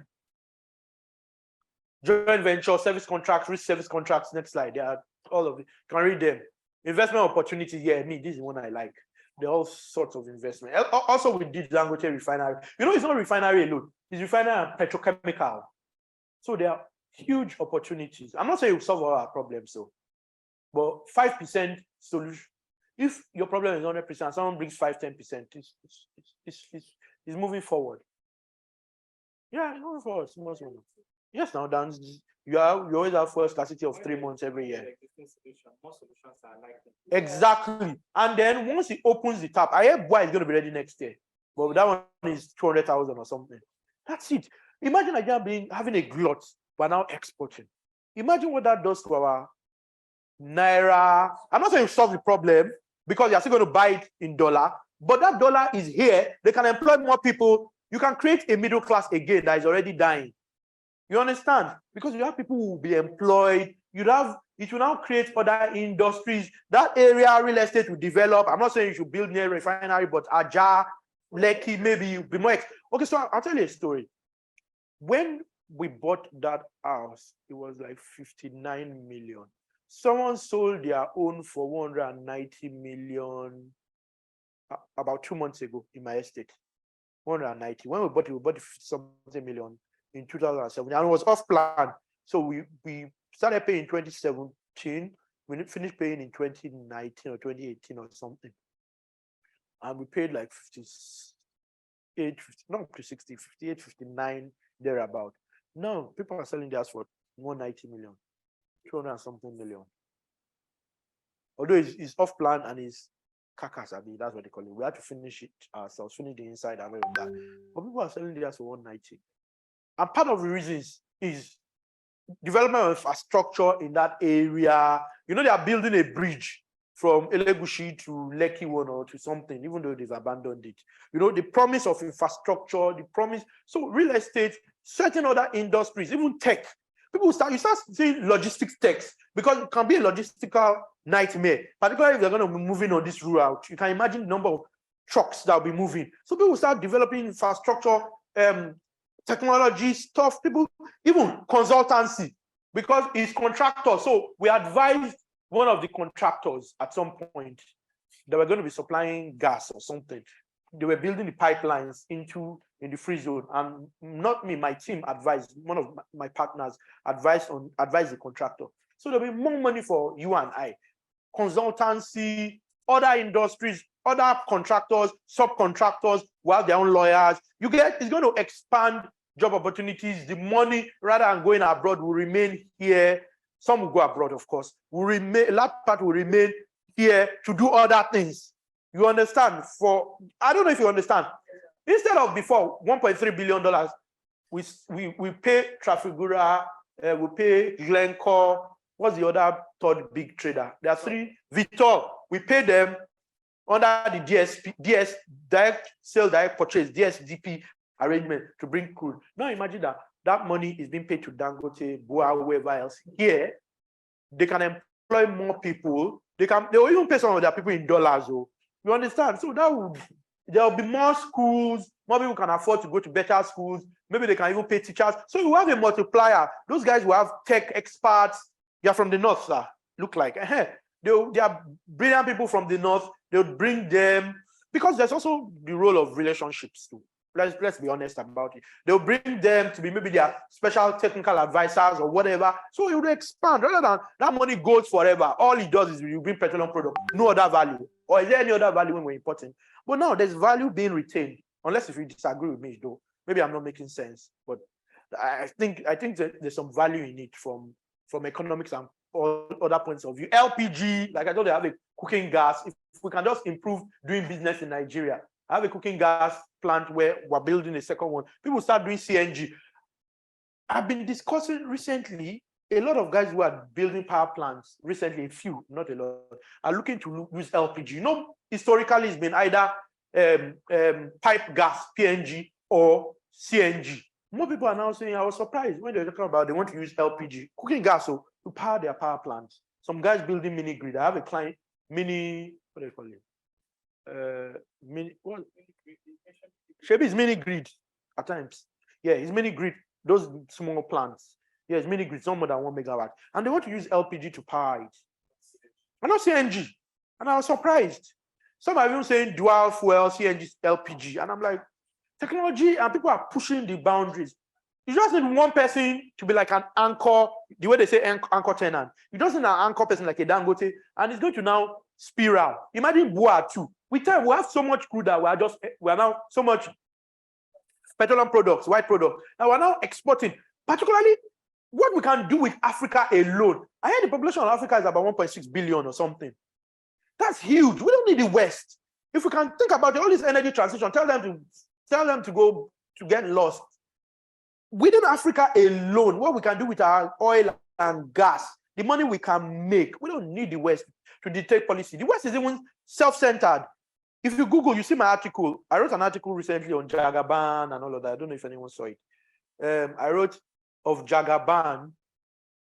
Joint venture, service contracts, risk service contracts. Next slide. They are all of it. You can read them. Investment opportunities. Yeah, this is the one I like. There are all sorts of investment. Also, we did Dangote refinery. It's not refinery alone. It's refinery and petrochemical. So there are huge opportunities. I'm not saying you solve all our problems, so, but 5% solution. If your problem is 100%, someone brings 5-10%, it's moving forward. Yeah, it's moving forward. Yes, now Dan, you always have fuel scarcity of 3 months every year. Most solutions are like Exactly. And then once he opens the tap, I hear boy is going to be ready next year. But that one is 200,000 or something. That's it. Imagine Nigeria having a glut, but now exporting. Imagine what that does to our naira. I'm not saying you solve the problem because you're still going to buy it in dollar, but that dollar is here. They can employ more people. You can create a middle class again that is already dying. You understand? Because you have people who will be employed. It will now create other industries. That area, real estate will develop. I'm not saying you should build near refinery, but Aja, Lekki, maybe you'll be more. Okay, so I'll tell you a story. When we bought that house, it was like 59 million. Someone sold their own for 190 million about 2 months ago in my estate. 190. When we bought it something million in 2007, and it was off plan. So we started paying in 2017. We finished paying in 2019 or 2018 or something. And we paid like 58, 59 thereabout. Now people are selling theirs for 190 million, 200 and something million. Although it's off plan and it's carcass, that's what they call it. We had to finish it ourselves, finish the inside and all of that. But people are selling theirs for 190. And part of the reasons is development of infrastructure in that area. They are building a bridge from Elegushi to Lekki one or to something, even though they've abandoned it. The promise of infrastructure, so real estate, certain other industries, even tech. You start seeing logistics techs because it can be a logistical nightmare, particularly if they're going to be moving on this route. You can imagine the number of trucks that will be moving. So people start developing infrastructure, technology stuff, people, even consultancy, because it's contractors. So we advised one of the contractors at some point that we're going to be supplying gas or something. They were building the pipelines in the free zone, and not me, my team advised, one of my partners advised the contractor. So there'll be more money for you and I. Consultancy, other industries, other contractors, subcontractors who have their own lawyers. It's going to expand job opportunities. The money, rather than going abroad, will remain here. Some will go abroad, of course. A large part will remain here to do other things. You understand? I don't know if you understand. Instead of before $1.3 billion, we pay Trafigura, we pay Glencore. What's the other third big trader? There are 3. Vitol. We pay them under the DSP, direct sale, direct purchase, DSDP arrangement to bring crude. Now imagine that money is being paid to Dangote, Boa, whoever else. Here, they can employ more people. They will even pay some of their people in dollars. You understand? So there will be more schools. More people can afford to go to better schools. Maybe they can even pay teachers. So you have a multiplier. Those guys will have tech experts. They are from the north, sir. Look like. They are brilliant people from the north. They'll bring them, because there's also the role of relationships too. Let's be honest about it. They'll bring them to be maybe their special technical advisors or whatever. So it will expand. Rather than that money goes forever. All it does is you bring petroleum product, no other value. Or is there any other value when we're importing? But now there's value being retained, unless if you disagree with me, though. Maybe I'm not making sense, but I think that there's some value in it from economics and all other points of view. LPG, like I told you, I have a cooking gas. If we can just improve doing business in Nigeria, I have a cooking gas plant where we're building a second one. People start doing CNG. I've been discussing recently, a lot of guys who are building power plants recently, a few, not a lot, are looking to use LPG. You know, historically, it's been either pipe gas, PNG, or CNG. More people are now saying, I was surprised when they're talking about they want to use LPG, cooking gas, so to power their power plants. Some guys building mini grid. I have a client, what do you call it? Maybe it's mini grid at times. Yeah, it's mini grid, those small plants. Yeah, it's mini grid, no more than 1 megawatt. And they want to use LPG to power it. And not CNG. And I was surprised. Some are even saying dual fuel, CNG, LPG. And I'm like, technology and people are pushing the boundaries. You just need one person to be like an anchor, the way they say anchor tenant. You just need an anchor person like a Dangote, and it's going to now spiral. Imagine Bua too. We have so much crude that we are now so much petroleum products, white products. Now we're now exporting, particularly what we can do with Africa alone. I heard the population of Africa is about 1.6 billion or something. That's huge. We don't need the West. If we can think about all this energy transition, tell them to go to get lost. Within Africa alone, what we can do with our oil and gas, the money we can make, we don't need the West to dictate policy. The West is even self-centered. If you Google, you see my article. I wrote an article recently on Jagaban and all of that. I don't know if anyone saw it. I wrote of Jagaban,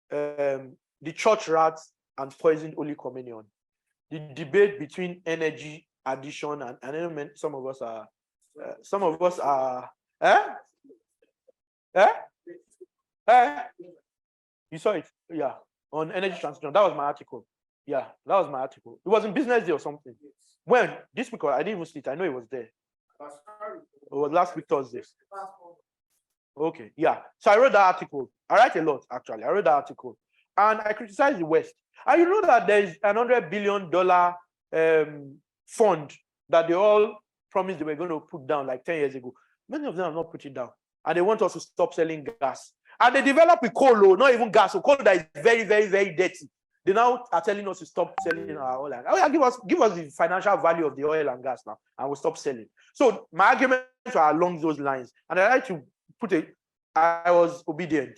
the church rats and poisoned Holy Communion. The debate between energy addition and I know some of us are, you saw it, yeah, on energy transition. That was my article. Yeah, that was my article. It was in Business Day or something. When this week, I didn't even see it. I know it was there. It was last week Thursday. Okay, yeah. So I wrote that article. I write a lot, actually. I wrote that article, and I criticized the West. And you know that there is an $100 billion fund that they all promised they were going to put down like 10 years ago. Many of them have not put it down. And they want us to stop selling gas. And they develop with coal, not even gas. So coal that is very, very, very dirty. They now are telling us to stop selling our oil and gas. Give us the financial value of the oil and gas now, and we'll stop selling. So my arguments are along those lines. And I like to I was obedient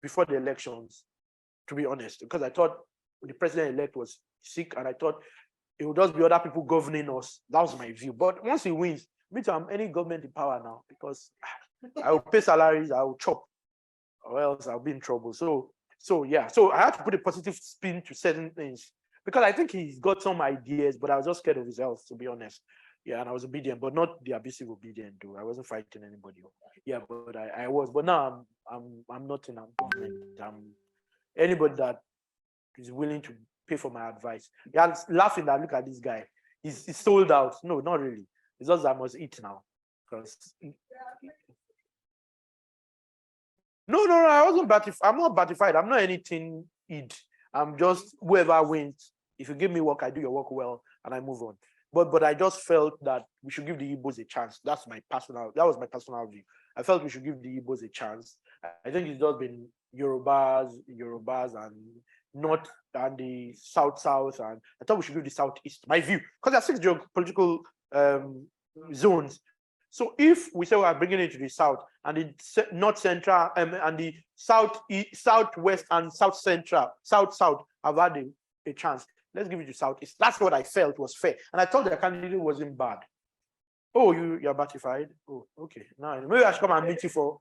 before the elections, to be honest, because I thought the president-elect was sick, and I thought it would just be other people governing us. That was my view. But once he wins, me too, I'm any government in power now, because I will pay salaries, I will chop, or else I'll be in trouble. So yeah, so I had to put a positive spin to certain things, because I think he's got some ideas, but I was just scared of his health, to be honest. Yeah, and I was obedient, but not the abusive obedient, though. I wasn't fighting anybody. Yeah, but I was. But now I'm not in a government. I'm anybody that is willing to pay for my advice. Yeah, laughing that look at this guy. He's sold out. No, not really. It's just I must eat now. Because no, I wasn't batified. I'm not batified. I'm not anything id. I'm just whoever wins. If you give me work, I do your work well, and I move on. But I just felt that we should give the Igbos a chance. That was my personal view. I felt we should give the Igbos a chance. I think it's just been Yorubas and North and the South, and I thought we should give the Southeast. My view, because there are 6 geopolitical zones. So if we say we are bringing it to the South and the North Central and the Southwest and South Central, South have had a chance. Let's give it to Southeast. That's what I felt was fair. And I thought the candidate wasn't bad. Oh, you're batified? Oh, okay. Now maybe I should come and meet you for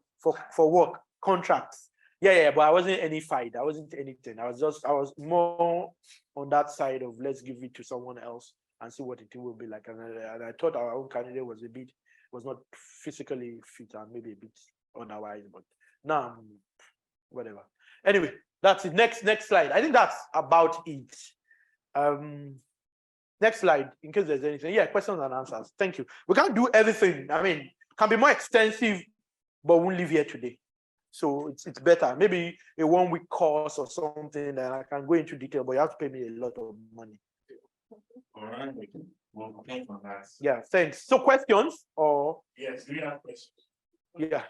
work, contracts. Yeah, but I wasn't any fight. I wasn't anything. I was more on that side of let's give it to someone else and see what it will be like. And I thought our own candidate was not physically fit and maybe a bit otherwise, but now whatever. Anyway, that's it. Next slide. I think that's about it. Next slide, in case there's anything. Yeah, questions and answers. Thank you. We can't do everything. I mean, it can be more extensive, but we won't live here today. So it's better. Maybe a 1-week course or something that I can go into detail, but you have to pay me a lot of money. All right. We'll think on that. Yeah, thanks. So questions or Yes, do you have questions? yeah.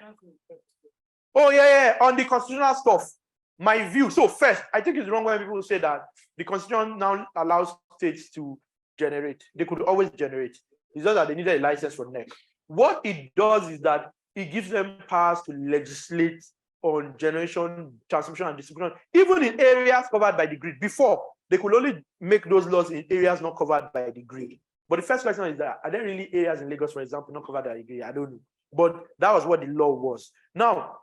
Oh yeah. On the constitutional stuff, my view. So first, I think it's wrong when people say that the constitution now allows states to generate. They could always generate. It's just that they needed a license for knack. What it does is that it gives them powers to legislate on generation, transmission, and distribution, even in areas covered by the grid. Before, they could only make those laws in areas not covered by the grid. But the first question is that, are there really areas in Lagos, for example, not covered by the grid? I don't know. But that was what the law was. Now,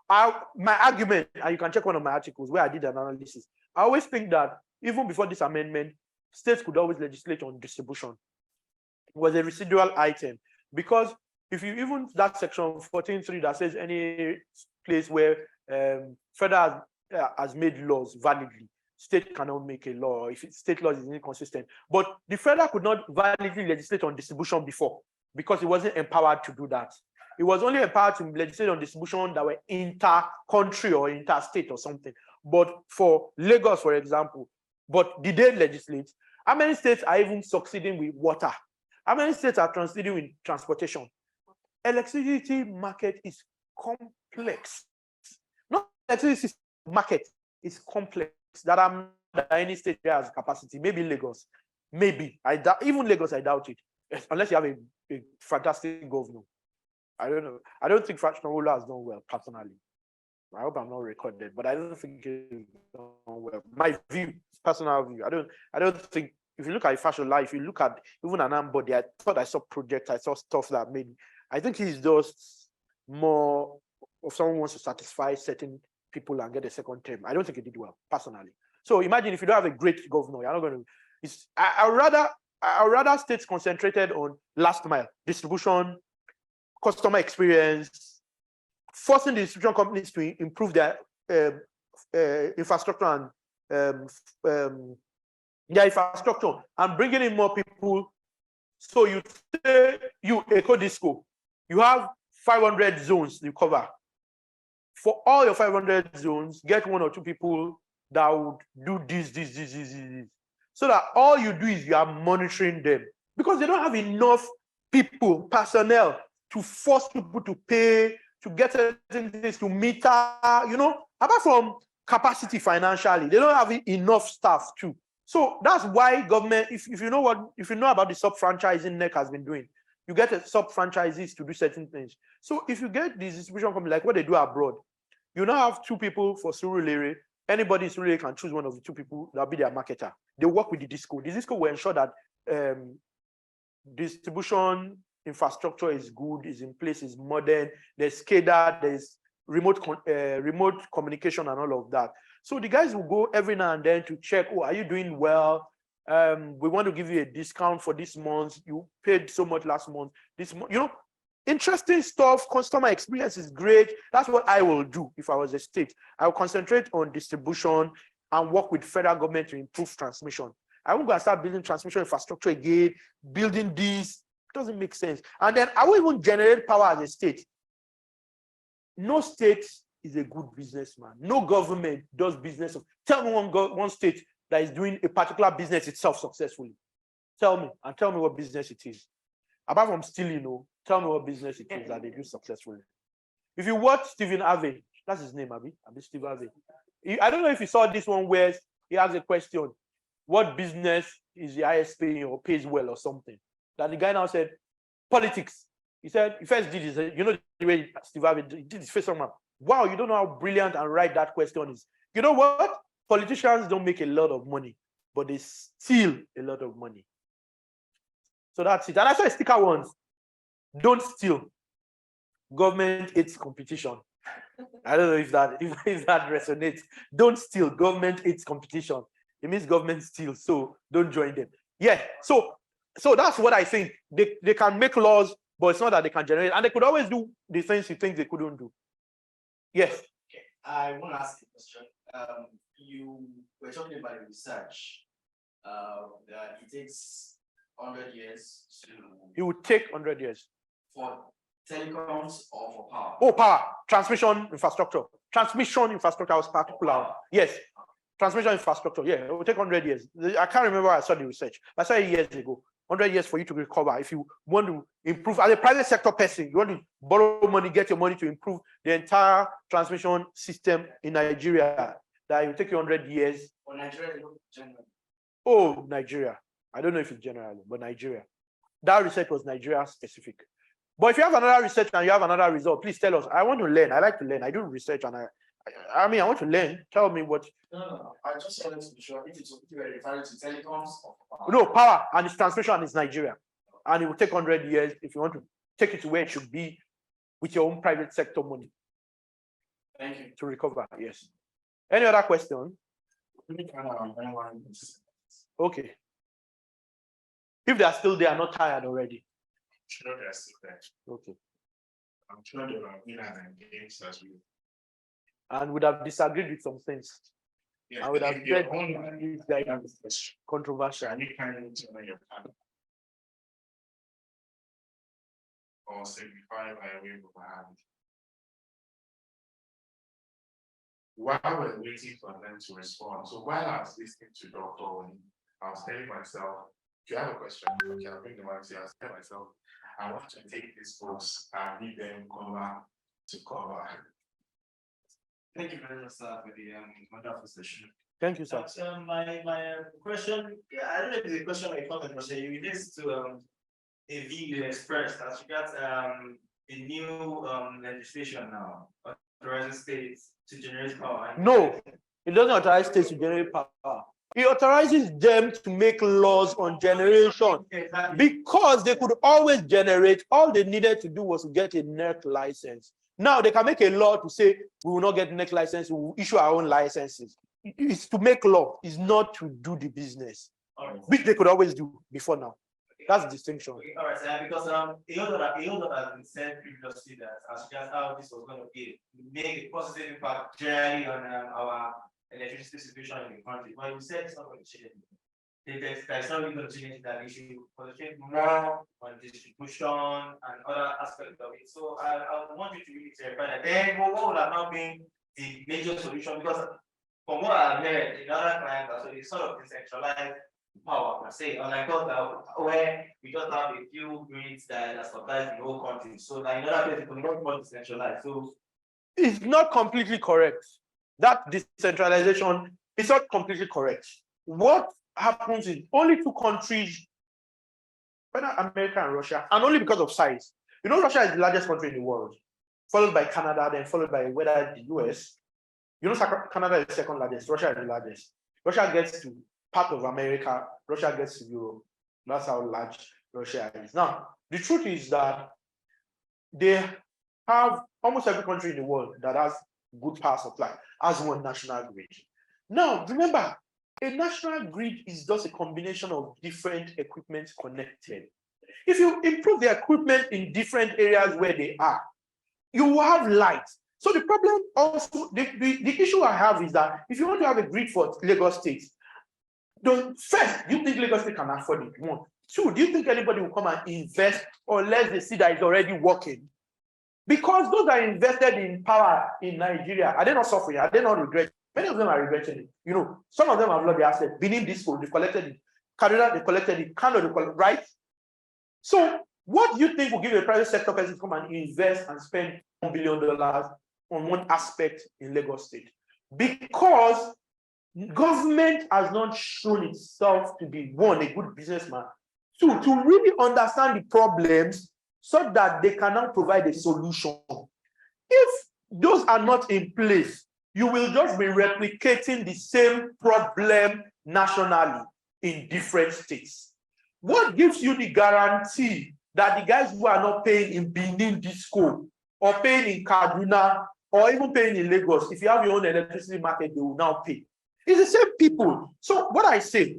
my argument, and you can check one of my articles where I did an analysis, I always think that even before this amendment, states could always legislate on distribution. It was a residual item. Because if you even that section 14.3 that says any place where federal has made laws validly, state cannot make a law if state law is inconsistent. But the federal could not validly legislate on distribution before because it wasn't empowered to do that. It was only empowered to legislate on distribution that were inter-country or interstate or something. But for Lagos, for example, but did they legislate? How many states are even succeeding with water? How many states are succeeding with transportation? Electricity market is complex. Not electricity market is complex. That any state there has capacity. Maybe Lagos. Maybe. Even Lagos, I doubt it. Unless you have a fantastic governor. I don't know. I don't think fractional has done well personally. I hope I'm not recorded, but I don't think it's done well. My view, personal view. I don't think if you look at fashion life, if you look at even an Ambody, I thought I saw projects, I saw stuff that made. I think he's just more of someone who wants to satisfy certain people and get a second term. I don't think he did well personally. So imagine if you don't have a great governor, you're not going to. I rather states concentrated on last mile distribution, customer experience, forcing the distribution companies to improve their infrastructure and their infrastructure and bringing in more people. So you say you Eco Disco, you have 500 zones you cover. For all your 500 zones, get one or two people that would do this. So that all you do is you are monitoring them because they don't have enough people, personnel to force people to pay, to get certain things, to meter, apart from capacity financially, they don't have enough staff too. So that's why government, if you know about the sub-franchising NEC has been doing, you get a sub-franchisees to do certain things. So if you get these distribution companies like what they do abroad, you now have two people for Surulere. Anybody in Surulere can choose one of the two people that'll be their marketer. They work with the disco. The disco will ensure that distribution infrastructure is good, is in place, is modern. There's SCADA, there's remote communication and all of that. So the guys will go every now and then to check, oh, are you doing well? We want to give you a discount for this month. You paid so much last month. This month, interesting stuff. Customer experience is great. That's what I will do if I was a state. I will concentrate on distribution and work with federal government to improve transmission. I won't go and start building transmission infrastructure again, building this. It doesn't make sense. And then I won't even generate power as a state. No state is a good businessman. No government does business. Tell me one state that is doing a particular business itself successfully. Tell me what business it is. Apart from stealing, tell me what business it is that they do successfully. If you watch Stephen Harvey, that's his name, Abi Steve Harvey. I don't know if you saw this one where he asked a question, what business is the highest paying or pays well or something? That the guy now said, politics. He said, he first did his, the way Steve Harvey did his face on, wow, you don't know how brilliant and right that question is. You know what? Politicians don't make a lot of money, but they steal a lot of money. So that's it. And I saw a sticker once. Don't steal. Government hates competition. I don't know if that resonates. Don't steal. Government hates competition. It means government steals, so don't join them. Yeah. So that's what I think. They can make laws, but it's not that they can generate, and they could always do the things you think they couldn't do. Yes. Okay. I want to ask a question. You were talking about research. That it takes 100 years to. It would take 100 years. For telecoms or for power? Oh, power. Transmission infrastructure. Transmission infrastructure was particular. Yes. Transmission infrastructure. Yeah, it will take 100 years. I can't remember where I saw the research. I saw it years ago. 100 years for you to recover. If you want to improve as a private sector person, you want to borrow money, get your money to improve the entire transmission system in Nigeria, that will take you 100 years. For Nigeria, generally. Oh, Nigeria. I don't know if it's generally, but Nigeria. That research was Nigeria specific. But if you have another research and you have another result, please tell us. I want to learn. I like to learn. I do research and I mean, I want to learn. Tell me what. No. I just wanted to be sure if you were referring to telecoms or power. No, power and its transmission and it's Nigeria. And it will take 100 years if you want to take it to where it should be with your own private sector money. Thank you. To recover, yes. Any other question? Okay. If they are still there, not tired already. I'm sure they're still there. Okay. I'm sure they are winners and games as well. And would have disagreed with some things. Yeah, I would have said it's like like controversial. can you kindly turn on your camera? Or signify by a wave of a hand. While we're waiting for them to respond, so while I was listening to Dr. Oni, I was telling myself, if you have a question, okay, I'll bring them out to you. I was telling myself, I want to take these books and read them cover to cover. Thank you very much, sir, for the wonderful session. Thank you, sir. My question, I don't know if it's a question or a comment, but you this to a view you expressed as regards a new legislation now authorizing states to generate power. No, it doesn't authorize states to generate power. It authorizes them to make laws on generation because they could always generate. All they needed to do was to get a NERC license. Now they can make a law to say we will not get NERC license, we will issue our own licenses. It's to make law, it's not to do the business, which they could always do before now. That's the distinction. Okay, all right, because a lot has been said previously that as regards how this was going to be make a positive impact generally on our electricity situation in the country. But you said it's not going to change. There's not really going to change that issue. Concentrate more on distribution and other aspects of it. So I want you to really clarify that. Then what would have not been the major solution? Because from what I've heard in other clients, so it's sort of decentralized power per se, unlike us where we just have a few grids that supply the whole country. So like in other places, it's not more decentralized. So it's not completely correct. That decentralization is not completely correct. What happens is only two countries, America and Russia, and only because of size. You know, Russia is the largest country in the world, followed by Canada, then followed by whether the US. You know, Canada is the second largest, Russia is the largest. Russia gets to part of America, Russia gets to Europe. That's how large Russia is. Now, the truth is that they have almost every country in the world that has good power supply as one national grid. Now, remember, a national grid is just a combination of different equipment connected. If you improve the equipment in different areas where they are, you will have light. So the problem also, the issue I have is that if you want to have a grid for Lagos State, first, do you think Lagos State can afford it? One. Two, do you think anybody will come and invest unless they see that it's already working? Because those are invested in power in Nigeria, are they not suffering? Are they not regretting? Many of them are regretting it. You know, some of them have lost their assets. Benin Disco, they collected it. Kaduna, they collected it. Kano, they collected it, right? So, what do you think will give a private sector person to come and invest and spend $1 billion on one aspect in Lagos State? Because government has not shown itself to be, one, a good businessman. Two, to really understand the problems so that they can now provide a solution. If those are not in place, you will just be replicating the same problem nationally in different states. What gives you the guarantee that the guys who are not paying in Benin Disco or paying in Kaduna or even paying in Lagos, if you have your own electricity market, they will now pay? It's the same people. So what I say,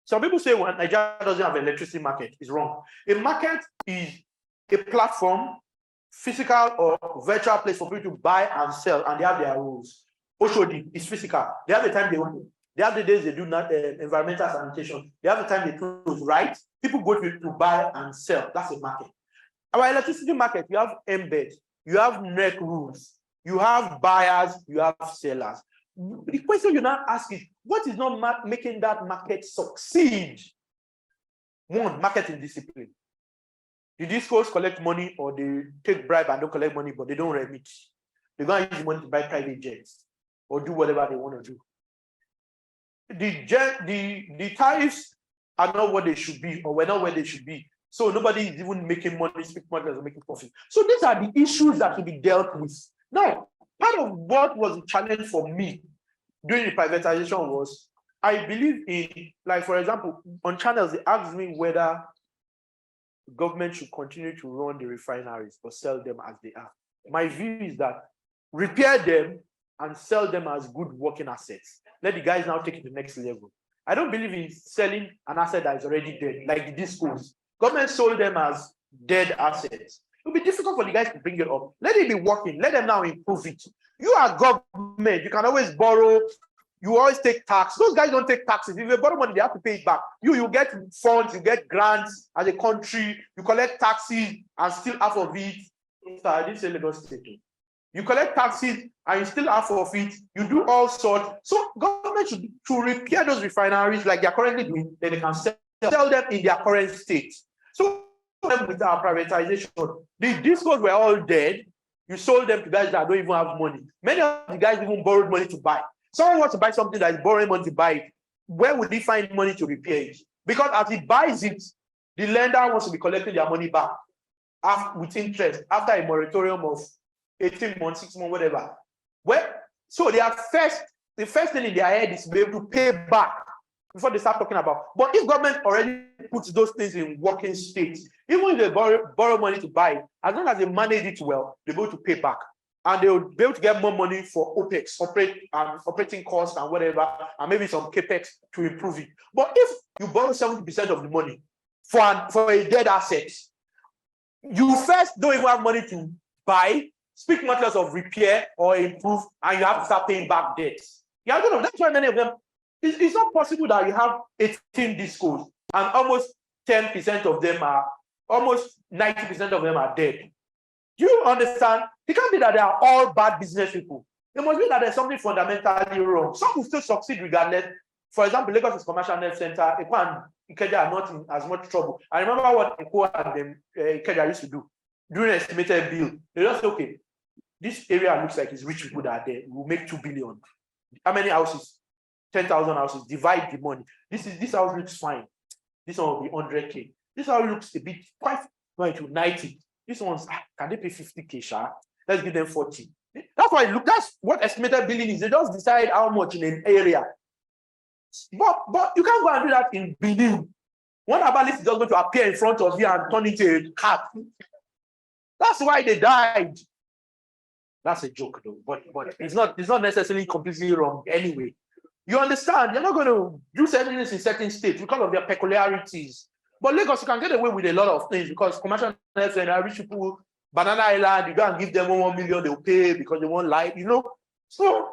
some people say when Nigeria doesn't have an electricity market, is wrong. A market is a platform, physical or virtual place for people to buy and sell, and they have their rules. Oshodi is physical. They have the time they open. They have the days they do not environmental sanitation. They have the time they close, right? People go to buy and sell. That's a market. Our electricity market, you have embed, you have NERC rules, you have buyers, you have sellers. The question you now ask is, what is not making that market succeed? One, marketing discipline. The discos collect money or they take bribe and don't collect money, but they don't remit. They're going to use money to buy private jets or do whatever they want to do. The tariffs are not what they should be, or were not where they should be. So nobody is even making money, speak money or making profit. So these are the issues that will be dealt with. Now, part of what was a challenge for me during the privatization was, I believe in, like, for example, on channels, they asked me whether the government should continue to run the refineries or sell them as they are. My view is that repair them and sell them as good working assets. Let the guys now take it to the next level. I don't believe in selling an asset that is already dead, like the discos. Government sold them as dead assets. It will be difficult for the guys to bring it up. Let it be working. Let them now improve it. You are government. You can always borrow. You always take tax. Those guys don't take taxes. If they borrow money, they have to pay it back. You get funds, you get grants as a country. You collect taxes and still half of it. I didn't say Lagos State. You collect taxes and you still half of it. You do all sorts. So government should repair those refineries like they are currently doing. Then they can sell them in their current state. So with our privatization, the discos were all dead. You sold them to guys that don't even have money. Many of the guys even borrowed money to buy. Someone wants to buy something that is borrowing money to buy it. Where would he find money to repair it? Because as he buys it, the lender wants to be collecting their money back with interest after a moratorium of 18 months, 6 months, whatever. So the first thing in their head is to be able to pay back before they start talking about. But if government already puts those things in working state, even if they borrow money to buy it, as long as they manage it well, they'll be able to pay back. And they will be able to get more money for OPEX, operating costs and whatever, and maybe some CAPEX to improve it. But if you borrow 70% of the money for a dead asset, you first don't even have money to buy, speak much less of repair or improve, and you have to start paying back debts. Yeah, I don't know. That's why many of them, it's not possible that you have 18 discos and almost 10% of them are, almost 90% of them are dead. Do you understand? It can't be that they are all bad business people. It must be that there's something fundamentally wrong. Some will still succeed regardless. For example, Lagos is commercial net center. Eko and Ikeja are not in as much trouble. I remember what Eko and Ikeja used to do during an estimated bill. They just say, okay, this area looks like it's rich people that are there. We'll make 2 billion. How many houses? 10,000 houses. Divide the money. This house looks fine. This one will be 100K. This house looks a bit quite going to 90. This one's can they pay 50K, Sha? Let's give them 40. That's why that's what estimated billing is. They just decide how much in an area. But you can't go and do that in Benin. One herbalist is just going to appear in front of you and turn into a cat. That's why they died. That's a joke, though. But it's not necessarily completely wrong anyway. You understand? You're not going to do certain things in certain states because of their peculiarities. But Lagos, you can get away with a lot of things because commercial nets and rich people, Banana Island, you go and give them 1 million, they'll pay because they won't lie, you know. So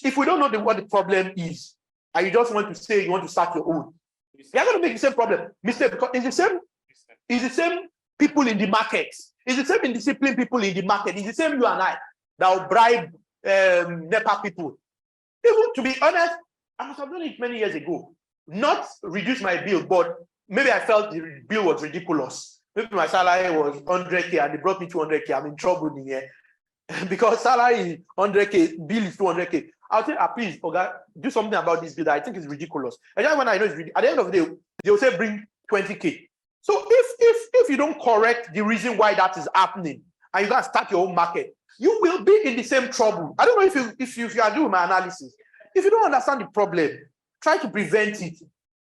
if we don't know what the problem is, and you just want to say you want to start your own, you're going to make the same mistake because it's the same people in the market. It's the same indisciplined people in the market. It's the same you and I that will bribe NEPA people. Even to be honest, I must have done it many years ago. Not reduce my bill, but maybe I felt the bill was ridiculous. Maybe my salary was 100K and they brought me 200K. I'm in trouble in here. Because salary is 100K, bill is 200K. I'll say, please, okay, do something about this bill that I think is ridiculous. And then when I know it's ridiculous, at the end of the day, they'll say bring 20K. So if you don't correct the reason why that is happening and you gotta start your own market, you will be in the same trouble. I don't know if you are doing my analysis. If you don't understand the problem, try to prevent it.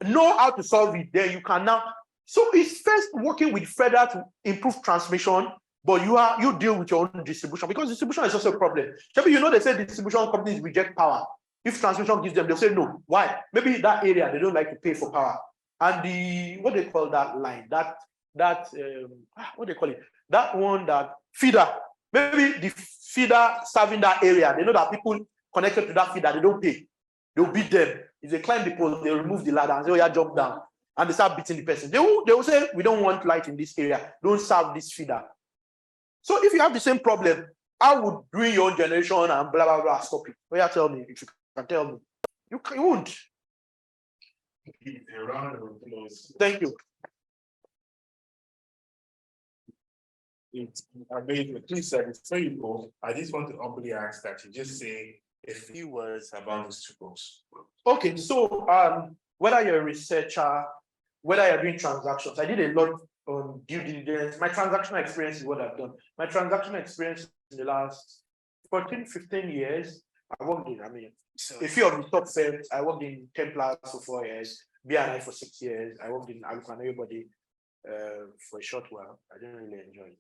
Know how to solve it, then you can now. So it's first working with federal to improve transmission, but you deal with your own distribution because distribution is also a problem. Maybe you know they say distribution companies reject power. If transmission gives them, they'll say no. Why? Maybe that area they don't like to pay for power. And what they call that line, what they call it, that one that feeder. Maybe the feeder serving that area, they know that people connected to that feeder they don't pay. They'll beat them. If they climb the pole, they remove the ladder and say, oh yeah, jump down. And they start beating the person. They will say, we don't want light in this area. Don't serve this feeder. So if you have the same problem, how would doing your own generation and blah, blah, blah stop it? Oh yeah, tell me. If you can tell me. You won't. A round of applause. Thank you. It's amazing. Please, sir, before you go, I just want to humbly ask that you just say a few words about these two books. Okay, so whether you're a researcher, whether you're doing transactions, I did a lot on due diligence. My transactional experience is what I've done. My transactional experience in the last 14, 15 years, I worked in, a few of the top firms. I worked in Templar for 4 years, BNI for 6 years. I worked in Alcan Everybody for a short while. I didn't really enjoy it.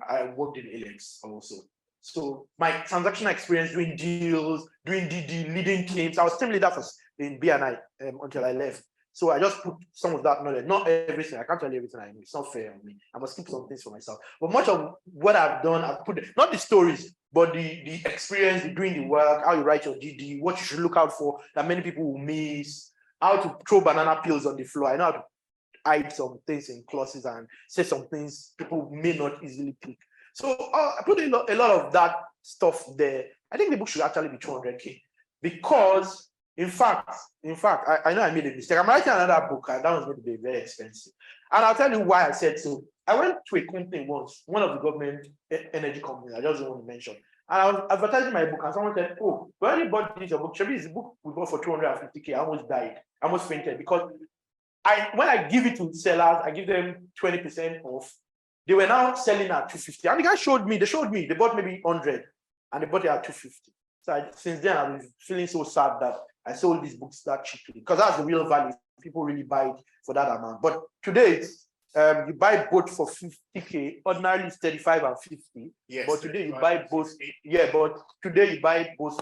I worked in Alex also. So my transactional experience doing deals, doing DD, leading teams. I was team leader in BNI until I left. So I just put some of that knowledge, not everything. I can't tell you everything I know. It's not fair on me. I must keep some things for myself. But much of what I've done, I've put not the stories, but the experience, doing the work, how you write your DD, what you should look out for that many people will miss, how to throw banana peels on the floor. I know how to hide some things in clauses and say some things people may not easily pick. So I put a lot of that stuff there. I think the book should actually be 200K because, in fact, I know I made a mistake. I'm writing another book and that was going to be very expensive. And I'll tell you why I said so. I went to a company once, one of the government energy companies, I just don't want to mention. And I was advertising my book and someone said, oh, when you bought this your book, Chevy is the book we bought for 250K. I almost died. I almost fainted because when I give it to sellers, I give them 20% off. They were now selling at 250. And the guy showed me, they bought maybe 100 and they bought it at 250. So since then, I've been feeling so sad that I sold these books that cheaply because that's the real value. People really buy it for that amount. But today, you buy both for 50K. Ordinarily, it's 35 and 50. Yes, but today you buy both. Yeah, but today you buy both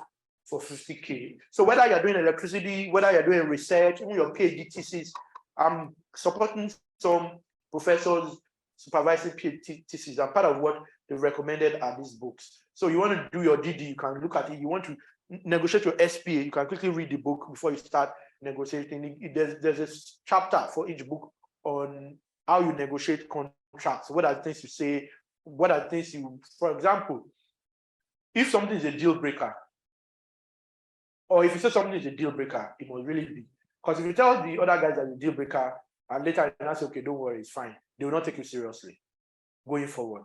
for 50K. So whether you're doing electricity, whether you're doing research, even your PhD thesis, I'm supporting some professors supervising PhD thesis, and part of what they recommended are these books. So you want to do your DD, you can look at it. You want to negotiate your SPA, you can quickly read the book before you start negotiating. There's a chapter for each book on how you negotiate contracts. What are the things you say? What are the things you, for example, if something is a deal breaker, or if you say something is a deal breaker, it must really be. Because if you tell the other guys that it's a deal breaker, and later you say, okay, don't worry, it's fine, they will not take you seriously going forward.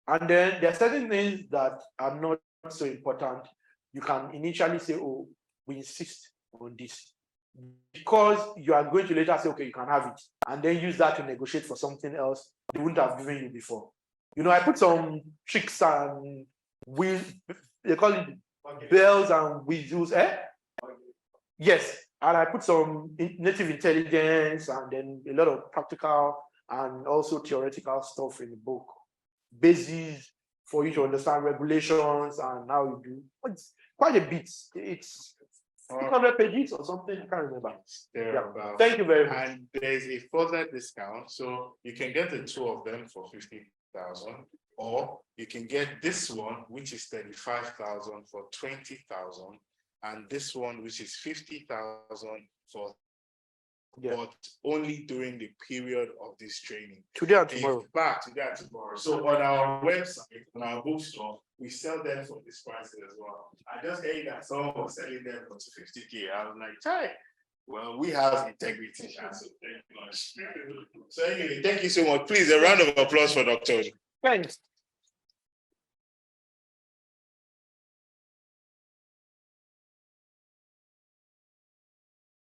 And then there are certain things that are not so important. You can initially say, oh, we insist on this. Because you are going to later say, okay, you can have it. And then use that to negotiate for something else they wouldn't have given you before. You know, I put some tricks and they call it bells and whistles, Yes. And I put some native intelligence and then a lot of practical and also theoretical stuff in the book. Bases for you to understand regulations and how you do. It's quite a bit. It's 600 pages or something. I can't remember. Yeah. Thank you very much. And there's a further discount. So you can get the two of them for 50,000, or you can get this one, which is 35,000 for 20,000. And this one, which is 50,000 for, but only during the period of this training. Today and tomorrow. Today and tomorrow. So on our website, on our bookstore, we sell them for this price as well. I just heard that someone was selling them for 250K. I was like, hey, well, we have integrity. So thank you much. So anyway, thank you so much. Please, a round of applause for Dr. Thanks.